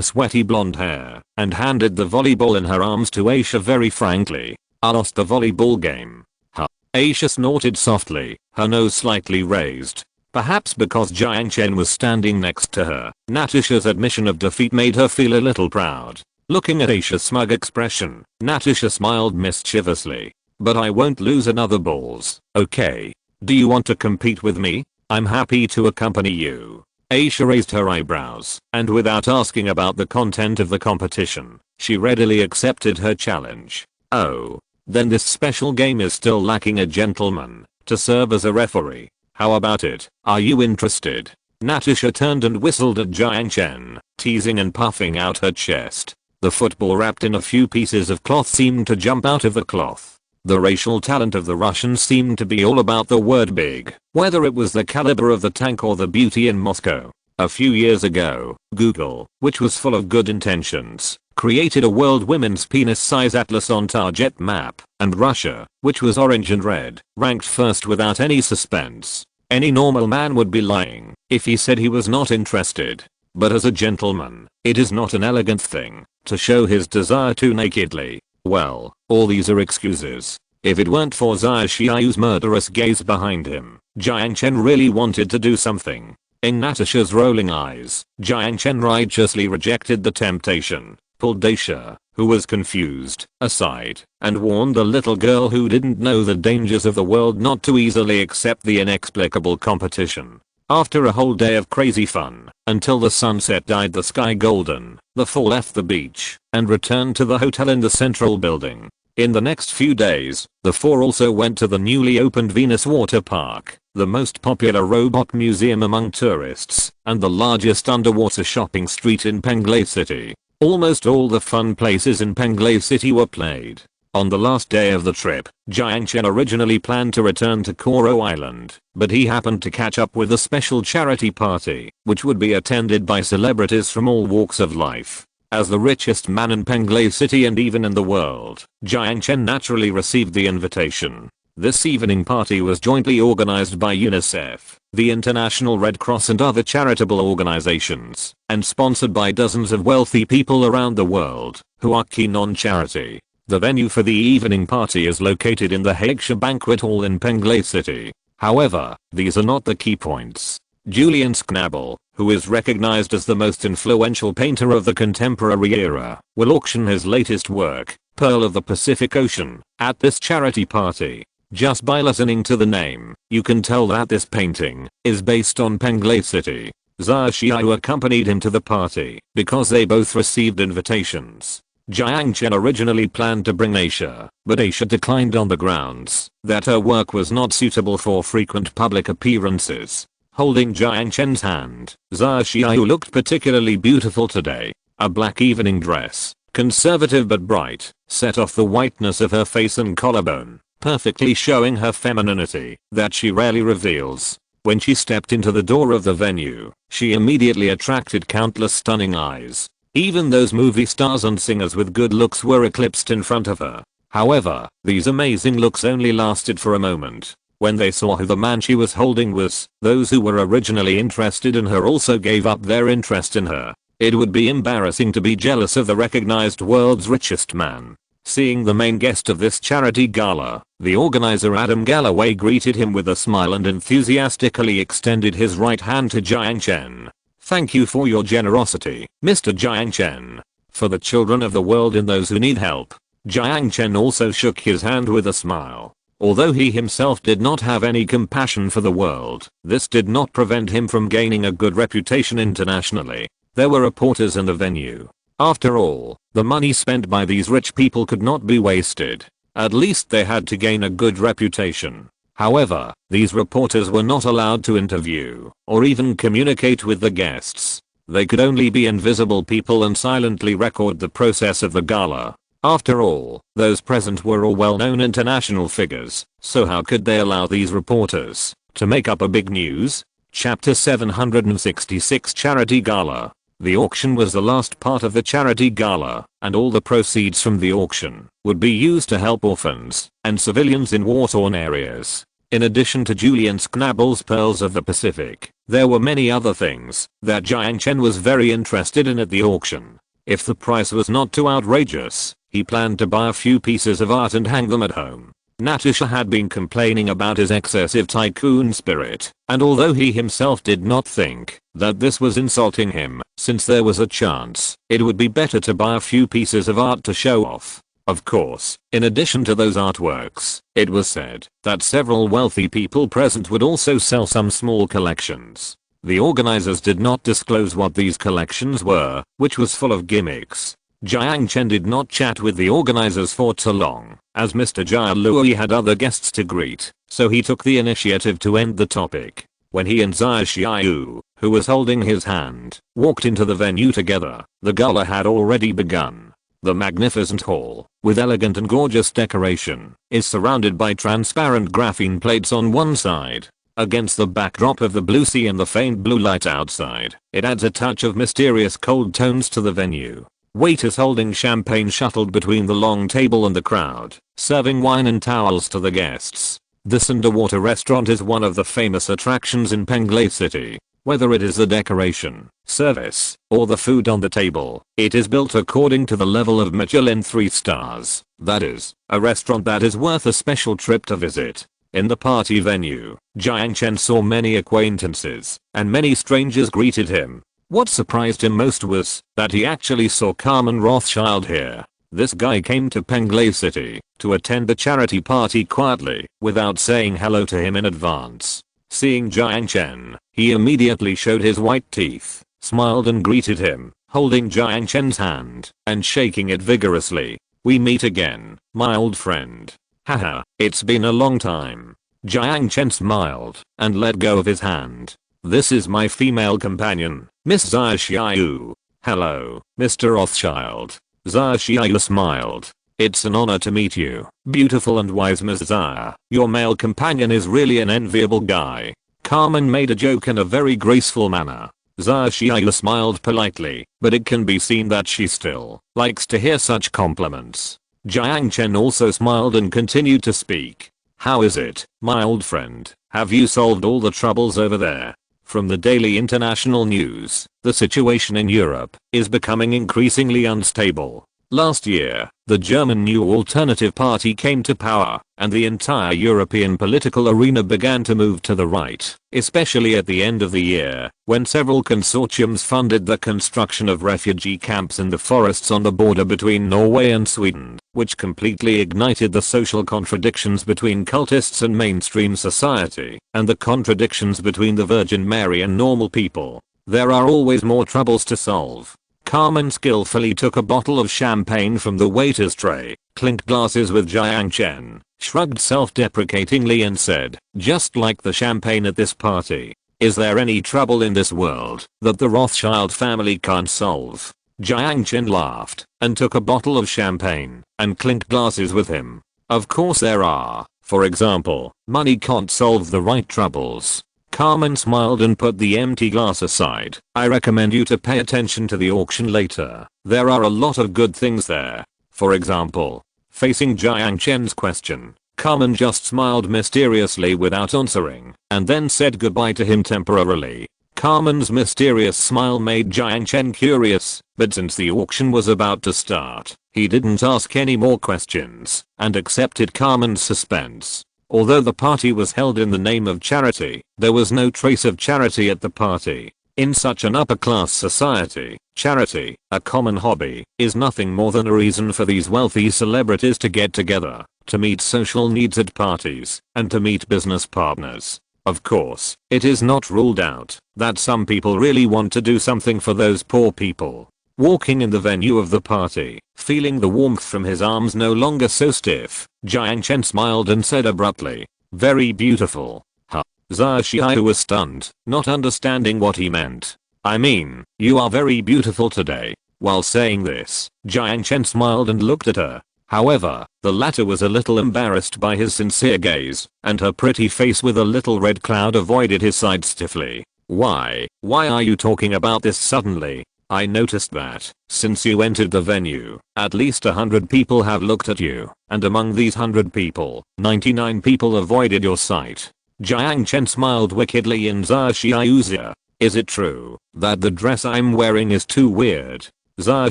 sweaty blonde hair, and handed the volleyball in her arms to Aisha very frankly. "I lost the volleyball game." Huh. Aisha snorted softly, her nose slightly raised. Perhaps because Jiang Chen was standing next to her, Natasha's admission of defeat made her feel a little proud. Looking at Aisha's smug expression, Natasha smiled mischievously. "But I won't lose another balls, okay? Do you want to compete with me? I'm happy to accompany you." Aisha raised her eyebrows, and without asking about the content of the competition, she readily accepted her challenge. "Oh, then this special game is still lacking a gentleman to serve as a referee. How about it? Are you interested?" Natasha turned and whistled at Jiang Chen, teasing and puffing out her chest. The football wrapped in a few pieces of cloth seemed to jump out of the cloth. The racial talent of the Russians seemed to be all about the word big, whether it was the caliber of the tank or the beauty in Moscow. A few years ago, Google, which was full of good intentions, created a world women's penis size atlas on target map, and Russia, which was orange and red, ranked first without any suspense. Any normal man would be lying if he said he was not interested. But as a gentleman, it is not an elegant thing to show his desire too nakedly. Well, all these are excuses. If it weren't for Sun Jiao's murderous gaze behind him, Jiang Chen really wanted to do something. In Natasha's rolling eyes, Jiang Chen righteously rejected the temptation, pulled Daisha, who was confused, aside, and warned the little girl who didn't know the dangers of the world not to easily accept the inexplicable competition. After a whole day of crazy fun, until the sunset dyed the sky golden, the four left the beach and returned to the hotel in the central building. In the next few days, the four also went to the newly opened Venus Water Park, the most popular robot museum among tourists, and the largest underwater shopping street in Penglai City. Almost all the fun places in Penglai City were played. On the last day of the trip, Jiang Chen originally planned to return to Koro Island, but he happened to catch up with a special charity party, which would be attended by celebrities from all walks of life. As the richest man in Penglai City and even in the world, Jiang Chen naturally received the invitation. This evening party was jointly organized by UNICEF, the International Red Cross and other charitable organizations, and sponsored by dozens of wealthy people around the world who are keen on charity. The venue for the evening party is located in the Haiksha Banquet Hall in Penglai City. However, these are not the key points. Julian Schnabel, who is recognized as the most influential painter of the contemporary era, will auction his latest work, Pearl of the Pacific Ocean, at this charity party. Just by listening to the name, you can tell that this painting is based on Penglai City. Sun Jiao accompanied him to the party because they both received invitations. Jiang Chen originally planned to bring Aisha, but Aisha declined on the grounds that her work was not suitable for frequent public appearances. Holding Jiang Chen's hand, Sun Jiao looked particularly beautiful today. A black evening dress, conservative but bright, set off the whiteness of her face and collarbone, perfectly showing her femininity that she rarely reveals. When she stepped into the door of the venue, she immediately attracted countless stunning eyes. Even those movie stars and singers with good looks were eclipsed in front of her. However, these amazing looks only lasted for a moment. When they saw who the man she was holding was, those who were originally interested in her also gave up their interest in her. It would be embarrassing to be jealous of the recognized world's richest man. Seeing the main guest of this charity gala, the organizer Adam Galloway greeted him with a smile and enthusiastically extended his right hand to Jiang Chen. "Thank you for your generosity, Mr. Jiang Chen. For the children of the world and those who need help." Jiang Chen also shook his hand with a smile. Although he himself did not have any compassion for the world, this did not prevent him from gaining a good reputation internationally. There were reporters in the venue. After all, the money spent by these rich people could not be wasted. At least they had to gain a good reputation. However, these reporters were not allowed to interview or even communicate with the guests. They could only be invisible people and silently record the process of the gala. After all, those present were all well-known international figures, so how could they allow these reporters to make up a big news? Chapter 766 Charity Gala. The auction was the last part of the charity gala, and all the proceeds from the auction would be used to help orphans and civilians in war-torn areas. In addition to Julian Schnabel's Pearls of the Pacific, there were many other things that Jiang Chen was very interested in at the auction. If the price was not too outrageous, he planned to buy a few pieces of art and hang them at home. Natasha had been complaining about his excessive tycoon spirit, and although he himself did not think that this was insulting him, since there was a chance, it would be better to buy a few pieces of art to show off. Of course, in addition to those artworks, it was said that several wealthy people present would also sell some small collections. The organizers did not disclose what these collections were, which was full of gimmicks. Jiang Chen did not chat with the organizers for too long, as Mr. Jia Lui had other guests to greet, so he took the initiative to end the topic. When he and Sun Jiao, who was holding his hand, walked into the venue together, the gala had already begun. The magnificent hall, with elegant and gorgeous decoration, is surrounded by transparent graphene plates on one side. Against the backdrop of the blue sea and the faint blue light outside, it adds a touch of mysterious cold tones to the venue. Waiters holding champagne shuttled between the long table and the crowd, serving wine and towels to the guests. This underwater restaurant is one of the famous attractions in Penglai City. Whether it is the decoration, service, or the food on the table, it is built according to the level of Michelin 3 stars. That is, a restaurant that is worth a special trip to visit. In the party venue, Jiang Chen saw many acquaintances, and many strangers greeted him. What surprised him most was that he actually saw Carmen Rothschild here. This guy came to Penglai City to attend the charity party quietly, without saying hello to him in advance. Seeing Jiang Chen, he immediately showed his white teeth, smiled and greeted him, holding Jiang Chen's hand and shaking it vigorously. "We meet again, my old friend. Haha, it's been a long time." Jiang Chen smiled and let go of his hand. "This is my female companion, Miss Xia Xiaoyu." "Hello, Mr. Rothschild." Xia Xiaoyu smiled. "It's an honor to meet you, beautiful and wise Miss Xia. Your male companion is really an enviable guy." Carmen made a joke in a very graceful manner. Xia Xiaoyu smiled politely, but it can be seen that she still likes to hear such compliments. Jiang Chen also smiled and continued to speak. "How is it, my old friend? Have you solved all the troubles over there?" From the daily international news, the situation in Europe is becoming increasingly unstable. Last year, the German New Alternative Party came to power, and the entire European political arena began to move to the right, especially at the end of the year, when several consortiums funded the construction of refugee camps in the forests on the border between Norway and Sweden, which completely ignited the social contradictions between cultists and mainstream society, and the contradictions between the Virgin Mary and normal people. There are always more troubles to solve. Carmen skillfully took a bottle of champagne from the waiter's tray, clinked glasses with Jiang Chen, shrugged self-deprecatingly and said, "Just like the champagne at this party. Is there any trouble in this world that the Rothschild family can't solve?" Jiang Chen laughed and took a bottle of champagne and clinked glasses with him. "Of course there are. For example, money can't solve the right troubles." Carmen smiled and put the empty glass aside. "I recommend you to pay attention to the auction later. There are a lot of good things there. For example." Facing Jiang Chen's question, Carmen just smiled mysteriously without answering, and then said goodbye to him temporarily. Carmen's mysterious smile made Jiang Chen curious, but since the auction was about to start, he didn't ask any more questions, and accepted Carmen's suspense. Although the party was held in the name of charity, there was no trace of charity at the party. In such an upper-class society, charity, a common hobby, is nothing more than a reason for these wealthy celebrities to get together, to meet social needs at parties, and to meet business partners. Of course, it is not ruled out that some people really want to do something for those poor people. Walking in the venue of the party, feeling the warmth from his arms no longer so stiff, Jiang Chen smiled and said abruptly, "Very beautiful." Huh. Xia Xiaoyu was stunned, not understanding what he meant. "I mean, you are very beautiful today." While saying this, Jiang Chen smiled and looked at her. However, the latter was a little embarrassed by his sincere gaze, and her pretty face with a little red cloud avoided his side stiffly. Why are you talking about this suddenly? I noticed that, since you entered the venue, at least 100 people have looked at you, and among these 100 people, 99 people avoided your sight." Jiang Chen smiled wickedly in Xia Xiaoyu's ear. "Is it true that the dress I'm wearing is too weird?" Xia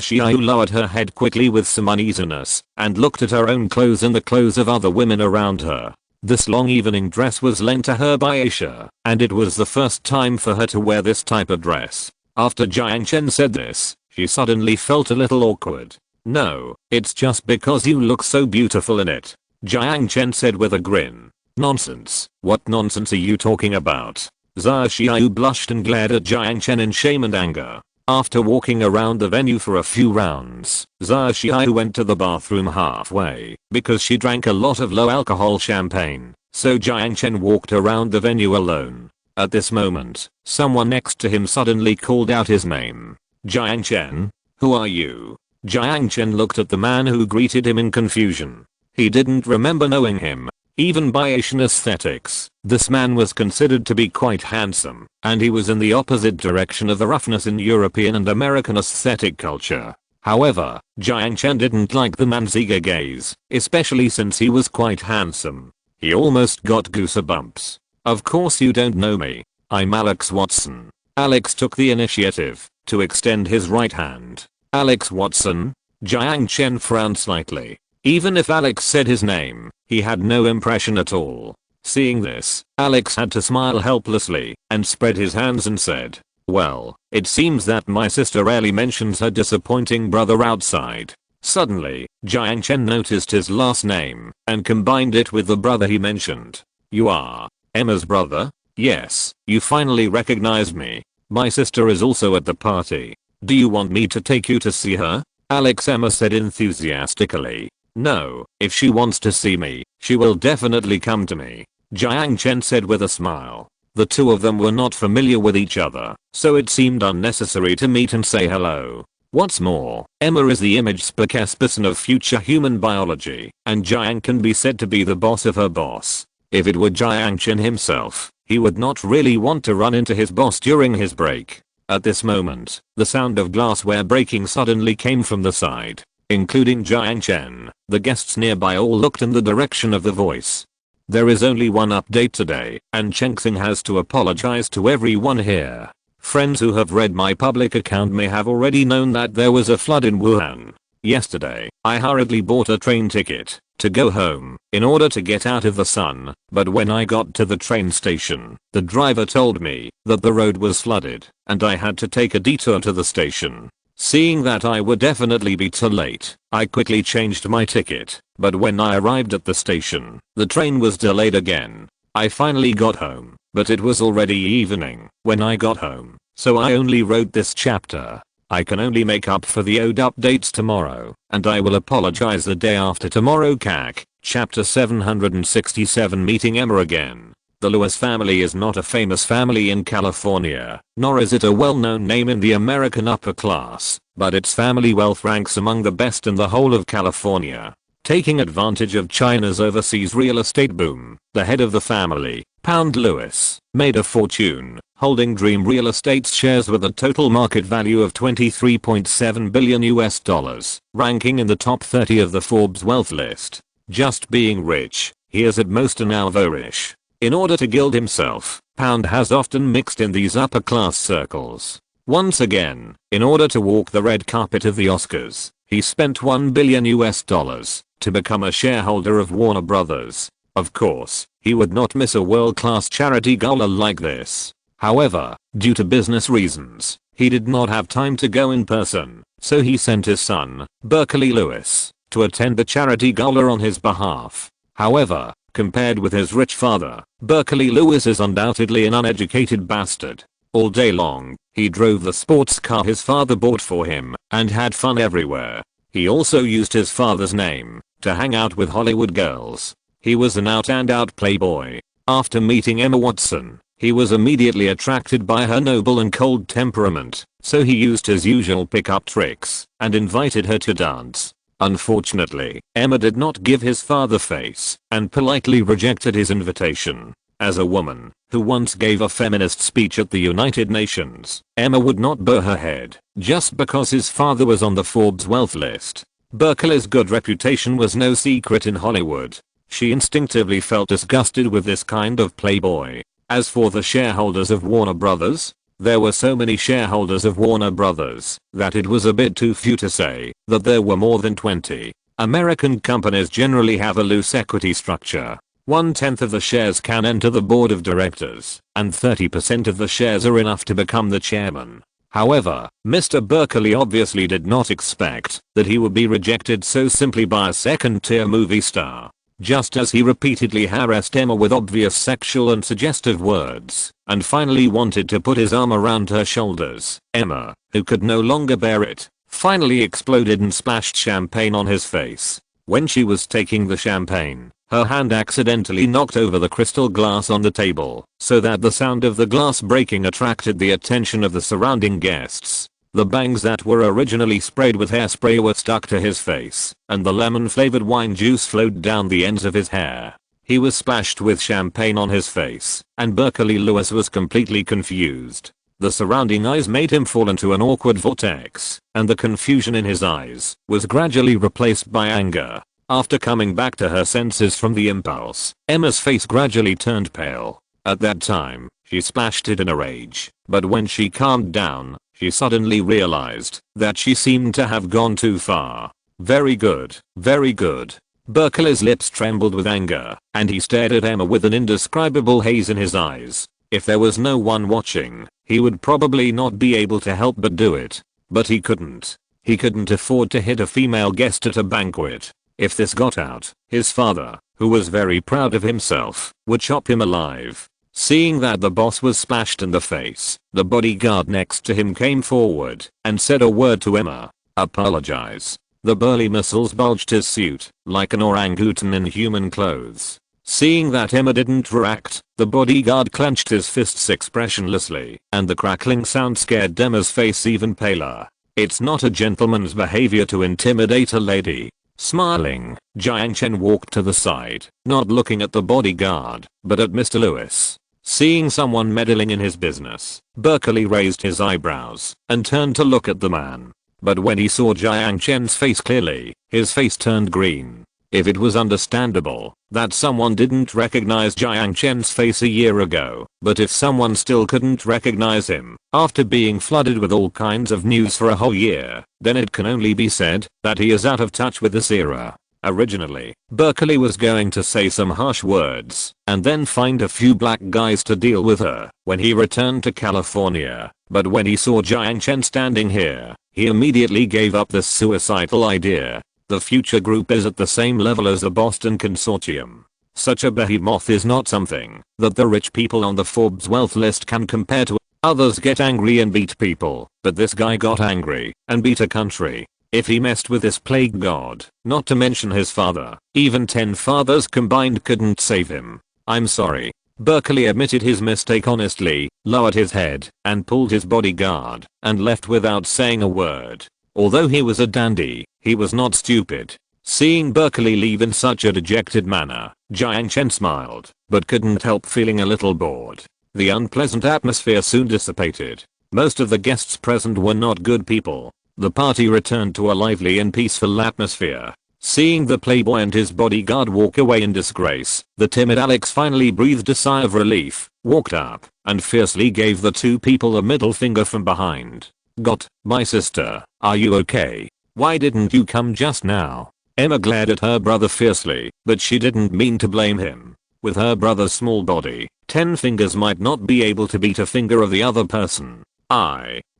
Xiaoyu lowered her head quickly with some uneasiness, and looked at her own clothes and the clothes of other women around her. This long evening dress was lent to her by Aisha, and it was the first time for her to wear this type of dress. After Jiang Chen said this, she suddenly felt a little awkward. "No, it's just because you look so beautiful in it," Jiang Chen said with a grin. "Nonsense. What nonsense are you talking about?" Xia Xiaoyu blushed and glared at Jiang Chen in shame and anger. After walking around the venue for a few rounds, Xia Xiaoyu went to the bathroom halfway because she drank a lot of low alcohol champagne, so Jiang Chen walked around the venue alone. At this moment, someone next to him suddenly called out his name. "Jiang Chen? Who are you?" Jiang Chen looked at the man who greeted him in confusion. He didn't remember knowing him. Even by Asian aesthetics, this man was considered to be quite handsome, and he was in the opposite direction of the roughness in European and American aesthetic culture. However, Jiang Chen didn't like the man's eager gaze, especially since he was quite handsome. He almost got goosebumps. "Of course you don't know me. I'm Alex Watson." Alex took the initiative to extend his right hand. Alex Watson? Jiang Chen frowned slightly. Even if Alex said his name, he had no impression at all. Seeing this, Alex had to smile helplessly and spread his hands and said, "Well, it seems that my sister rarely mentions her disappointing brother outside." Suddenly, Jiang Chen noticed his last name and combined it with the brother he mentioned. "You are Emma's brother?" "Yes, you finally recognized me. My sister is also at the party. Do you want me to take you to see her?" Emma said enthusiastically. "No, if she wants to see me, she will definitely come to me," Jiang Chen said with a smile. The two of them were not familiar with each other, so it seemed unnecessary to meet and say hello. What's more, Emma is the image spokesperson of future human biology, and Jiang can be said to be the boss of her boss. If it were Jiang Chen himself, he would not really want to run into his boss during his break. At this moment, the sound of glassware breaking suddenly came from the side. Including Jiang Chen, the guests nearby all looked in the direction of the voice. "There is only one update today, and Chengxing has to apologize to everyone here. Friends who have read my public account may have already known that there was a flood in Wuhan. Yesterday, I hurriedly bought a train ticket to go home in order to get out of the sun, but when I got to the train station, the driver told me that the road was flooded and I had to take a detour to the station. Seeing that I would definitely be too late, I quickly changed my ticket, but when I arrived at the station, the train was delayed again. I finally got home, but it was already evening when I got home, so I only wrote this chapter. I can only make up for the owed updates tomorrow, and I will apologize the day after tomorrow. CAC, Chapter 767 Meeting Emma Again. The Lewis family is not a famous family in California, nor is it a well-known name in the American upper class, but its family wealth ranks among the best in the whole of California. Taking advantage of China's overseas real estate boom, the head of the family, Pound Lewis, made a fortune, holding Dream Real Estate shares with a total market value of $23.7 billion, ranking in the top 30 of the Forbes wealth list. Just being rich, he is at most an alvorish. In order to gild himself, Pound has often mixed in these upper class circles. Once again, in order to walk the red carpet of the Oscars, he spent $1 billion to become a shareholder of Warner Brothers. Of course, he would not miss a world-class charity gala like this. However, due to business reasons, he did not have time to go in person, so he sent his son, Berkeley Lewis, to attend the charity gala on his behalf. However, compared with his rich father, Berkeley Lewis is undoubtedly an uneducated bastard. All day long, he drove the sports car his father bought for him and had fun everywhere. He also used his father's name to hang out with Hollywood girls. He was an out-and-out playboy. After meeting Emma Watson, he was immediately attracted by her noble and cold temperament, so he used his usual pick-up tricks and invited her to dance. Unfortunately, Emma did not give his father face and politely rejected his invitation. As a woman who once gave a feminist speech at the United Nations, Emma would not bow her head just because his father was on the Forbes wealth list. Berkeley's good reputation was no secret in Hollywood. She instinctively felt disgusted with this kind of playboy. As for the shareholders of Warner Brothers, there were so many shareholders of Warner Brothers that it was a bit too few to say that there were more than 20. American companies generally have a loose equity structure. 1/10 of the shares can enter the board of directors, and 30% of the shares are enough to become the chairman. However, Mr. Berkeley obviously did not expect that he would be rejected so simply by a second-tier movie star. Just as he repeatedly harassed Emma with obvious sexual and suggestive words, and finally wanted to put his arm around her shoulders, Emma, who could no longer bear it, finally exploded and splashed champagne on his face. When she was taking the champagne, her hand accidentally knocked over the crystal glass on the table, so that the sound of the glass breaking attracted the attention of the surrounding guests. The bangs that were originally sprayed with hairspray were stuck to his face, and the lemon-flavored wine juice flowed down the ends of his hair. He was splashed with champagne on his face, and Berkeley Lewis was completely confused. The surrounding eyes made him fall into an awkward vortex, and the confusion in his eyes was gradually replaced by anger. After coming back to her senses from the impulse, Emma's face gradually turned pale. At that time, she splashed it in a rage, but when she calmed down, she suddenly realized that she seemed to have gone too far. Very good, very good. Berkeley's lips trembled with anger, and he stared at Emma with an indescribable haze in his eyes. If there was no one watching, he would probably not be able to help but do it. But he couldn't. He couldn't afford to hit a female guest at a banquet. If this got out, his father, who was very proud of himself, would chop him alive. Seeing that the boss was splashed in the face, the bodyguard next to him came forward and said a word to Emma. Apologize. The burly muscles bulged his suit, like an orangutan in human clothes. Seeing that Emma didn't react, the bodyguard clenched his fists expressionlessly, and the crackling sound scared Emma's face even paler. It's not a gentleman's behavior to intimidate a lady. Smiling, Jiang Chen walked to the side, not looking at the bodyguard, but at Mr. Lewis. Seeing someone meddling in his business, Berkeley raised his eyebrows and turned to look at the man. But when he saw Jiang Chen's face clearly, his face turned green. If it was understandable that someone didn't recognize Jiang Chen's face a year ago, but if someone still couldn't recognize him after being flooded with all kinds of news for a whole year, then it can only be said that he is out of touch with this era. Originally, Berkeley was going to say some harsh words and then find a few black guys to deal with her when he returned to California, but when he saw Jiang Chen standing here, he immediately gave up this suicidal idea. The future group is at the same level as the Boston Consortium. Such a behemoth is not something that the rich people on the Forbes wealth list can compare to. Others get angry and beat people, but this guy got angry and beat a country. If he messed with this plague god, not to mention his father, even 10 fathers combined couldn't save him. I'm sorry. Berkeley admitted his mistake honestly, lowered his head, and pulled his bodyguard, and left without saying a word. Although he was a dandy, he was not stupid. Seeing Berkeley leave in such a dejected manner, Jiang Chen smiled, but couldn't help feeling a little bored. The unpleasant atmosphere soon dissipated. Most of the guests present were not good people. The party returned to a lively and peaceful atmosphere. Seeing the playboy and his bodyguard walk away in disgrace, the timid Alex finally breathed a sigh of relief, walked up, and fiercely gave the two people a middle finger from behind. "Got, my sister, are you okay? Why didn't you come just now?" Emma glared at her brother fiercely, but she didn't mean to blame him. With her brother's small body, 10 fingers might not be able to beat a finger of the other person.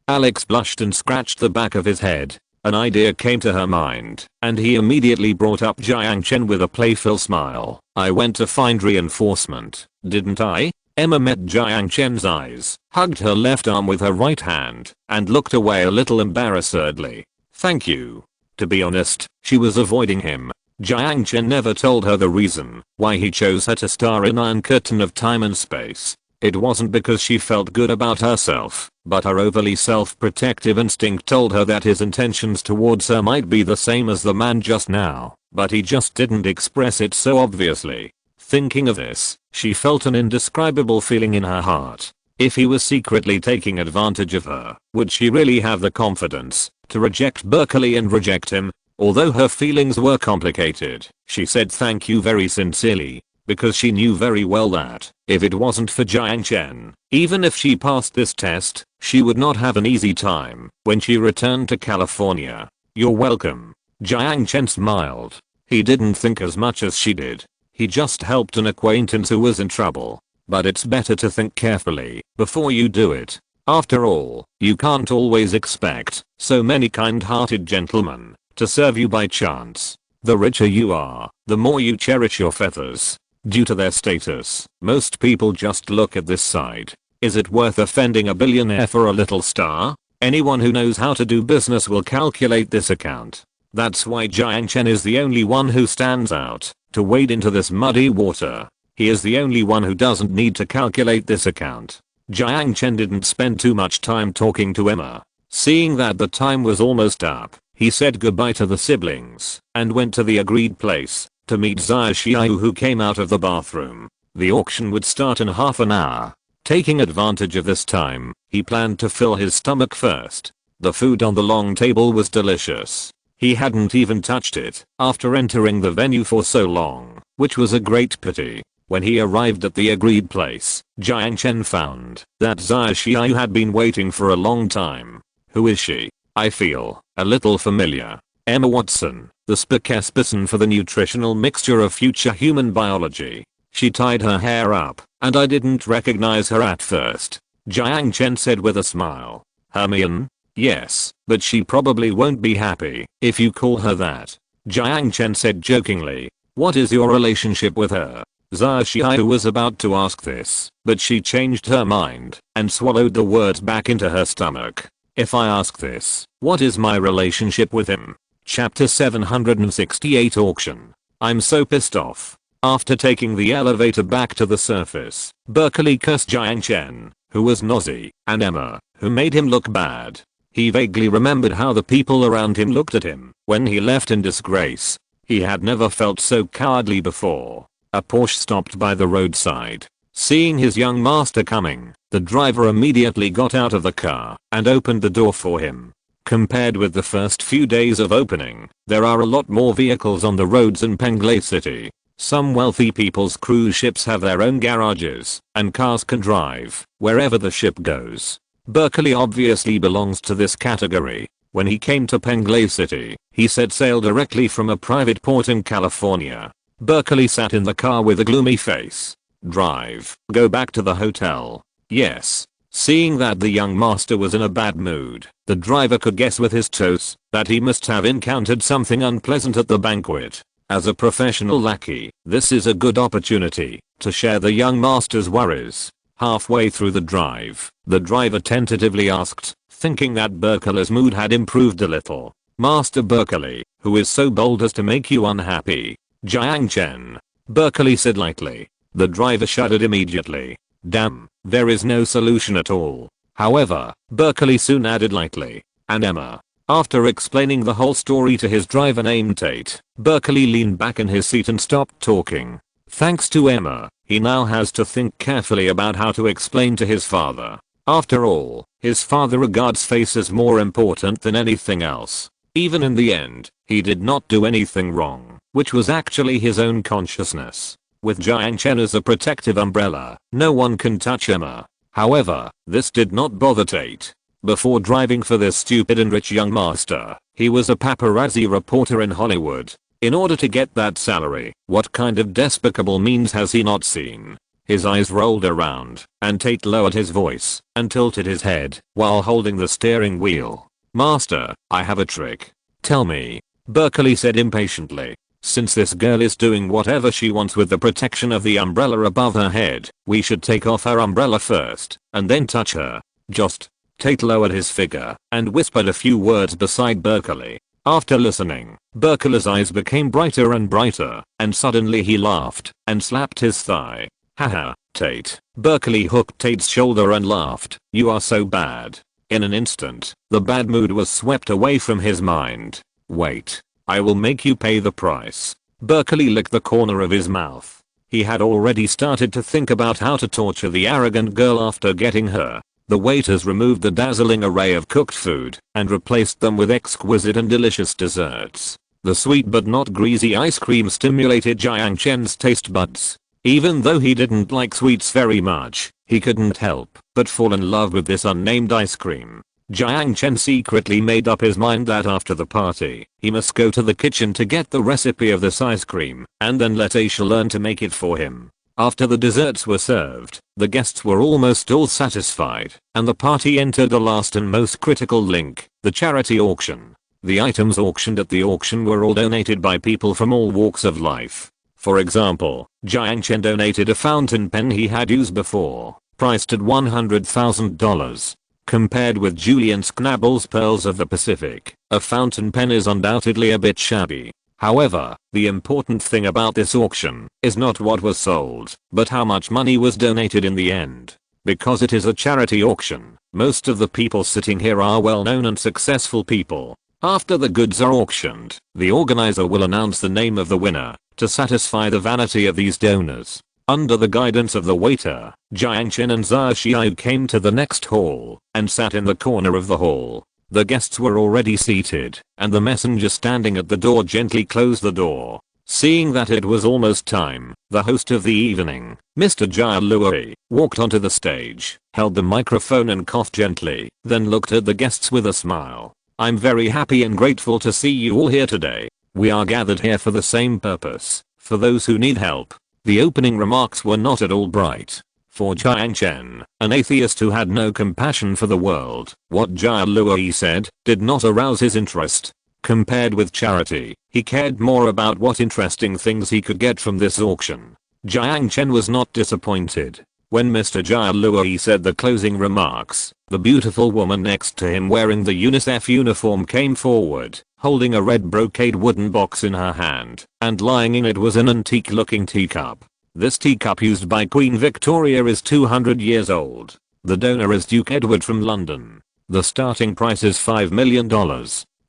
Alex blushed and scratched the back of his head. An idea came to her mind, and he immediately brought up Jiang Chen with a playful smile. "I went to find reinforcement, didn't I?" Emma met Jiang Chen's eyes, hugged her left arm with her right hand, and looked away a little embarrassedly. "Thank you." To be honest, she was avoiding him. Jiang Chen never told her the reason why he chose her to star in Iron Curtain of Time and Space. It wasn't because she felt good about herself, but her overly self-protective instinct told her that his intentions towards her might be the same as the man just now, but he just didn't express it so obviously. Thinking of this, she felt an indescribable feeling in her heart. If he was secretly taking advantage of her, would she really have the confidence to reject Berkeley and reject him? Although her feelings were complicated, she said thank you very sincerely, because she knew very well that, if it wasn't for Jiang Chen, even if she passed this test, she would not have an easy time when she returned to California. "You're welcome." Jiang Chen smiled. He didn't think as much as she did. He just helped an acquaintance who was in trouble. But it's better to think carefully before you do it. After all, you can't always expect so many kind-hearted gentlemen to serve you by chance. The richer you are, the more you cherish your feathers. Due to their status, most people just look at this side. Is it worth offending a billionaire for a little star? Anyone who knows how to do business will calculate this account. That's why Jiang Chen is the only one who stands out to wade into this muddy water. He is the only one who doesn't need to calculate this account. Jiang Chen didn't spend too much time talking to Emma. Seeing that the time was almost up, he said goodbye to the siblings and went to the agreed place to meet Zia Xiao, who came out of the bathroom. The auction would start in half an hour. Taking advantage of this time, he planned to fill his stomach first. The food on the long table was delicious. He hadn't even touched it after entering the venue for so long, which was a great pity. When he arrived at the agreed place, Jiang Chen found that Sun Jiao had been waiting for a long time. Who is she? I feel a little familiar. Emma Watson, the spokesperson for the nutritional mixture of future human biology. She tied her hair up, and I didn't recognize her at first. Jiang Chen said with a smile. Hermione? Yes, but she probably won't be happy if you call her that. Jiang Chen said jokingly. What is your relationship with her? Sun Jiao was about to ask this, but she changed her mind and swallowed the words back into her stomach. If I ask this, what is my relationship with him? Chapter 768 Auction. I'm so pissed off. After taking the elevator back to the surface, Berkeley cursed Jiang Chen, who was nosy, and Emma, who made him look bad. He vaguely remembered how the people around him looked at him when he left in disgrace. He had never felt so cowardly before. A Porsche stopped by the roadside. Seeing his young master coming, the driver immediately got out of the car and opened the door for him. Compared with the first few days of opening, there are a lot more vehicles on the roads in Penglai City. Some wealthy people's cruise ships have their own garages, and cars can drive wherever the ship goes. Berkeley obviously belongs to this category. When he came to Penglai City, he set sail directly from a private port in California. Berkeley sat in the car with a gloomy face. Drive. Go back to the hotel. Yes. Seeing that the young master was in a bad mood, the driver could guess with his toes that he must have encountered something unpleasant at the banquet. As a professional lackey, this is a good opportunity to share the young master's worries. Halfway through the drive, the driver tentatively asked, thinking that Berkeley's mood had improved a little. Master Berkeley, who is so bold as to make you unhappy? Jiang Chen. Berkeley said lightly. The driver shuddered immediately. Damn, there is no solution at all. However, Berkeley soon added lightly. And Emma. After explaining the whole story to his driver named Tate, Berkeley leaned back in his seat and stopped talking. Thanks to Emma, he now has to think carefully about how to explain to his father. After all, his father regards face as more important than anything else. Even in the end, he did not do anything wrong, which was actually his own consciousness. With Jiang Chen as a protective umbrella, no one can touch Emma. However, this did not bother Tate. Before driving for this stupid and rich young master, he was a paparazzi reporter in Hollywood. In order to get that salary, what kind of despicable means has he not seen? His eyes rolled around, and Tate lowered his voice and tilted his head while holding the steering wheel. Master, I have a trick. Tell me. Berkeley said impatiently. Since this girl is doing whatever she wants with the protection of the umbrella above her head, we should take off her umbrella first, and then touch her. Just. Tate lowered his figure and whispered a few words beside Berkeley. After listening, Berkeley's eyes became brighter and brighter, and suddenly he laughed and slapped his thigh. Haha, Tate. Berkeley hooked Tate's shoulder and laughed. You are so bad. In an instant, the bad mood was swept away from his mind. Wait. I will make you pay the price. Berkeley licked the corner of his mouth. He had already started to think about how to torture the arrogant girl after getting her. The waiters removed the dazzling array of cooked food and replaced them with exquisite and delicious desserts. The sweet but not greasy ice cream stimulated Jiang Chen's taste buds. Even though he didn't like sweets very much, he couldn't help but fall in love with this unnamed ice cream. Jiang Chen secretly made up his mind that after the party, he must go to the kitchen to get the recipe of this ice cream and then let Aisha learn to make it for him. After the desserts were served, the guests were almost all satisfied, and the party entered the last and most critical link, the charity auction. The items auctioned at the auction were all donated by people from all walks of life. For example, Jiang Chen donated a fountain pen he had used before, priced at $100,000. Compared with Julian Scnabble's Pearls of the Pacific, a fountain pen is undoubtedly a bit shabby. However, the important thing about this auction is not what was sold, but how much money was donated in the end. Because it is a charity auction, most of the people sitting here are well-known and successful people. After the goods are auctioned, the organizer will announce the name of the winner to satisfy the vanity of these donors. Under the guidance of the waiter, Jiang Chen and Sun Jiao came to the next hall and sat in the corner of the hall. The guests were already seated, and the messenger standing at the door gently closed the door. Seeing that it was almost time, the host of the evening, Mr. Jiao walked onto the stage, held the microphone and coughed gently, then looked at the guests with a smile. "I'm very happy and grateful to see you all here today. We are gathered here for the same purpose, for those who need help." The opening remarks were not at all bright. For Jiang Chen, an atheist who had no compassion for the world, what Jiao said did not arouse his interest. Compared with charity, he cared more about what interesting things he could get from this auction. Jiang Chen was not disappointed. When Mr. Jiao said the closing remarks, the beautiful woman next to him wearing the UNICEF uniform came forward, holding a red brocade wooden box in her hand, and lying in it was an antique looking teacup. This teacup used by Queen Victoria is 200 years old. The donor is Duke Edward from London. The starting price is $5 million.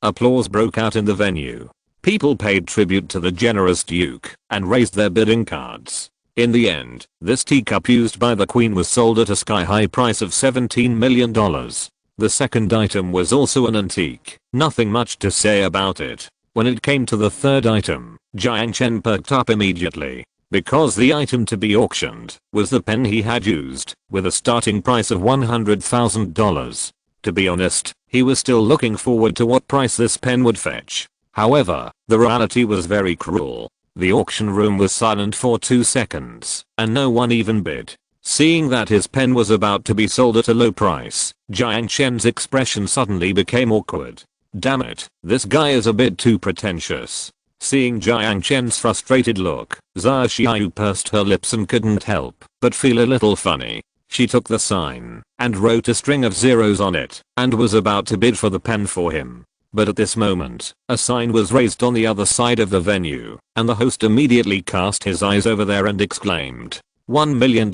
Applause broke out in the venue. People paid tribute to the generous Duke and raised their bidding cards. In the end, this teacup used by the Queen was sold at a sky-high price of $17 million. The second item was also an antique. Nothing much to say about it. When it came to the third item, Jiang Chen perked up immediately. Because the item to be auctioned was the pen he had used, with a starting price of $100,000. To be honest, he was still looking forward to what price this pen would fetch. However, the reality was very cruel. The auction room was silent for 2 seconds, and no one even bid. Seeing that his pen was about to be sold at a low price, Jiang Chen's expression suddenly became awkward. Damn it, this guy is a bit too pretentious. Seeing Jiang Chen's frustrated look, Sun Jiao pursed her lips and couldn't help but feel a little funny. She took the sign and wrote a string of zeros on it and was about to bid for the pen for him. But at this moment, a sign was raised on the other side of the venue, and the host immediately cast his eyes over there and exclaimed, $1 million.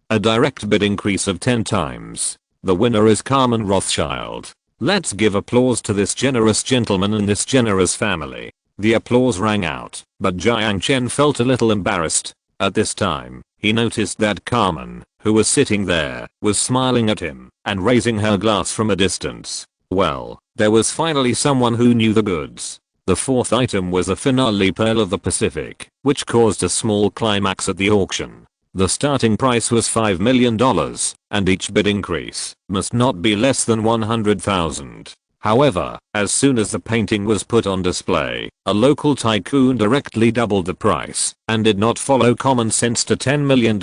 A direct bid increase of 10 times. The winner is Carmen Rothschild. Let's give applause to this generous gentleman and this generous family. The applause rang out, but Jiang Chen felt a little embarrassed. At this time, he noticed that Carmen, who was sitting there, was smiling at him and raising her glass from a distance. Well, there was finally someone who knew the goods. The fourth item was a finale pearl of the Pacific, which caused a small climax at the auction. The starting price was $5 million, and each bid increase must not be less than 100,000. However, as soon as the painting was put on display, a local tycoon directly doubled the price and did not follow common sense to $10 million.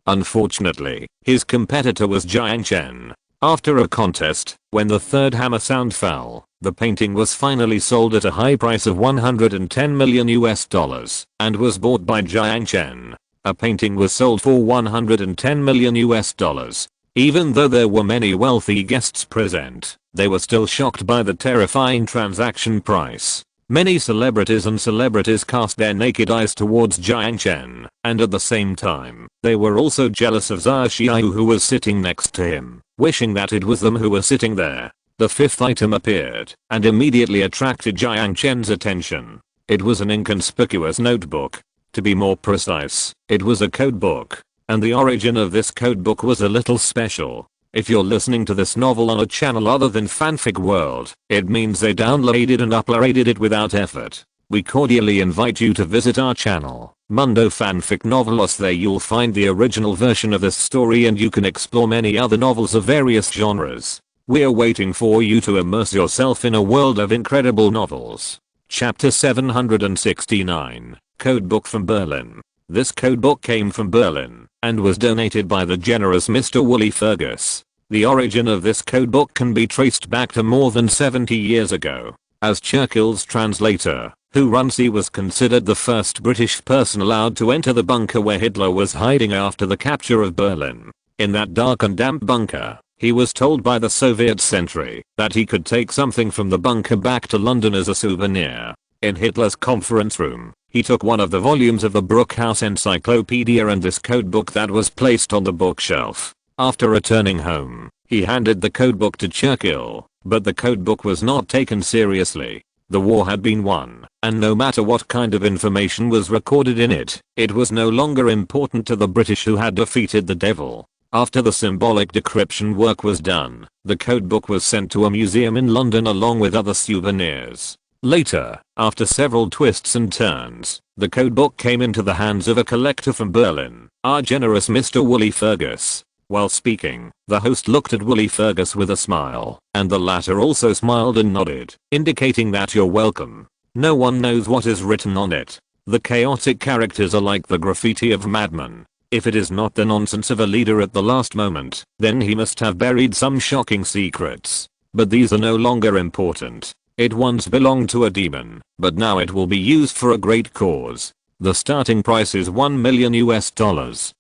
Unfortunately, his competitor was Jiang Chen. After a contest, when the third hammer sound fell, the painting was finally sold at a high price of $110 million and was bought by Jiang Chen. A painting was sold for $110 million. Even though there were many wealthy guests present, they were still shocked by the terrifying transaction price. Many celebrities cast their naked eyes towards Jiang Chen, and at the same time, they were also jealous of Sun Jiao who was sitting next to him, wishing that it was them who were sitting there. The fifth item appeared, and immediately attracted Jiang Chen's attention. It was an inconspicuous notebook. To be more precise, it was a codebook. And the origin of this codebook was a little special. If you're listening to this novel on a channel other than Fanfic World, it means they downloaded and uploaded it without effort. We cordially invite you to visit our channel, Mundo Fanfic Novelos. There you'll find the original version of this story and you can explore many other novels of various genres. We're waiting for you to immerse yourself in a world of incredible novels. Chapter 769, Codebook from Berlin. This codebook came from Berlin and was donated by the generous Mr. Wooly Fergus. The origin of this codebook can be traced back to more than 70 years ago. As Churchill's translator, Runcie was considered the first British person allowed to enter the bunker where Hitler was hiding after the capture of Berlin. In that dark and damp bunker, he was told by the Soviet sentry that he could take something from the bunker back to London as a souvenir. In Hitler's conference room, he took one of the volumes of the Brookhouse Encyclopedia and this codebook that was placed on the bookshelf. After returning home, he handed the codebook to Churchill, but the codebook was not taken seriously. The war had been won, and no matter what kind of information was recorded in it, it was no longer important to the British who had defeated the devil. After the symbolic decryption work was done, the codebook was sent to a museum in London along with other souvenirs. Later, after several twists and turns, the codebook came into the hands of a collector from Berlin, our generous Mr. Wooly Fergus. While speaking, the host looked at Wooly Fergus with a smile, and the latter also smiled and nodded, indicating that you're welcome. No one knows what is written on it. The chaotic characters are like the graffiti of madmen. If it is not the nonsense of a leader at the last moment, then he must have buried some shocking secrets. But these are no longer important. It once belonged to a demon, but now it will be used for a great cause. The starting price is $1 million,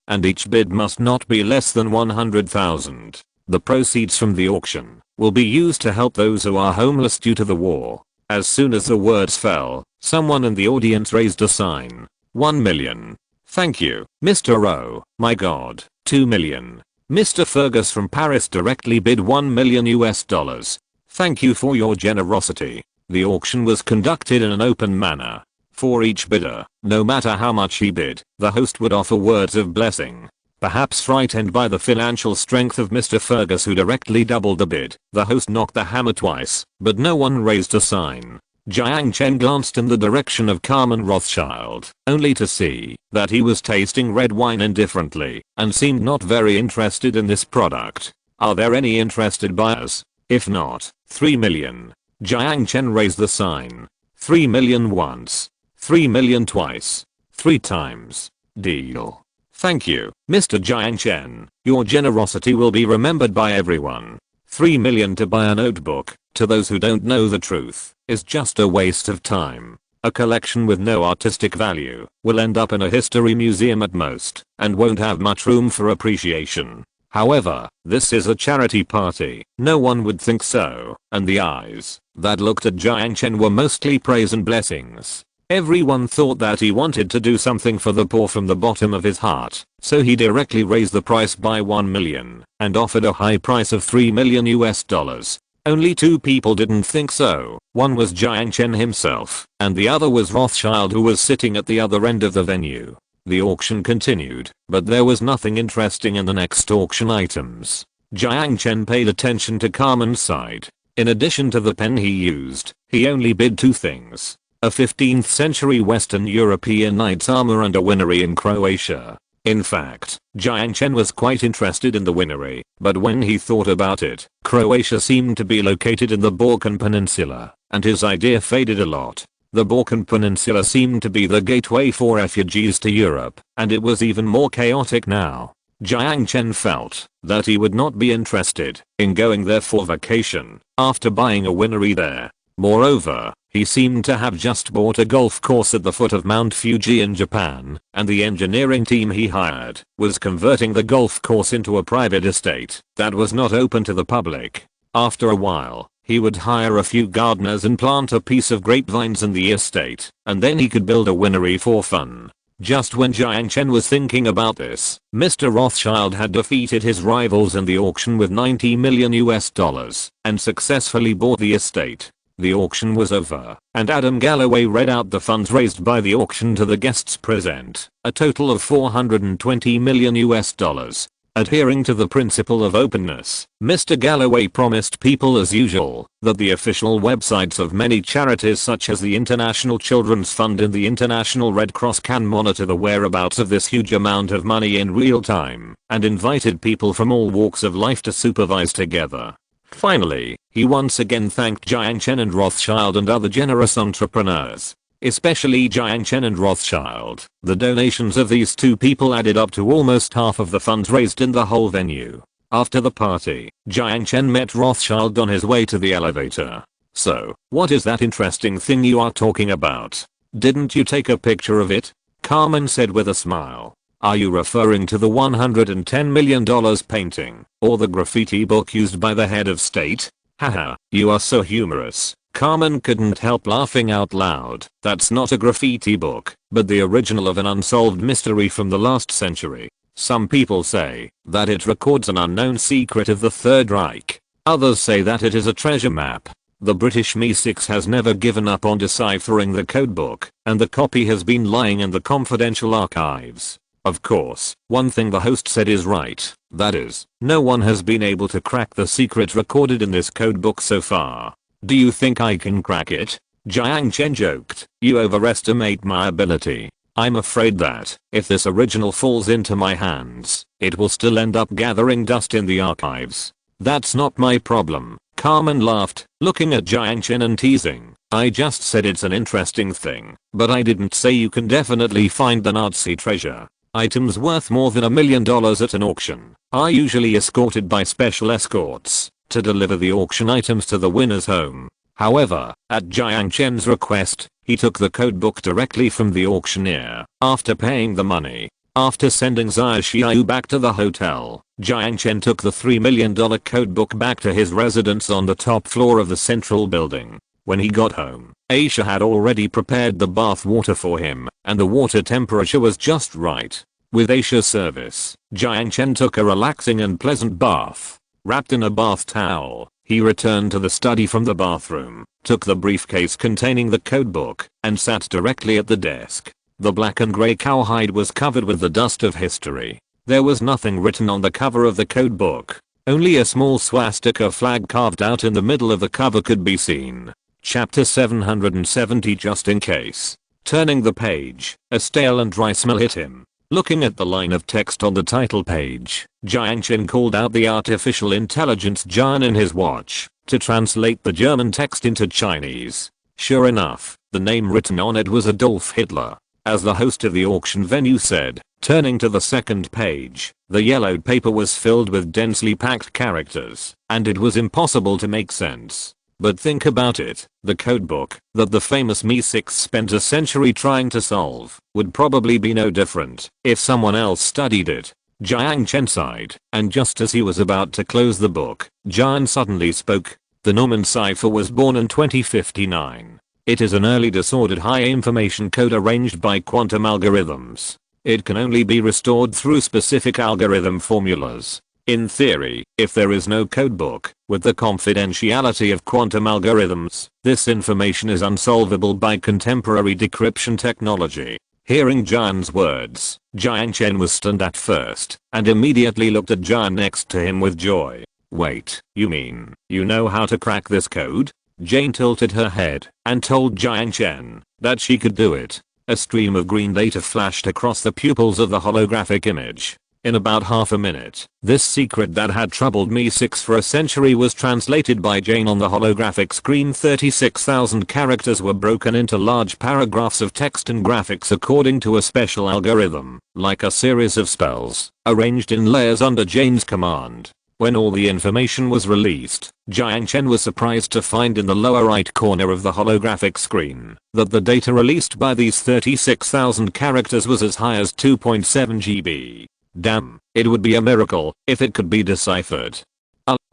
and each bid must not be less than 100,000. The proceeds from the auction will be used to help those who are homeless due to the war. As soon as the words fell, someone in the audience raised a sign. 1 million. Thank you, Mr. O. My God. 2 million. Mr. Fergus from Paris directly bid $1 million. Thank you for your generosity. The auction was conducted in an open manner. For each bidder, no matter how much he bid, the host would offer words of blessing. Perhaps frightened by the financial strength of Mr. Fergus, who directly doubled the bid, the host knocked the hammer twice, but no one raised a sign. Jiang Chen glanced in the direction of Carmen Rothschild, only to see that he was tasting red wine indifferently and seemed not very interested in this product. Are there any interested buyers? If not, 3 million. Jiang Chen raised the sign. 3 million once. 3 million twice. 3 times. Deal. Thank you, Mr. Jiang Chen. Your generosity will be remembered by everyone. 3 million to buy a notebook, to those who don't know the truth, is just a waste of time. A collection with no artistic value will end up in a history museum at most, and won't have much room for appreciation. However, this is a charity party. No one would think so, and the eyes that looked at Jiang Chen were mostly praise and blessings. Everyone thought that he wanted to do something for the poor from the bottom of his heart, so he directly raised the price by 1 million and offered a high price of $3 million. Only 2 people didn't think so. One was Jiang Chen himself, and the other was Rothschild, who was sitting at the other end of the venue. The auction continued, but there was nothing interesting in the next auction items. Jiang Chen paid attention to Carmen's side. In addition to the pen he used, he only bid 2 things. A 15th century Western European knight's armor and a winery in Croatia. In fact, Jiang Chen was quite interested in the winery, but when he thought about it, Croatia seemed to be located in the Balkan Peninsula, and his idea faded a lot. The Balkan Peninsula seemed to be the gateway for refugees to Europe, and it was even more chaotic now. Jiang Chen felt that he would not be interested in going there for vacation after buying a winery there. Moreover, he seemed to have just bought a golf course at the foot of Mount Fuji in Japan, and the engineering team he hired was converting the golf course into a private estate that was not open to the public. After a while, he would hire a few gardeners and plant a piece of grapevines in the estate, and then he could build a winery for fun. Just when Jiang Chen was thinking about this, Mr. Rothschild had defeated his rivals in the auction with $90 million and successfully bought the estate. The auction was over, and Adam Galloway read out the funds raised by the auction to the guests present, a total of $420 million. Adhering to the principle of openness, Mr. Galloway promised people as usual that the official websites of many charities such as the International Children's Fund and the International Red Cross can monitor the whereabouts of this huge amount of money in real time, and invited people from all walks of life to supervise together. Finally, he once again thanked Jiang Chen and Rothschild and other generous entrepreneurs. Especially Jiang Chen and Rothschild. The donations of these 2 people added up to almost half of the funds raised in the whole venue. After the party, Jiang Chen met Rothschild on his way to the elevator. So, what is that interesting thing you are talking about? Didn't you take a picture of it? Carmen said with a smile. Are you referring to the $110 million painting, or the graffiti book used by the head of state? Haha, you are so humorous. Carmen couldn't help laughing out loud. That's not a graffiti book, but the original of an unsolved mystery from the last century. Some people say that it records an unknown secret of the Third Reich. Others say that it is a treasure map. The British MI6 has never given up on deciphering the codebook, and the copy has been lying in the confidential archives. Of course, one thing the host said is right, that is, no one has been able to crack the secret recorded in this codebook so far. Do you think I can crack it? Jiang Chen joked, "You overestimate my ability. I'm afraid that, if this original falls into my hands, it will still end up gathering dust in the archives." "That's not my problem," Carmen laughed, looking at Jiang Chen and teasing. "I just said it's an interesting thing, but I didn't say you can definitely find the Nazi treasure. Items worth more than $1 million at an auction are usually escorted by special escorts to deliver the auction items to the winner's home." However, at Jiang Chen's request, he took the codebook directly from the auctioneer after paying the money. After sending Zai Xiao back to the hotel, Jiang Chen took the $3 million codebook back to his residence on the top floor of the central building. When he got home, Aisha had already prepared the bath water for him, and the water temperature was just right. With Aisha's service, Jiang Chen took a relaxing and pleasant bath. Wrapped in a bath towel, he returned to the study from the bathroom, took the briefcase containing the codebook, and sat directly at the desk. The black and grey cowhide was covered with the dust of history. There was nothing written on the cover of the codebook. Only a small swastika flag carved out in the middle of the cover could be seen. Chapter 770, just in case. Turning the page, a stale and dry smell hit him. Looking at the line of text on the title page, Jiang Chen called out the artificial intelligence Jian in his watch to translate the German text into Chinese. Sure enough, the name written on it was Adolf Hitler. As the host of the auction venue said, turning to the second page, the yellowed paper was filled with densely packed characters, and it was impossible to make sense. But think about it, the codebook that the famous Mi-6 spent a century trying to solve would probably be no different if someone else studied it. Jiang Chen sighed, and just as he was about to close the book, Jian suddenly spoke. The Norman cipher was born in 2059. It is an early disordered high information code arranged by quantum algorithms. It can only be restored through specific algorithm formulas. In theory, if there is no codebook, with the confidentiality of quantum algorithms, this information is unsolvable by contemporary decryption technology. Hearing Jian's words, Jiang Chen was stunned at first, and immediately looked at Jian next to him with joy. "Wait, you mean, you know how to crack this code?" Jane tilted her head, and told Jiang Chen that she could do it. A stream of green data flashed across the pupils of the holographic image. In about half a minute, this secret that had troubled Mi-6 for a century was translated by Jane on the holographic screen. 36,000 characters were broken into large paragraphs of text and graphics according to a special algorithm, like a series of spells, arranged in layers under Jane's command. When all the information was released, Jiang Chen was surprised to find in the lower right corner of the holographic screen that the data released by these 36,000 characters was as high as 2.7 GB. Damn, it would be a miracle if it could be deciphered.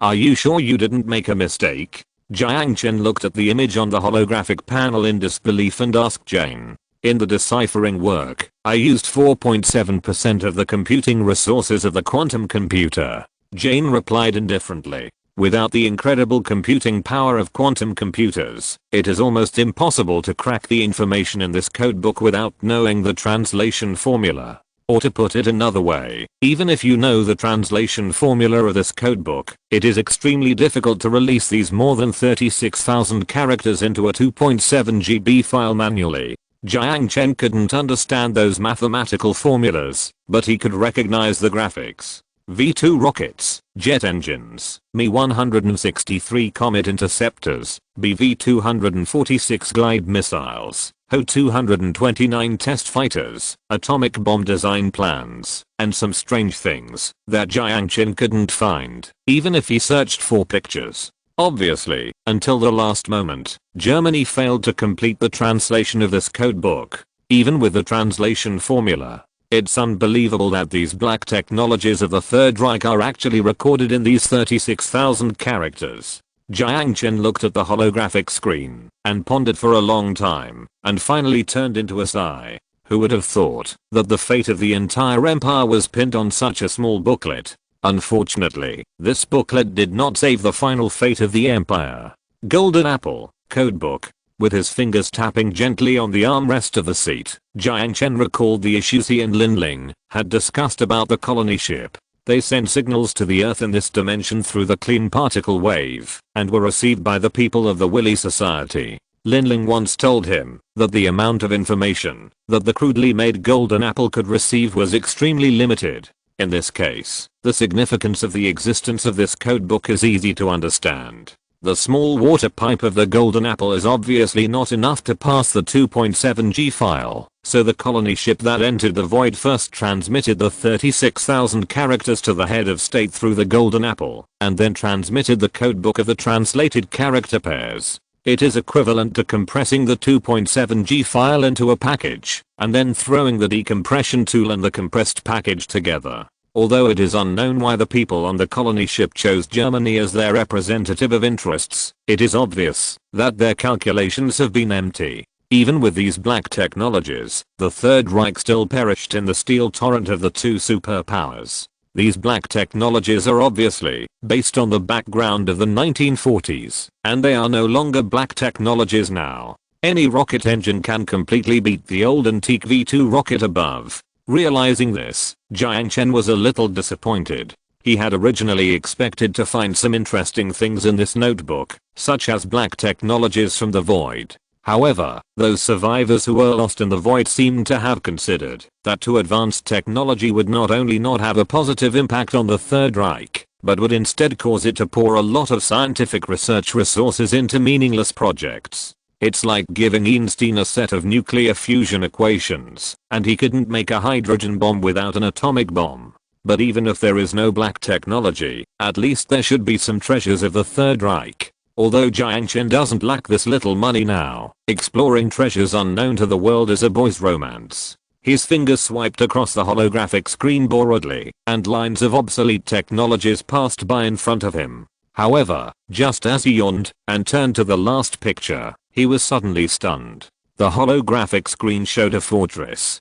Are you sure you didn't make a mistake? Jiang Chen looked at the image on the holographic panel in disbelief and asked Jane. In the deciphering work, I used 4.7% of the computing resources of the quantum computer. Jane replied indifferently. Without the incredible computing power of quantum computers, it is almost impossible to crack the information in this codebook without knowing the translation formula. Or to put it another way, even if you know the translation formula of this codebook, it is extremely difficult to release these more than 36,000 characters into a 2.7 GB file manually. Jiang Chen couldn't understand those mathematical formulas, but he could recognize the graphics. V2 rockets, jet engines, Mi-163 Comet interceptors, BV-246 glide missiles, Ho-229 test fighters, atomic bomb design plans, and some strange things that Jiang Chen couldn't find, even if he searched for pictures. Obviously, until the last moment, Germany failed to complete the translation of this codebook. Even with the translation formula, it's unbelievable that these black technologies of the Third Reich are actually recorded in these 36,000 characters. Jiang Chen looked at the holographic screen and pondered for a long time, and finally turned into a sigh. Who would have thought that the fate of the entire empire was pinned on such a small booklet? Unfortunately, this booklet did not save the final fate of the empire. Golden Apple, Codebook. With his fingers tapping gently on the armrest of the seat, Jiang Chen recalled the issues he and Lin Ling had discussed about the colony ship. They sent signals to the Earth in this dimension through the clean particle wave, and were received by the people of the Willy Society. Linling once told him that the amount of information that the crudely made golden apple could receive was extremely limited. In this case, the significance of the existence of this codebook is easy to understand. The small water pipe of the golden apple is obviously not enough to pass the 2.7G file, so the colony ship that entered the void first transmitted the 36,000 characters to the head of state through the golden apple, and then transmitted the codebook of the translated character pairs. It is equivalent to compressing the 2.7G file into a package, and then throwing the decompression tool and the compressed package together. Although it is unknown why the people on the colony ship chose Germany as their representative of interests, it is obvious that their calculations have been empty. Even with these black technologies, the Third Reich still perished in the steel torrent of the two superpowers. These black technologies are obviously based on the background of the 1940s, and they are no longer black technologies now. Any rocket engine can completely beat the old antique V2 rocket above. Realizing this, Jiang Chen was a little disappointed. He had originally expected to find some interesting things in this notebook, such as black technologies from the void. However, those survivors who were lost in the void seemed to have considered that too advanced technology would not only not have a positive impact on the Third Reich, but would instead cause it to pour a lot of scientific research resources into meaningless projects. It's like giving Einstein a set of nuclear fusion equations, and he couldn't make a hydrogen bomb without an atomic bomb. But even if there is no black technology, at least there should be some treasures of the Third Reich. Although Jiang Chen doesn't lack this little money now, exploring treasures unknown to the world is a boy's romance. His fingers swiped across the holographic screen boredly, and lines of obsolete technologies passed by in front of him. However, just as he yawned and turned to the last picture, he was suddenly stunned. The holographic screen showed a fortress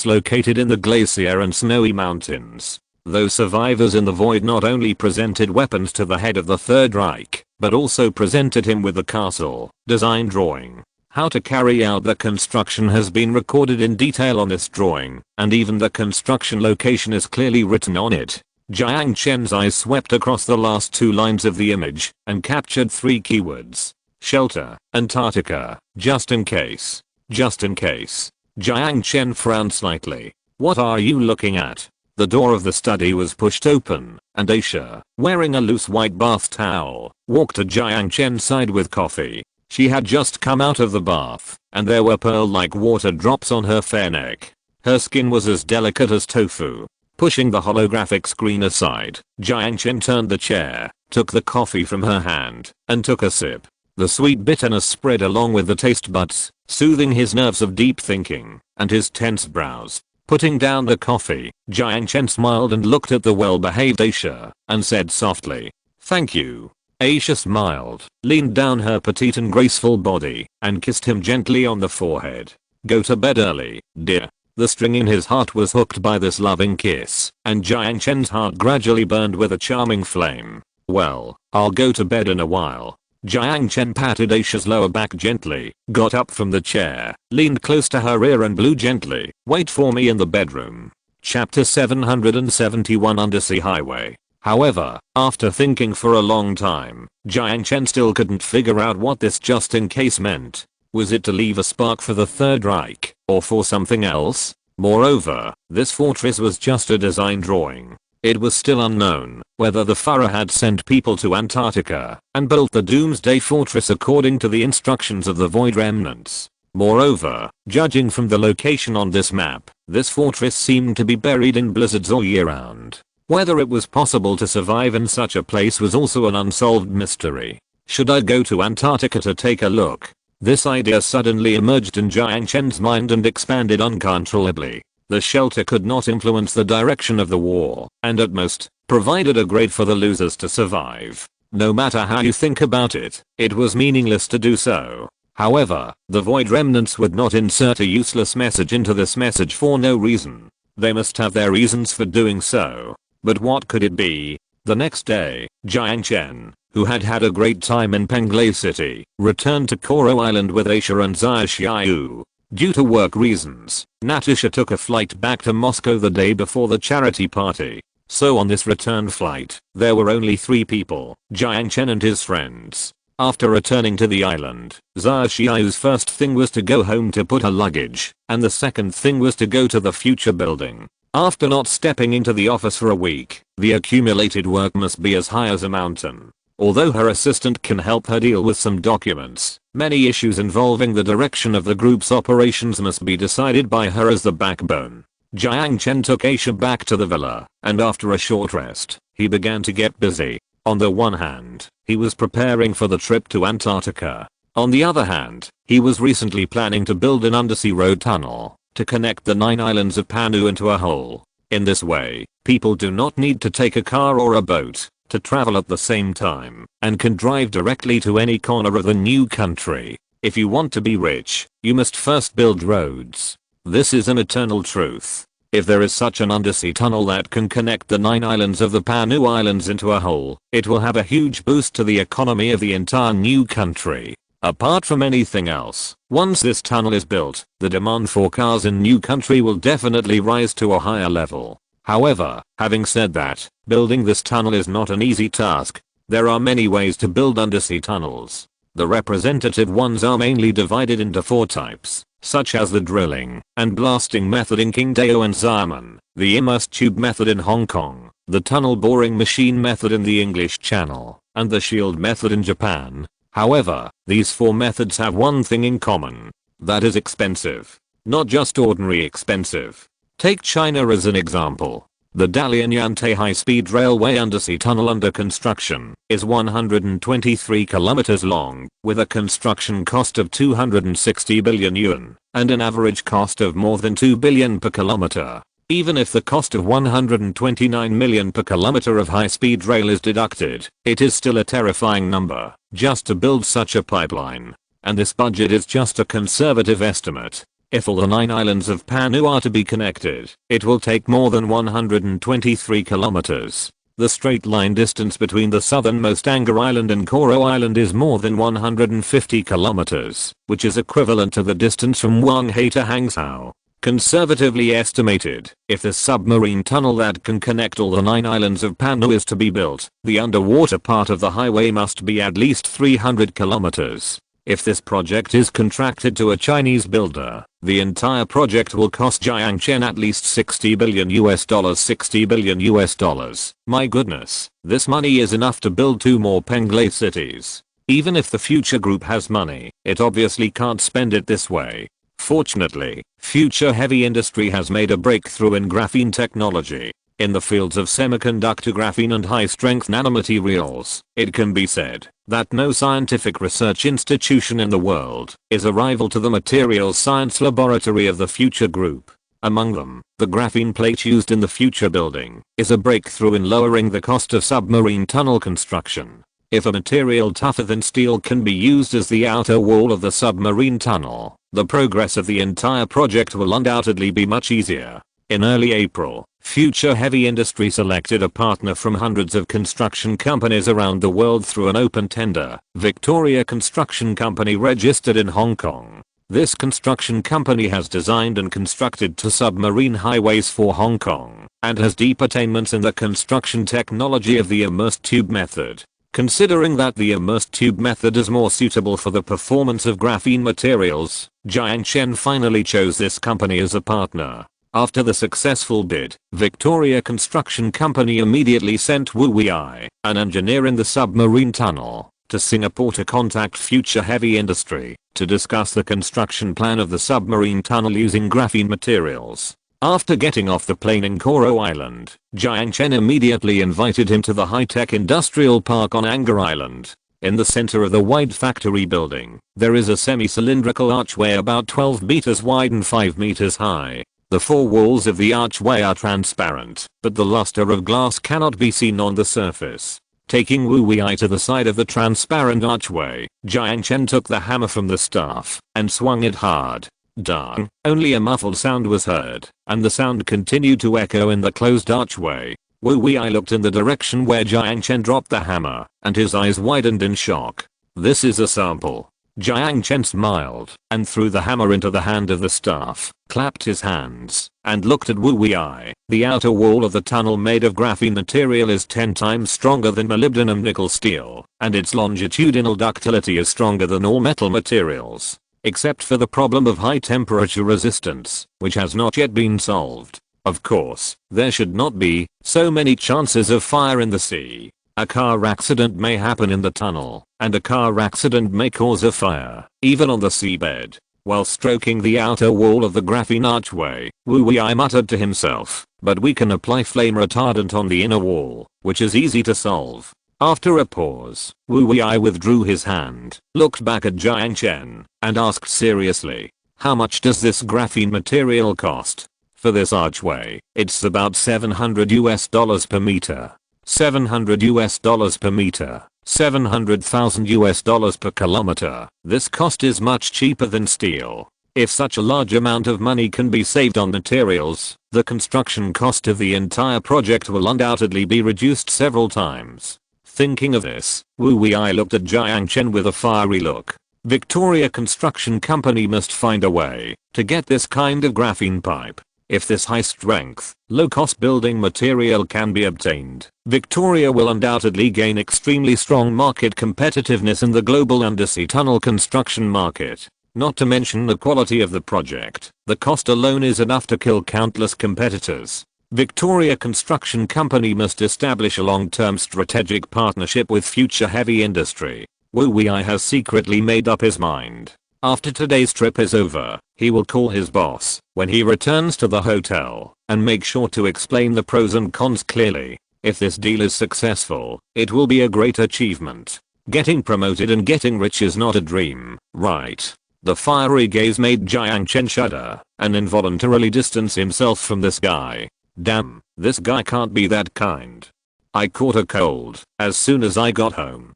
located in the glacier and snowy mountains. Those survivors in the void not only presented weapons to the head of the Third Reich, but also presented him with the castle design drawing. How to carry out the construction has been recorded in detail on this drawing, and even the construction location is clearly written on it. Jiang Chen's eyes swept across the last two lines of the image and captured three keywords. Shelter, Antarctica, just in case. Just in case. Jiang Chen frowned slightly. What are you looking at? The door of the study was pushed open, and Aisha, wearing a loose white bath towel, walked to Jiang Chen's side with coffee. She had just come out of the bath, and there were pearl-like water drops on her fair neck. Her skin was as delicate as tofu. Pushing the holographic screen aside, Jiang Chen turned the chair, took the coffee from her hand, and took a sip. The sweet bitterness spread along with the taste buds, soothing his nerves of deep thinking, and his tense brows. Putting down the coffee, Jiang Chen smiled and looked at the well-behaved Aisha, and said softly, "Thank you." Aisha smiled, leaned down her petite and graceful body, and kissed him gently on the forehead. "Go to bed early, dear." The string in his heart was hooked by this loving kiss, and Jiang Chen's heart gradually burned with a charming flame. "Well, I'll go to bed in a while." Jiang Chen patted Aisha's lower back gently, got up from the chair, leaned close to her ear and blew gently, "Wait for me in the bedroom." Chapter 771 Undersea Highway. However, after thinking for a long time, Jiang Chen still couldn't figure out what this just in case meant. Was it to leave a spark for the Third Reich, or for something else? Moreover, this fortress was just a design drawing. It was still unknown whether the Führer had sent people to Antarctica and built the Doomsday Fortress according to the instructions of the Void Remnants. Moreover, judging from the location on this map, this fortress seemed to be buried in blizzards all year round. Whether it was possible to survive in such a place was also an unsolved mystery. Should I go to Antarctica to take a look? This idea suddenly emerged in Jiang Chen's mind and expanded uncontrollably. The shelter could not influence the direction of the war, and at most, provided a grade for the losers to survive. No matter how you think about it, it was meaningless to do so. However, the Void Remnants would not insert a useless message into this message for no reason. They must have their reasons for doing so. But what could it be? The next day, Jiang Chen, who had had a great time in Penglai City, returned to Koro Island with Aisha and Xiaoyu. Due to work reasons, Natasha took a flight back to Moscow the day before the charity party. So on this return flight, there were only 3 people, Jiang Chen and his friends. After returning to the island, Sun Jiao's first thing was to go home to put her luggage, and the second thing was to go to the future building. After not stepping into the office for a week, the accumulated work must be as high as a mountain. Although her assistant can help her deal with some documents, many issues involving the direction of the group's operations must be decided by her as the backbone. Jiang Chen took Aisha back to the villa, and after a short rest, he began to get busy. On the one hand, he was preparing for the trip to Antarctica. On the other hand, he was recently planning to build an undersea road tunnel to connect the 9 islands of Panu into a whole. In this way, people do not need to take a car or a boat to travel at the same time and can drive directly to any corner of the new country. If you want to be rich, you must first build roads. This is an eternal truth. If there is such an undersea tunnel that can connect the 9 islands of the Panu Islands into a whole, it will have a huge boost to the economy of the entire new country. Apart from anything else, once this tunnel is built, the demand for cars in new country will definitely rise to a higher level. However, having said that, building this tunnel is not an easy task. There are many ways to build undersea tunnels. The representative ones are mainly divided into 4 types, such as the drilling and blasting method in Qingdao and Xiamen, the immersed tube method in Hong Kong, the tunnel boring machine method in the English Channel, and the shield method in Japan. However, these 4 methods have one thing in common. That is expensive. Not just ordinary expensive. Take China as an example. The Dalian-Yantai high-speed railway undersea tunnel under construction is 123 kilometers long, with a construction cost of 260 billion yuan, and an average cost of more than 2 billion per kilometer. Even if the cost of 129 million per kilometer of high-speed rail is deducted, it is still a terrifying number, just to build such a pipeline. And this budget is just a conservative estimate. If all the 9 islands of Panu are to be connected, it will take more than 123 kilometers. The straight line distance between the southernmost Angkor Island and Koro Island is more than 150 kilometers, which is equivalent to the distance from Wanghai to Hangzhou. Conservatively estimated, if the submarine tunnel that can connect all the 9 islands of Panu is to be built, the underwater part of the highway must be at least 300 kilometers. If this project is contracted to a Chinese builder, the entire project will cost Jiang Chen at least $60 billion. $60 billion. My goodness, this money is enough to build 2 more Penglai cities. Even if the future group has money, it obviously can't spend it this way. Fortunately, future heavy industry has made a breakthrough in graphene technology. In the fields of semiconductor graphene and high-strength nanomaterials, it can be said that no scientific research institution in the world is a rival to the materials science laboratory of the future group. Among them, the graphene plate used in the future building is a breakthrough in lowering the cost of submarine tunnel construction. If a material tougher than steel can be used as the outer wall of the submarine tunnel, the progress of the entire project will undoubtedly be much easier. In early April, Future Heavy Industry selected a partner from hundreds of construction companies around the world through an open tender. Victoria Construction Company registered in Hong Kong. This construction company has designed and constructed 2 submarine highways for Hong Kong and has deep attainments in the construction technology of the immersed tube method. Considering that the immersed tube method is more suitable for the performance of graphene materials, Jiang Chen finally chose this company as a partner. After the successful bid, Victoria Construction Company immediately sent Wu Wei, an engineer in the submarine tunnel, to Singapore to contact Future Heavy Industry to discuss the construction plan of the submarine tunnel using graphene materials. After getting off the plane in Koro Island, Jiang Chen immediately invited him to the high-tech industrial park on Angkor Island. In the center of the wide factory building, there is a semi-cylindrical archway about 12 meters wide and 5 meters high. The 4 walls of the archway are transparent, but the luster of glass cannot be seen on the surface. Taking Wu Wei to the side of the transparent archway, Jiang Chen took the hammer from the staff and swung it hard. Dang, only a muffled sound was heard, and the sound continued to echo in the closed archway. Wu Wei looked in the direction where Jiang Chen dropped the hammer, and his eyes widened in shock. This is a sample. Jiang Chen smiled and threw the hammer into the hand of the staff, clapped his hands, and looked at Wu Wei. The outer wall of the tunnel made of graphene material is 10 times stronger than molybdenum nickel steel, and its longitudinal ductility is stronger than all metal materials, except for the problem of high temperature resistance, which has not yet been solved. Of course, there should not be so many chances of fire in the sea. A car accident may happen in the tunnel, and a car accident may cause a fire, even on the seabed. While stroking the outer wall of the graphene archway, Wu Wei muttered to himself, but we can apply flame retardant on the inner wall, which is easy to solve. After a pause, Wu Wei withdrew his hand, looked back at Jiang Chen, and asked seriously, how much does this graphene material cost? For this archway, it's about $700 per meter. $700 per meter. $700,000 per kilometer. This cost is much cheaper than steel. If such a large amount of money can be saved on materials, the construction cost of the entire project will undoubtedly be reduced several times. Thinking of this, Wu Wei looked at Jiang Chen with a fiery look. Victoria Construction Company must find a way to get this kind of graphene pipe. If this high-strength, low-cost building material can be obtained, Victoria will undoubtedly gain extremely strong market competitiveness in the global undersea tunnel construction market. Not to mention the quality of the project, the cost alone is enough to kill countless competitors. Victoria Construction Company must establish a long-term strategic partnership with future heavy industry. Wu Wei has secretly made up his mind. After today's trip is over, he will call his boss when he returns to the hotel and make sure to explain the pros and cons clearly. If this deal is successful, it will be a great achievement. Getting promoted and getting rich is not a dream, right? The fiery gaze made Jiang Chen shudder and involuntarily distance himself from this guy. Damn, this guy can't be that kind. I caught a cold as soon as I got home.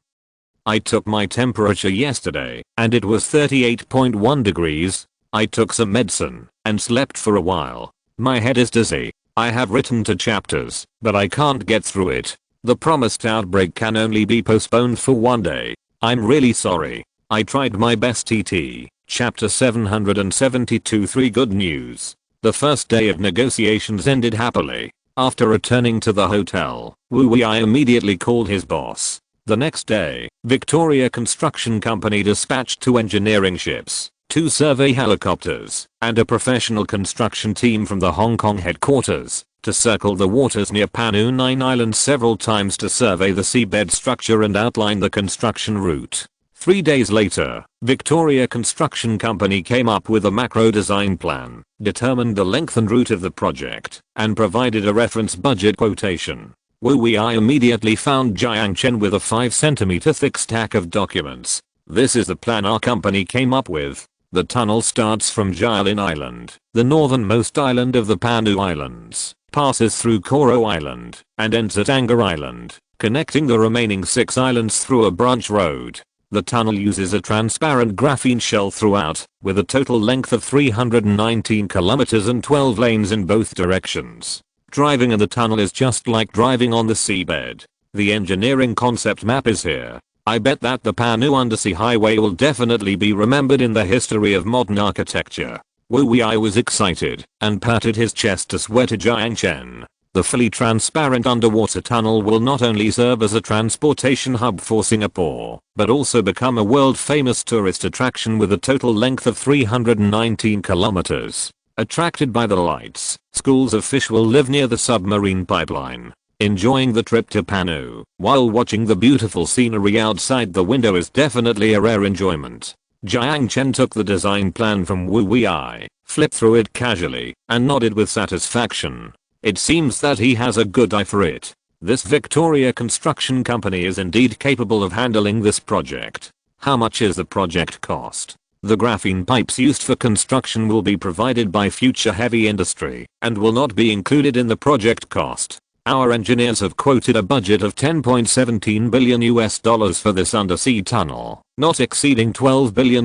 I took my temperature yesterday and it was 38.1 degrees. I took some medicine and slept for a while. My head is dizzy. I have written 2 chapters, but I can't get through it. The promised outbreak can only be postponed for 1 day. I'm really sorry. I tried my best. TT. Chapter 772. 3 good news. The first day of negotiations ended happily. After returning to the hotel, Wu Wei immediately called his boss. The next day, Victoria Construction Company dispatched 2 engineering ships, 2 survey helicopters, and a professional construction team from the Hong Kong headquarters to circle the waters near Panu 9 Island several times to survey the seabed structure and outline the construction route. 3 days later, Victoria Construction Company came up with a macro design plan, determined the length and route of the project, and provided a reference budget quotation. Wu Wei immediately found Jiang Chen with a 5 cm thick stack of documents. This is the plan our company came up with. The tunnel starts from Jialin Island, the northernmost island of the Panu Islands, passes through Koro Island, and ends at Anger Island, connecting the remaining 6 islands through a branch road. The tunnel uses a transparent graphene shell throughout, with a total length of 319 kilometers and 12 lanes in both directions. Driving in the tunnel is just like driving on the seabed. The engineering concept map is here. I bet that the Panu Undersea Highway will definitely be remembered in the history of modern architecture. Wu Wei was excited and patted his chest to swear to Jiang Chen. The fully transparent underwater tunnel will not only serve as a transportation hub for Singapore, but also become a world-famous tourist attraction with a total length of 319 kilometers. Attracted by the lights, schools of fish will live near the submarine pipeline. Enjoying the trip to Panu while watching the beautiful scenery outside the window is definitely a rare enjoyment. Jiang Chen took the design plan from Wu Wei, flipped through it casually, and nodded with satisfaction. It seems that he has a good eye for it. This Victoria Construction Company is indeed capable of handling this project. How much is the project cost? The graphene pipes used for construction will be provided by future heavy industry and will not be included in the project cost. Our engineers have quoted a budget of $10.17 billion for this undersea tunnel, not exceeding $12 billion.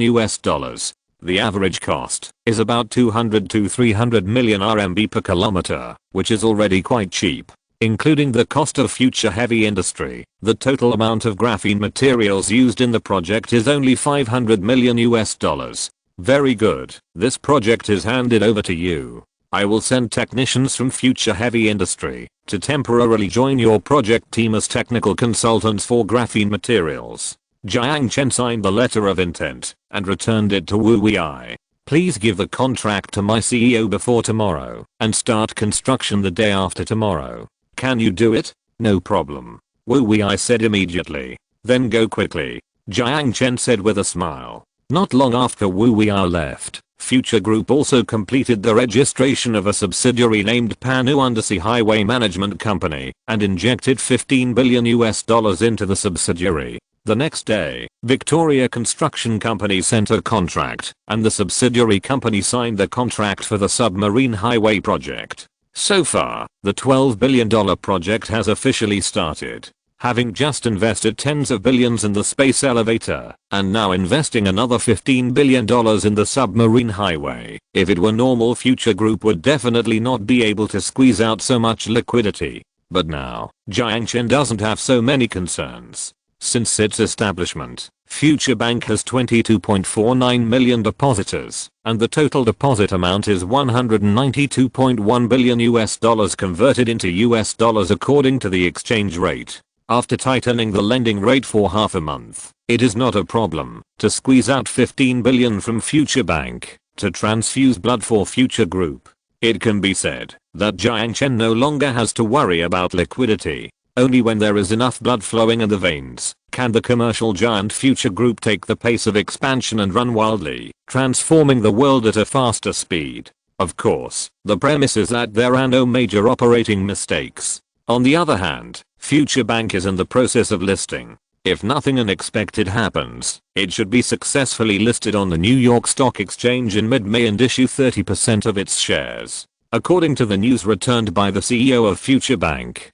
The average cost is about 200 to 300 million RMB per kilometer, which is already quite cheap. including the cost of future heavy industry. The total amount of graphene materials used in the project is only $500 million US. Very good. This project is handed over to you. I will send technicians from future heavy industry to temporarily join your project team as technical consultants for graphene materials. Jiang Chen signed the letter of intent and returned it to Wu Wei. Please give the contract to my CEO before tomorrow and start construction the day after tomorrow. Can you do it? No problem. Wu Wei said immediately. Then go quickly, Jiang Chen said with a smile. Not long after Wu Wei left, Future Group also completed the registration of a subsidiary named Panu Undersea Highway Management Company and injected $15 billion into the subsidiary. The next day, Victoria Construction Company sent a contract, and the subsidiary company signed the contract for the submarine highway project. So far, the $12 billion project has officially started, having just invested tens of billions in the space elevator, and now investing another $15 billion in the submarine highway. If it were normal, Future Group would definitely not be able to squeeze out so much liquidity. But now, Jiang Chen doesn't have so many concerns. Since its establishment, Future Bank has 22.49 million depositors, and the total deposit amount is $192.1 billion converted into US dollars according to the exchange rate. After tightening the lending rate for half a month, it is not a problem to squeeze out 15 billion from Future Bank to transfuse blood for Future Group. It can be said that Jiang Chen no longer has to worry about liquidity. Only when there is enough blood flowing in the veins can the commercial giant Future Group take the pace of expansion and run wildly, transforming the world at a faster speed. Of course, the premise is that there are no major operating mistakes. On the other hand, Future Bank is in the process of listing. If nothing unexpected happens, it should be successfully listed on the New York Stock Exchange in mid-May and issue 30% of its shares. According to the news returned by the CEO of Future Bank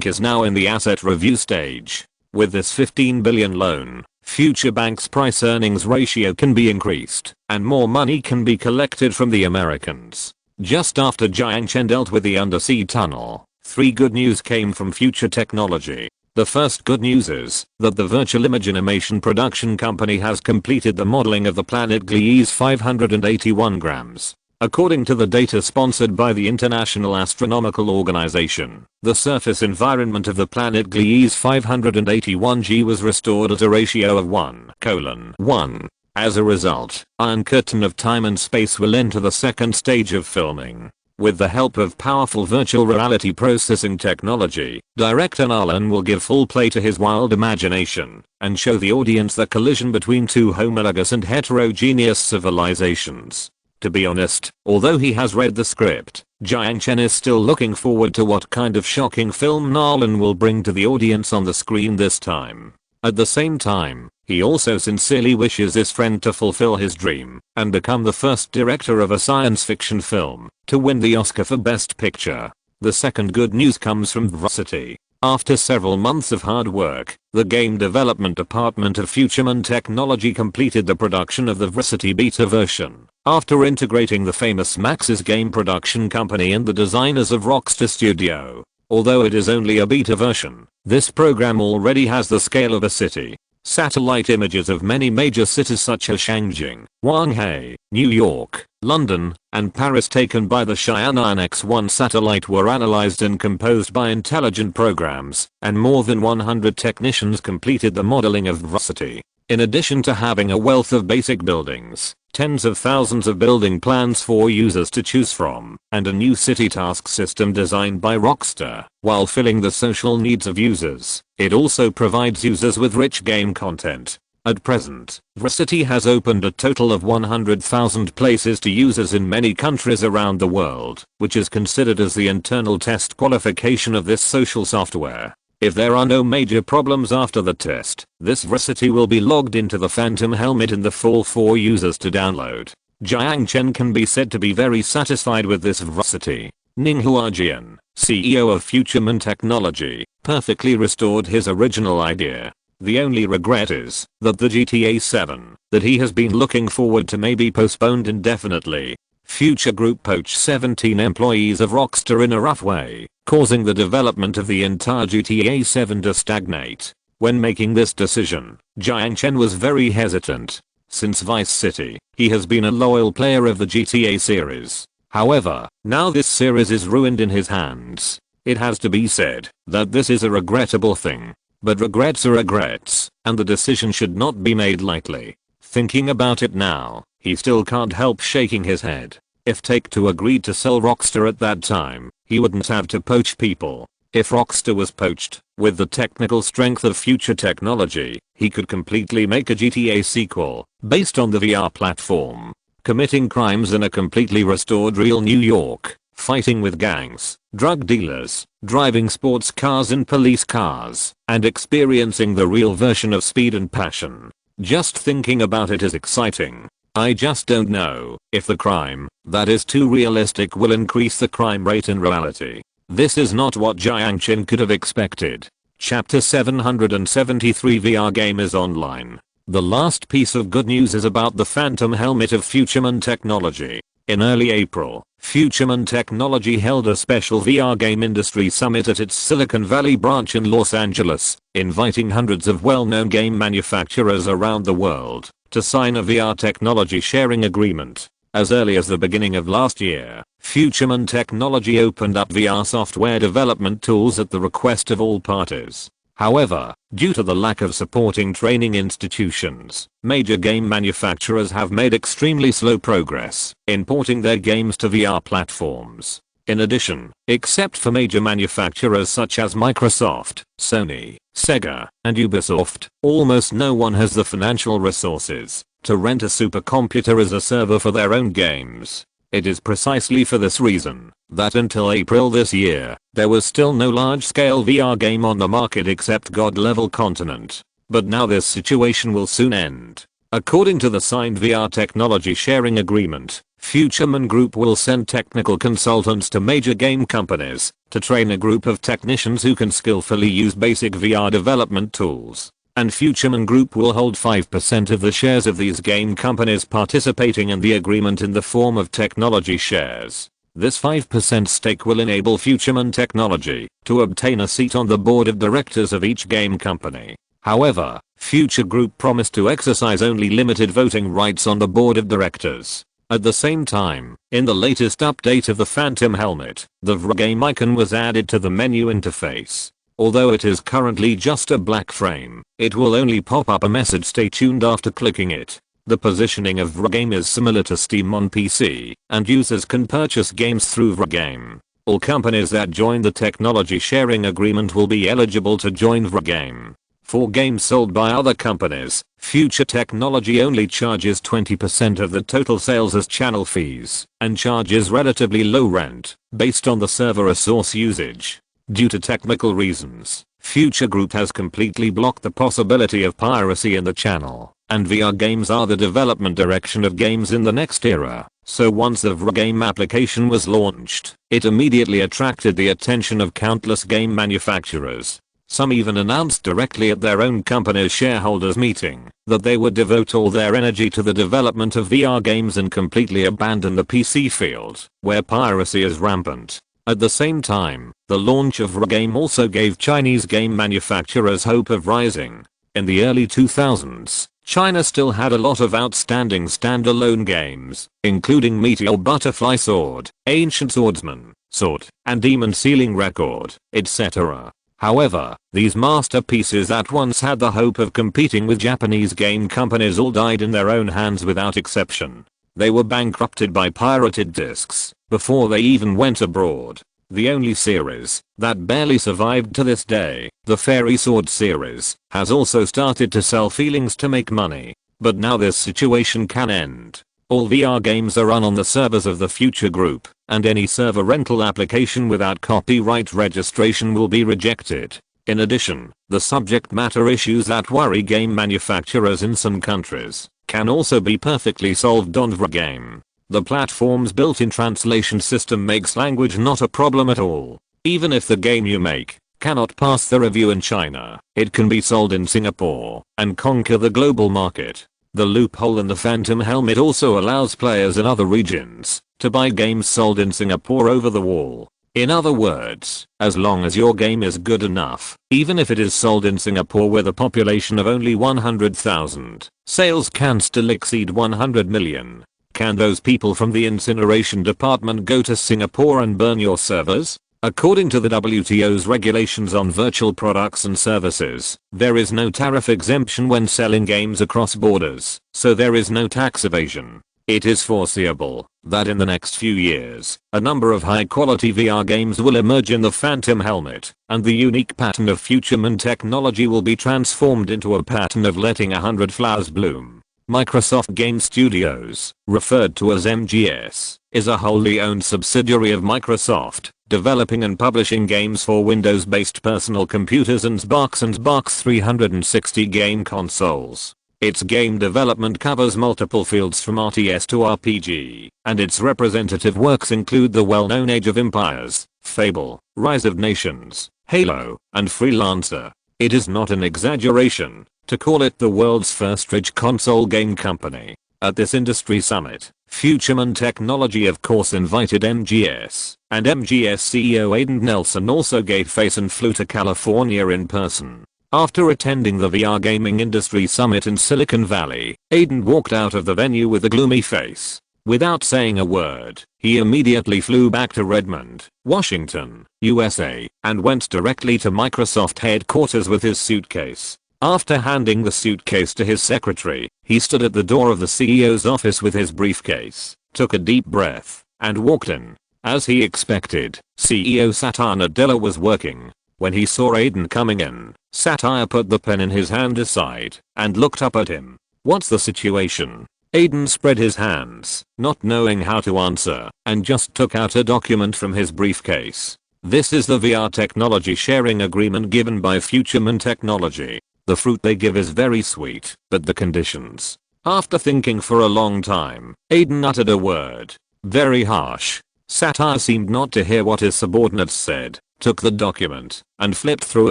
is now in the asset review stage. With this 15 billion loan, Future Bank's price-earnings ratio can be increased, and more money can be collected from the Americans. Just after Jiang Chen dealt with the undersea tunnel, 3 good news came from Future Technology. The first good news is that the virtual image animation production company has completed the modeling of the planet Gliese 581 grams. According to the data sponsored by the International Astronomical Organization, the surface environment of the planet Gliese 581g was restored at a ratio of 1:1. As a result, Iron Curtain of Time and Space will enter the second stage of filming. With the help of powerful virtual reality processing technology, director Nolan will give full play to his wild imagination and show the audience the collision between 2 homologous and heterogeneous civilizations. To be honest, although he has read the script, Jiang Chen is still looking forward to what kind of shocking film Nolan will bring to the audience on the screen this time. At the same time, he also sincerely wishes his friend to fulfill his dream and become the first director of a science fiction film to win the Oscar for Best Picture. The second good news comes from Veracity. After several months of hard work, the game development department of Futureman Technology completed the production of the Veracity beta version. After integrating the famous Maxis game production company and the designers of Rockstar Studio. Although it is only a beta version, this program already has the scale of a city. Satellite images of many major cities such as Shanghai, Guangzhou, New York, London, and Paris taken by the Xiaonan X1 satellite were analyzed and composed by intelligent programs, and more than 100 technicians completed the modeling of Veracity. In addition to having a wealth of basic buildings, tens of thousands of building plans for users to choose from, and a new city task system designed by Rockstar, while filling the social needs of users, it also provides users with rich game content. At present, Veracity has opened a total of 100,000 places to users in many countries around the world, which is considered as the internal test qualification of this social software. If there are no major problems after the test, this Veracity will be logged into the Phantom Helmet in the fall for users to download. Jiang Chen can be said to be very satisfied with this Veracity. Ninghua Jian, CEO of Futureman Technology, perfectly restored his original idea. The only regret is that the GTA 7 that he has been looking forward to may be postponed indefinitely. Future Group poached 17 employees of Rockstar in a rough way, causing the development of the entire GTA 7 to stagnate. When making this decision, Jiang Chen was very hesitant. Since Vice City, he has been a loyal player of the GTA series. However, now this series is ruined in his hands. It has to be said that this is a regrettable thing. But regrets are regrets, and the decision should not be made lightly. Thinking about it now, he still can't help shaking his head. If Take-Two agreed to sell Rockstar at that time, he wouldn't have to poach people. If Rockstar was poached, with the technical strength of future technology, he could completely make a GTA sequel, based on the VR platform, committing crimes in a completely restored real New York, fighting with gangs, drug dealers, driving sports cars and police cars, and experiencing the real version of speed and passion. Just thinking about it is exciting. I just don't know if the crime that is too realistic will increase the crime rate in reality. This is not what Jiang Chen could have expected. Chapter 773 VR game is online. The last piece of good news is about the Phantom helmet of Futureman Technology. In early April, Futureman Technology held a special VR game industry summit at its Silicon Valley branch in Los Angeles, inviting hundreds of well-known game manufacturers around the world to sign a VR technology sharing agreement. As early as the beginning of last year, Futureman Technology opened up VR software development tools at the request of all parties. However, due to the lack of supporting training institutions, major game manufacturers have made extremely slow progress in porting their games to VR platforms. In addition, except for major manufacturers such as Microsoft, Sony, Sega, and Ubisoft, almost no one has the financial resources to rent a supercomputer as a server for their own games. It is precisely for this reason that until April this year, there was still no large-scale VR game on the market except God-level Continent. But now this situation will soon end. According to the signed VR technology sharing agreement, Futureman Group will send technical consultants to major game companies to train a group of technicians who can skillfully use basic VR development tools. And Futureman Group will hold 5% of the shares of these game companies participating in the agreement in the form of technology shares. This 5% stake will enable Futureman Technology to obtain a seat on the board of directors of each game company. However, Future Group promised to exercise only limited voting rights on the board of directors. At the same time, in the latest update of the Phantom helmet, the VR game icon was added to the menu interface. Although it is currently just a black frame, it will only pop up a message "Stay tuned" after clicking it. The positioning of VR game is similar to Steam on PC, and users can purchase games through VR game. All companies that join the technology sharing agreement will be eligible to join VR game. For games sold by other companies, Future Technology only charges 20% of the total sales as channel fees, and charges relatively low rent, based on the server resource usage. Due to technical reasons, Future Group has completely blocked the possibility of piracy in the channel, and VR games are the development direction of games in the next era. So once the VR game application was launched, it immediately attracted the attention of countless game manufacturers. Some even announced directly at their own company's shareholders meeting that they would devote all their energy to the development of VR games and completely abandon the PC field, where piracy is rampant. At the same time, the launch of VR game also gave Chinese game manufacturers hope of rising. In the early 2000s, China still had a lot of outstanding standalone games, including Meteor Butterfly Sword, Ancient Swordsman, Sword, and Demon Sealing Record, etc. However, these masterpieces that once had the hope of competing with Japanese game companies all died in their own hands without exception. They were bankrupted by pirated discs before they even went abroad. The only series that barely survived to this day, the Fairy Sword series, has also started to sell feelings to make money. But now this situation can end. All VR games are run on the servers of the Future Group, and any server rental application without copyright registration will be rejected. In addition, the subject matter issues that worry game manufacturers in some countries can also be perfectly solved on VR game. The platform's built-in translation system makes language not a problem at all. Even if the game you make cannot pass the review in China, it can be sold in Singapore and conquer the global market. The loophole in the Phantom helmet also allows players in other regions to buy games sold in Singapore over the wall. In other words, as long as your game is good enough, even if it is sold in Singapore with a population of only 100,000, sales can still exceed 100 million. Can those people from the incineration department go to Singapore and burn your servers? According to the WTO's regulations on virtual products and services, there is no tariff exemption when selling games across borders, so there is no tax evasion. It is foreseeable that in the next few years, a number of high-quality VR games will emerge in the Phantom helmet, and the unique pattern of Futureman technology will be transformed into a pattern of letting 100 flowers bloom. Microsoft Game Studios, referred to as MGS, is a wholly owned subsidiary of Microsoft, developing and publishing games for Windows-based personal computers and Xbox 360 game consoles. Its game development covers multiple fields from RTS to RPG, and its representative works include the well-known Age of Empires, Fable, Rise of Nations, Halo, and Freelancer. It is not an exaggeration to call it the world's first rich console game company. At this industry summit, Futureman Technology of course invited MGS, and MGS CEO Aidan Nelson also gave face and flew to California in person. After attending the VR gaming industry summit in Silicon Valley, Aidan walked out of the venue with a gloomy face. Without saying a word, he immediately flew back to Redmond, Washington, USA, and went directly to Microsoft headquarters with his suitcase. After handing the suitcase to his secretary, he stood at the door of the CEO's office with his briefcase, took a deep breath, and walked in. As he expected, CEO Satya Nadella was working. When he saw Aidan coming in, Satya put the pen in his hand aside and looked up at him. "What's the situation?" Aidan spread his hands, not knowing how to answer, and just took out a document from his briefcase. "This is the VR technology sharing agreement given by Futureman Technology. The fruit they give is very sweet, but the conditions." After thinking for a long time, Aidan uttered a word. Very harsh. Satya seemed not to hear what his subordinates said, took the document, and flipped through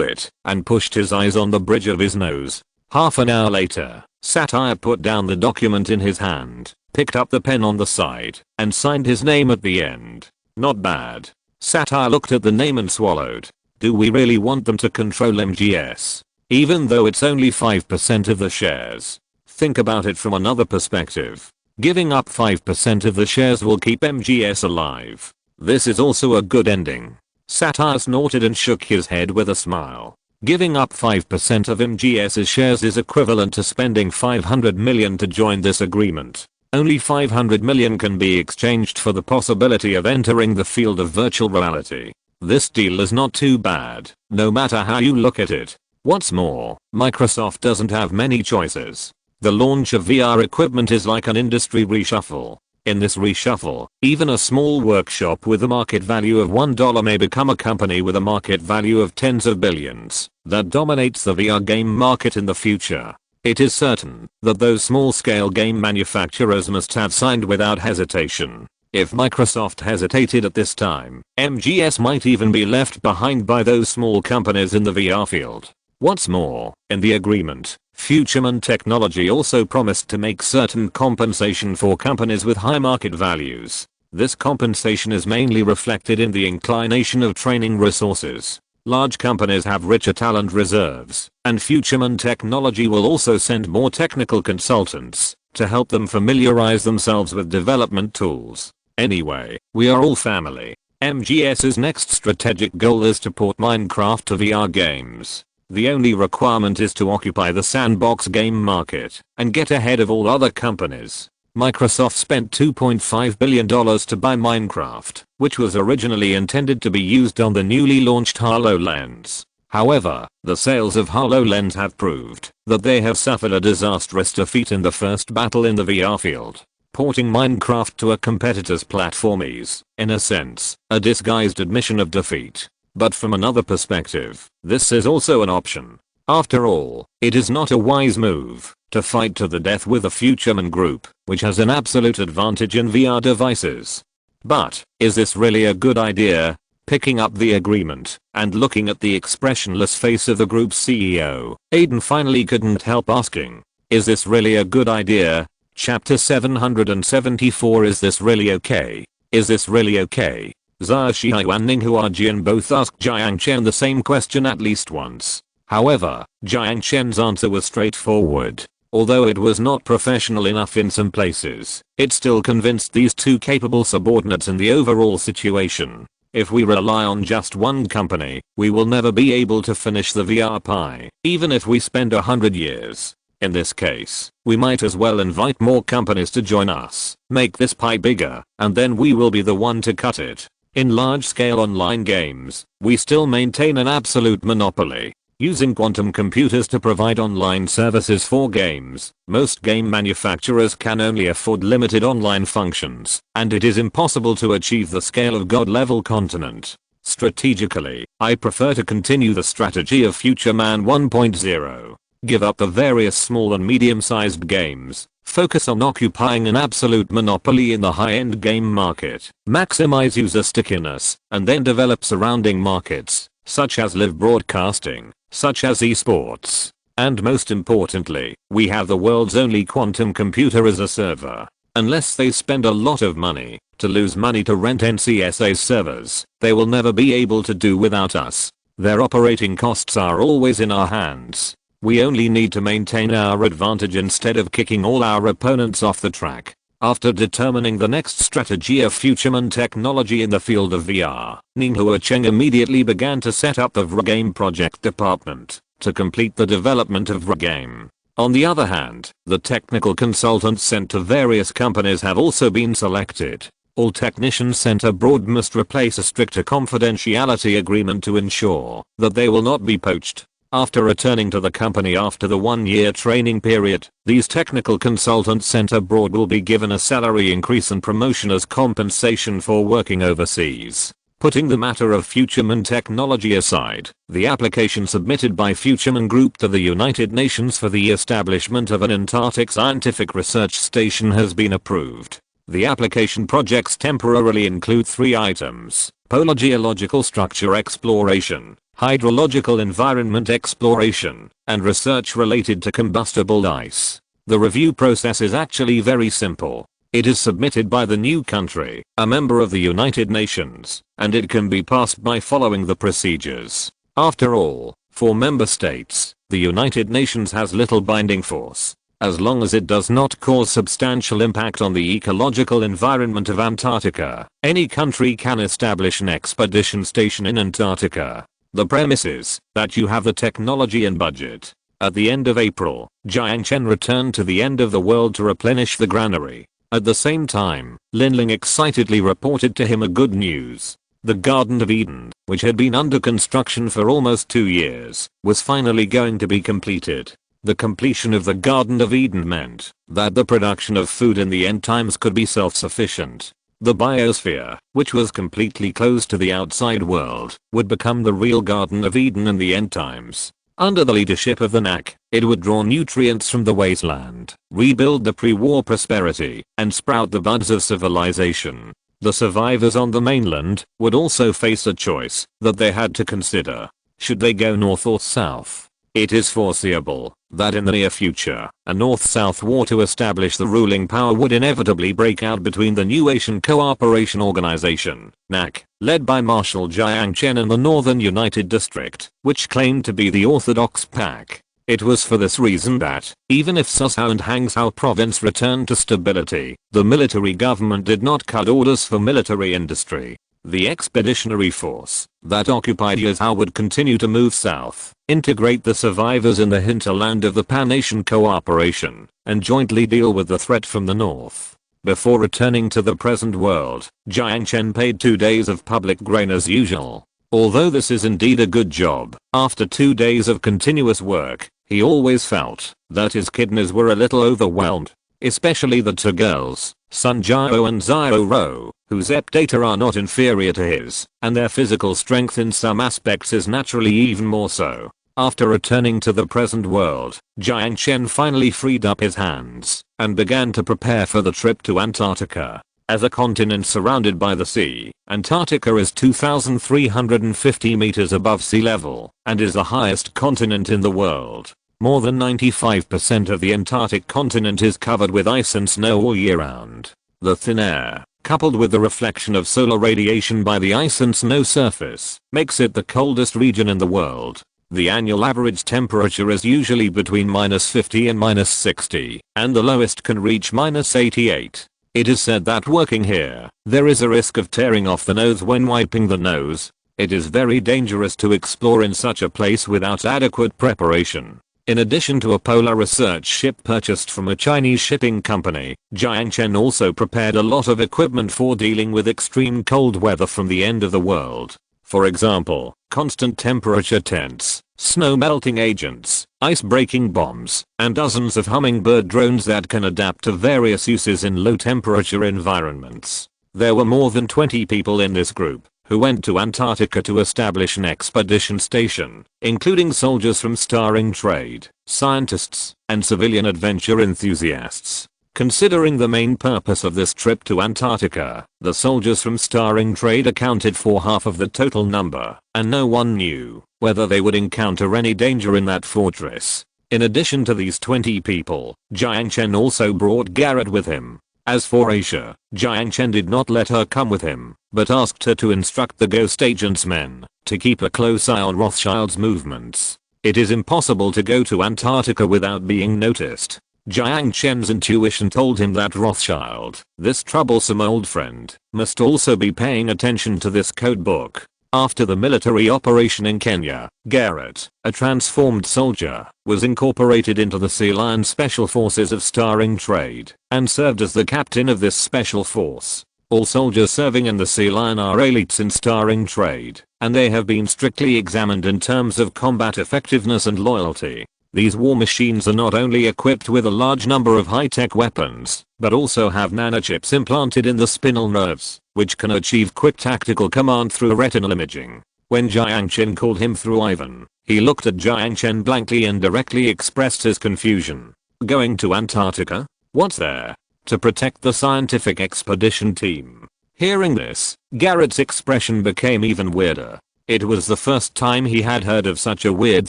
it, and pushed his eyes on the bridge of his nose. Half an hour later, Satya put down the document in his hand, picked up the pen on the side, and signed his name at the end. Not bad. Satya looked at the name and swallowed. Do we really want them to control MGS? Even though it's only 5% of the shares. Think about it from another perspective. Giving up 5% of the shares will keep MGS alive. This is also a good ending. Satya snorted and shook his head with a smile. Giving up 5% of MGS's shares is equivalent to spending $500 million to join this agreement. Only $500 million can be exchanged for the possibility of entering the field of virtual reality. This deal is not too bad, no matter how you look at it. What's more, Microsoft doesn't have many choices. The launch of VR equipment is like an industry reshuffle. In this reshuffle, even a small workshop with a market value of $1 may become a company with a market value of tens of billions that dominates the VR game market in the future. It is certain that those small-scale game manufacturers must have signed without hesitation. If Microsoft hesitated at this time, MGS might even be left behind by those small companies in the VR field. What's more, in the agreement, Futureman Technology also promised to make certain compensation for companies with high market values. This compensation is mainly reflected in the inclination of training resources. Large companies have richer talent reserves, and Futureman Technology will also send more technical consultants to help them familiarize themselves with development tools. Anyway, we are all family. MGS's next strategic goal is to port Minecraft to VR games. The only requirement is to occupy the sandbox game market and get ahead of all other companies. Microsoft spent $2.5 billion to buy Minecraft, which was originally intended to be used on the newly launched HoloLens. However, the sales of HoloLens have proved that they have suffered a disastrous defeat in the first battle in the VR field. Porting Minecraft to a competitor's platform is, in a sense, a disguised admission of defeat. But from another perspective, this is also an option. After all, it is not a wise move to fight to the death with the Futureman Group, which has an absolute advantage in VR devices. But, is this really a good idea? Picking up the agreement and looking at the expressionless face of the group's CEO, Aidan finally couldn't help asking, Is this really a good idea? Chapter 774. Is this really okay? Is this really okay? Zha Xiao and Ning Huajian both asked Jiang Chen the same question at least once. However, Jiang Chen's answer was straightforward. Although it was not professional enough in some places, it still convinced these two capable subordinates in the overall situation. If we rely on just one company, we will never be able to finish the VR pie, even if we spend 100 years. In this case, we might as well invite more companies to join us, make this pie bigger, and then we will be the one to cut it. In large-scale online games, we still maintain an absolute monopoly. Using quantum computers to provide online services for games, most game manufacturers can only afford limited online functions, and it is impossible to achieve the scale of God-level continent. Strategically, I prefer to continue the strategy of Future Man 1.0. Give up the various small and medium-sized games, focus on occupying an absolute monopoly in the high-end game market, maximize user stickiness, and then develop surrounding markets, such as live broadcasting, such as esports. And most importantly, we have the world's only quantum computer as a server. Unless they spend a lot of money to lose money to rent NCSA's servers, they will never be able to do without us. Their operating costs are always in our hands. We only need to maintain our advantage instead of kicking all our opponents off the track. After determining the next strategy of Futureman technology in the field of VR, Ninghua Cheng immediately began to set up the VR-game project department to complete the development of VR-game. On the other hand, the technical consultants sent to various companies have also been selected. All technicians sent abroad must replace a stricter confidentiality agreement to ensure that they will not be poached. After returning to the company after the 1-year training period, these technical consultants sent abroad will be given a salary increase and promotion as compensation for working overseas. Putting the matter of Futureman technology aside, the application submitted by Futureman Group to the United Nations for the establishment of an Antarctic scientific research station has been approved. The application projects temporarily include 3 items: polar geological structure exploration, hydrological environment exploration, and research related to combustible ice. The review process is actually very simple. It is submitted by the new country, a member of the United Nations, and it can be passed by following the procedures. After all, for member states, the United Nations has little binding force. As long as it does not cause substantial impact on the ecological environment of Antarctica, any country can establish an expedition station in Antarctica. The premise is that you have the technology and budget. At the end of April, Jiang Chen returned to the end of the world to replenish the granary. At the same time, Linling excitedly reported to him a good news. The Garden of Eden, which had been under construction for almost 2 years, was finally going to be completed. The completion of the Garden of Eden meant that the production of food in the end times could be self-sufficient. The biosphere, which was completely closed to the outside world, would become the real Garden of Eden in the end times. Under the leadership of the NAC, it would draw nutrients from the wasteland, rebuild the pre-war prosperity, and sprout the buds of civilization. The survivors on the mainland would also face a choice that they had to consider. Should they go north or south? It is foreseeable that in the near future, a North-South war to establish the ruling power would inevitably break out between the new Asian Cooperation Organization, NAC, led by Marshal Jiang Chen and the Northern United District, which claimed to be the Orthodox PAC. It was for this reason that, even if Suzhou and Hangzhou province returned to stability, the military government did not cut orders for military industry. The expeditionary force that occupied Yuzhou would continue to move south, integrate the survivors in the hinterland of the Pan-Asian cooperation, and jointly deal with the threat from the north. Before returning to the present world, Jiang Chen paid 2 days of public grain as usual. Although this is indeed a good job, after 2 days of continuous work, he always felt that his kidneys were a little overwhelmed. Especially the 2 girls, Sun Jiao and Xiao Ro, whose EP data are not inferior to his, and their physical strength in some aspects is naturally even more so. After returning to the present world, Jiang Chen finally freed up his hands and began to prepare for the trip to Antarctica. As a continent surrounded by the sea, Antarctica is 2,350 meters above sea level and is the highest continent in the world. More than 95% of the Antarctic continent is covered with ice and snow all year round. The thin air, coupled with the reflection of solar radiation by the ice and snow surface, makes it the coldest region in the world. The annual average temperature is usually between -50 and -60, and the lowest can reach -88. It is said that working here, there is a risk of tearing off the nose when wiping the nose. It is very dangerous to explore in such a place without adequate preparation. In addition to a polar research ship purchased from a Chinese shipping company, Jiang Chen also prepared a lot of equipment for dealing with extreme cold weather from the end of the world. For example, constant temperature tents, snow melting agents, ice breaking bombs, and dozens of hummingbird drones that can adapt to various uses in low temperature environments. There were more than 20 people in this group, who went to Antarctica to establish an expedition station, including soldiers from starring trade, scientists, and civilian adventure enthusiasts. Considering the main purpose of this trip to Antarctica, the soldiers from starring trade accounted for half of the total number, and no one knew whether they would encounter any danger in that fortress. In addition to these 20 people, Jiang Chen also brought Garrett with him. As for Asia, Jiang Chen did not let her come with him, but asked her to instruct the ghost agent's men to keep a close eye on Rothschild's movements. It is impossible to go to Antarctica without being noticed. Jiang Chen's intuition told him that Rothschild, this troublesome old friend, must also be paying attention to this code book. After the military operation in Kenya, Garrett, a transformed soldier, was incorporated into the Sea Lion Special Forces of Starring Trade, and served as the captain of this special force. All soldiers serving in the Sea Lion are elites in Starring Trade, and they have been strictly examined in terms of combat effectiveness and loyalty. These war machines are not only equipped with a large number of high-tech weapons, but also have nanochips implanted in the spinal nerves, which can achieve quick tactical command through retinal imaging. When Jiang Chen called him through Ivan, he looked at Jiang Chen blankly and directly expressed his confusion. Going to Antarctica? What's there? To protect the scientific expedition team. Hearing this, Garrett's expression became even weirder. It was the first time he had heard of such a weird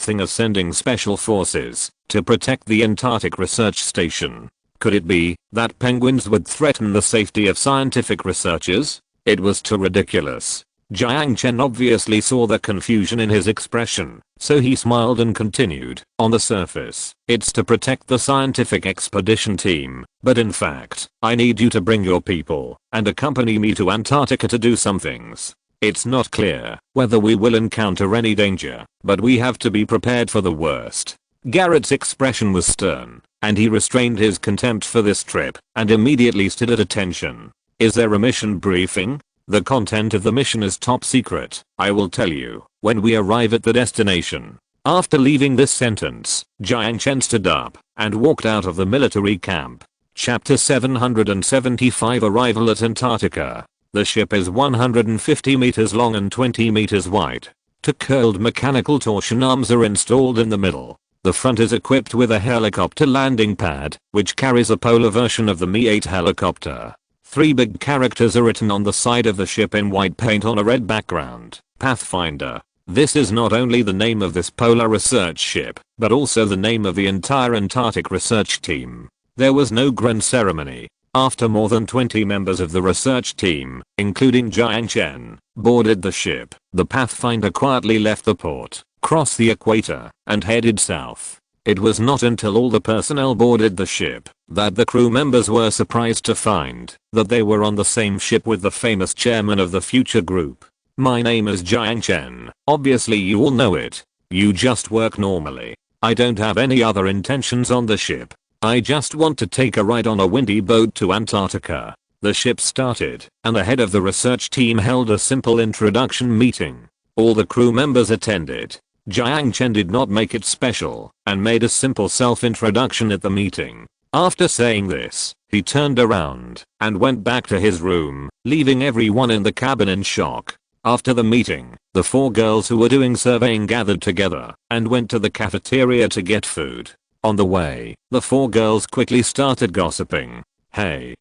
thing as sending special forces to protect the Antarctic research station. Could it be that penguins would threaten the safety of scientific researchers? It was too ridiculous. Jiang Chen obviously saw the confusion in his expression, so he smiled and continued. On the surface, it's to protect the scientific expedition team, but in fact, I need you to bring your people and accompany me to Antarctica to do some things. It's not clear whether we will encounter any danger, but we have to be prepared for the worst. Garrett's expression was stern, and he restrained his contempt for this trip, and immediately stood at attention. Is there a mission briefing? The content of the mission is top secret. I will tell you when we arrive at the destination. After leaving this sentence, Jiang Chen stood up and walked out of the military camp. Chapter 775 Arrival at Antarctica. The ship is 150 meters long and 20 meters wide. Two curled mechanical torsion arms are installed in the middle. The front is equipped with a helicopter landing pad, which carries a polar version of the Mi-8 helicopter. 3 big characters are written on the side of the ship in white paint on a red background. Pathfinder. This is not only the name of this polar research ship, but also the name of the entire Antarctic research team. There was no grand ceremony. After more than 20 members of the research team, including Jiang Chen, boarded the ship, the Pathfinder quietly left the port, crossed the equator, and headed south. It was not until all the personnel boarded the ship that the crew members were surprised to find that they were on the same ship with the famous chairman of the future group. My name is Jiang Chen. Obviously you all know it. You just work normally. I don't have any other intentions on the ship. I just want to take a ride on a windy boat to Antarctica. The ship started, and the head of the research team held a simple introduction meeting. All the crew members attended. Jiang Chen did not make it special, and made a simple self-introduction at the meeting. After saying this, he turned around, and went back to his room, leaving everyone in the cabin in shock. After the meeting, the 4 girls who were doing surveying gathered together, and went to the cafeteria to get food. On the way, the 4 girls quickly started gossiping. Hey,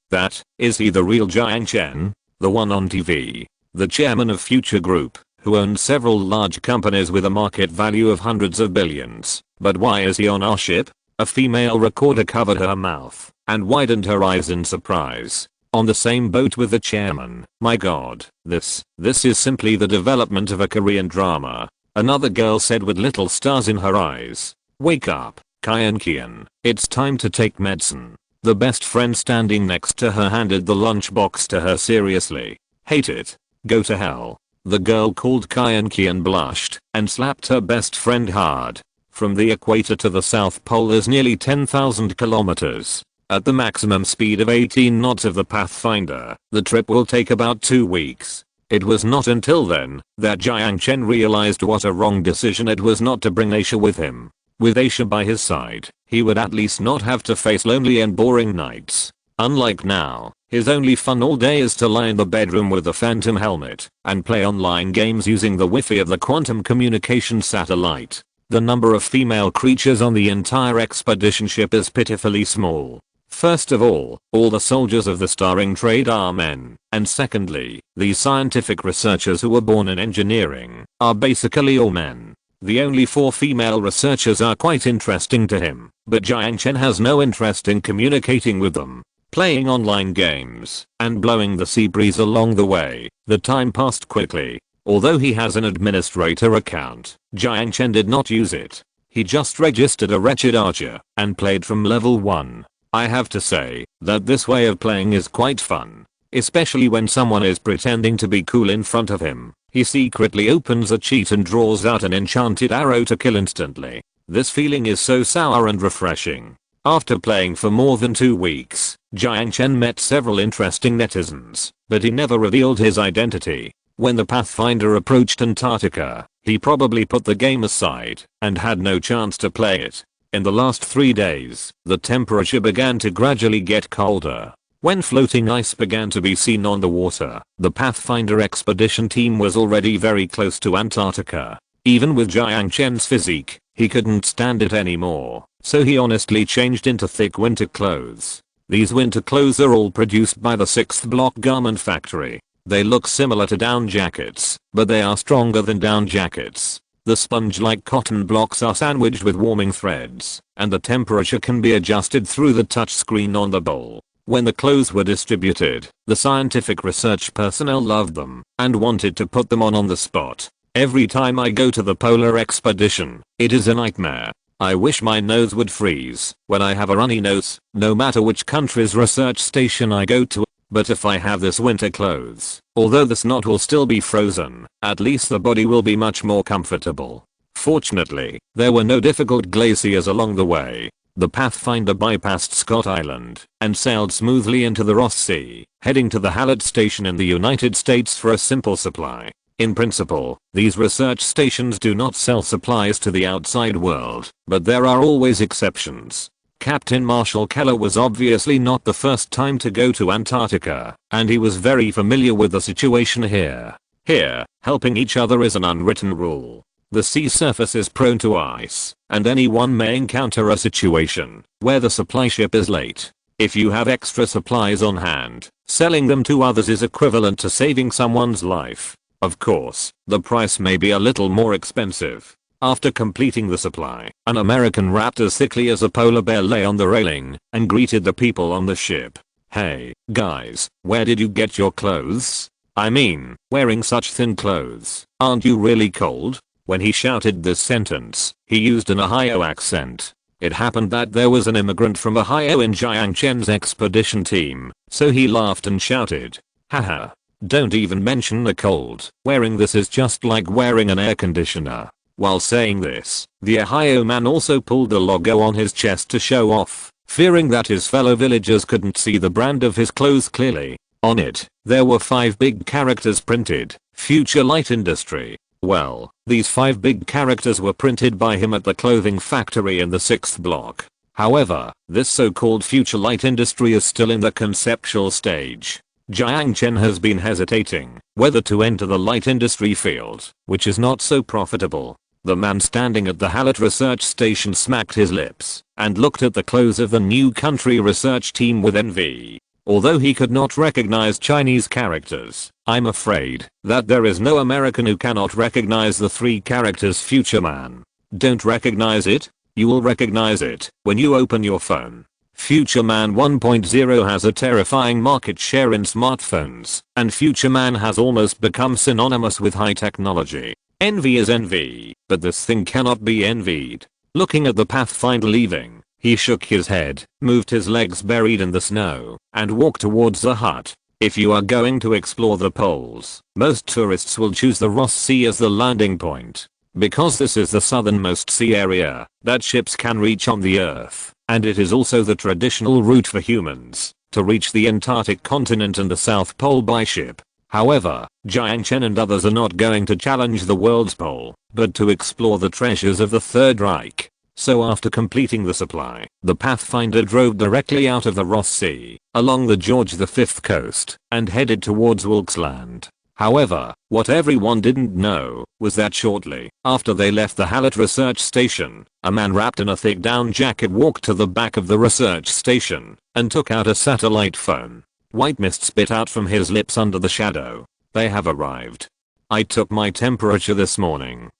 is he the real Jiang Chen? The one on TV? The chairman of Future Group, who owns several large companies with a market value of hundreds of billions. But why is he on our ship? A female recorder covered her mouth and widened her eyes in surprise. On the same boat with the chairman. My god, this is simply the development of a Korean drama. Another girl said with little stars in her eyes. Wake up, Kian. It's time to take medicine. The best friend standing next to her handed the lunchbox to her seriously. Hate it. Go to hell. The girl called Kian blushed and slapped her best friend hard. From the equator to the South Pole is nearly 10,000 kilometers. At the maximum speed of 18 knots of the Pathfinder, the trip will take about 2 weeks. It was not until then that Jiang Chen realized what a wrong decision it was not to bring Aisha with him. With Aisha by his side, he would at least not have to face lonely and boring nights. Unlike now, his only fun all day is to lie in the bedroom with a phantom helmet and play online games using the Wi-Fi of the quantum communication satellite. The number of female creatures on the entire expedition ship is pitifully small. First of all the soldiers of the starring trade are men, and secondly, these scientific researchers who were born in engineering are basically all men. The only 4 female researchers are quite interesting to him, but Jiang Chen has no interest in communicating with them. Playing online games and blowing the sea breeze along the way, the time passed quickly. Although he has an administrator account, Jiang Chen did not use it. He just registered a wretched archer and played from level 1. I have to say that this way of playing is quite fun, especially when someone is pretending to be cool in front of him. He secretly opens a cheat and draws out an enchanted arrow to kill instantly. This feeling is so sour and refreshing. After playing for more than 2 weeks, Jiang Chen met several interesting netizens, but he never revealed his identity. When the Pathfinder approached Antarctica, he probably put the game aside and had no chance to play it. In the last 3 days, the temperature began to gradually get colder. When floating ice began to be seen on the water, the Pathfinder expedition team was already very close to Antarctica. Even with Jiang Chen's physique, he couldn't stand it anymore, so he honestly changed into thick winter clothes. These winter clothes are all produced by the 6th Block Garment Factory. They look similar to down jackets, but they are stronger than down jackets. The sponge-like cotton blocks are sandwiched with warming threads, and the temperature can be adjusted through the touchscreen on the bowl. When the clothes were distributed, the scientific research personnel loved them and wanted to put them on the spot. Every time I go to the polar expedition, it is a nightmare. I wish my nose would freeze when I have a runny nose, no matter which country's research station I go to. But if I have this winter clothes, although the snot will still be frozen, at least the body will be much more comfortable. Fortunately, there were no difficult glaciers along the way. The Pathfinder bypassed Scott Island and sailed smoothly into the Ross Sea, heading to the Hallett Station in the United States for a simple supply. In principle, these research stations do not sell supplies to the outside world, but there are always exceptions. Captain Marshall Keller was obviously not the first time to go to Antarctica, and he was very familiar with the situation here. Here, helping each other is an unwritten rule. The sea surface is prone to ice, and anyone may encounter a situation where the supply ship is late. If you have extra supplies on hand, selling them to others is equivalent to saving someone's life. Of course, the price may be a little more expensive. After completing the supply, an American rat as sickly as a polar bear lay on the railing and greeted the people on the ship. Hey, guys, where did you get your clothes? I mean, wearing such thin clothes, aren't you really cold? When he shouted this sentence, he used an Ohio accent. It happened that there was an immigrant from Ohio in Jiang Chen's expedition team, so he laughed and shouted, haha, don't even mention the cold, wearing this is just like wearing an air conditioner. While saying this, the Ohio man also pulled the logo on his chest to show off, fearing that his fellow villagers couldn't see the brand of his clothes clearly. On it, there were 5 big characters printed, Future Light Industry. Well, these 5 big characters were printed by him at the clothing factory in the 6th block. However, this so-called Future Light Industry is still in the conceptual stage. Jiang Chen has been hesitating whether to enter the light industry field, which is not so profitable. The man standing at the Hallett research station smacked his lips and looked at the clothes of the new country research team with envy. Although he could not recognize Chinese characters, I'm afraid that there is no American who cannot recognize the 3 characters Future Man. Don't recognize it? You will recognize it when you open your phone. Future Man 1.0 has a terrifying market share in smartphones, and Future Man has almost become synonymous with high technology. Envy is envy, but this thing cannot be envied. Looking at the Pathfinder leaving, he shook his head, moved his legs buried in the snow, and walked towards the hut. If you are going to explore the poles, most tourists will choose the Ross Sea as the landing point, because this is the southernmost sea area that ships can reach on the Earth, and it is also the traditional route for humans to reach the Antarctic continent and the South Pole by ship. However, Jiang Chen and others are not going to challenge the world's pole, but to explore the treasures of the Third Reich. So after completing the supply, the Pathfinder drove directly out of the Ross Sea, along the George V coast, and headed towards Wilkes Land. However, what everyone didn't know was that shortly after they left the Hallett research station, a man wrapped in a thick down jacket walked to the back of the research station and took out a satellite phone. White mist spit out from his lips under the shadow. They have arrived. I took my temperature this morning.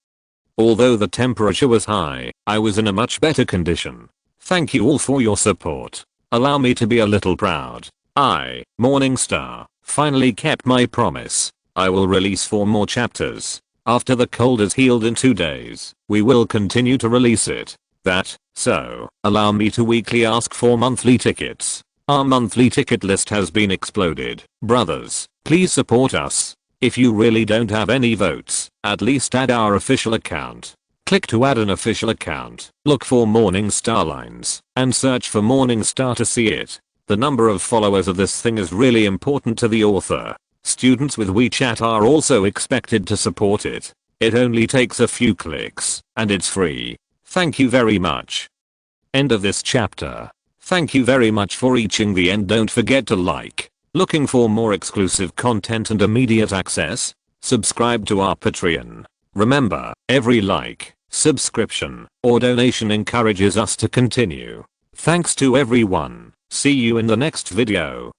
Although the temperature was high, I was in a much better condition. Thank you all for your support. Allow me to be a little proud. I, Morningstar, finally kept my promise. I will release 4 more chapters. After the cold is healed in 2 days, we will continue to release it. So, allow me to weekly ask for monthly tickets. Our monthly ticket list has been exploded. Brothers, please support us. If you really don't have any votes, at least add our official account. Click to add an official account, look for Morningstar Lines, and search for Morningstar to see it. The number of followers of this thing is really important to the author. Students with WeChat are also expected to support it. It only takes a few clicks, and it's free. Thank you very much. End of this chapter. Thank you very much for reaching the end. Don't forget to like. Looking for more exclusive content and immediate access? Subscribe to our Patreon. Remember, every like, subscription, or donation encourages us to continue. Thanks to everyone. See you in the next video.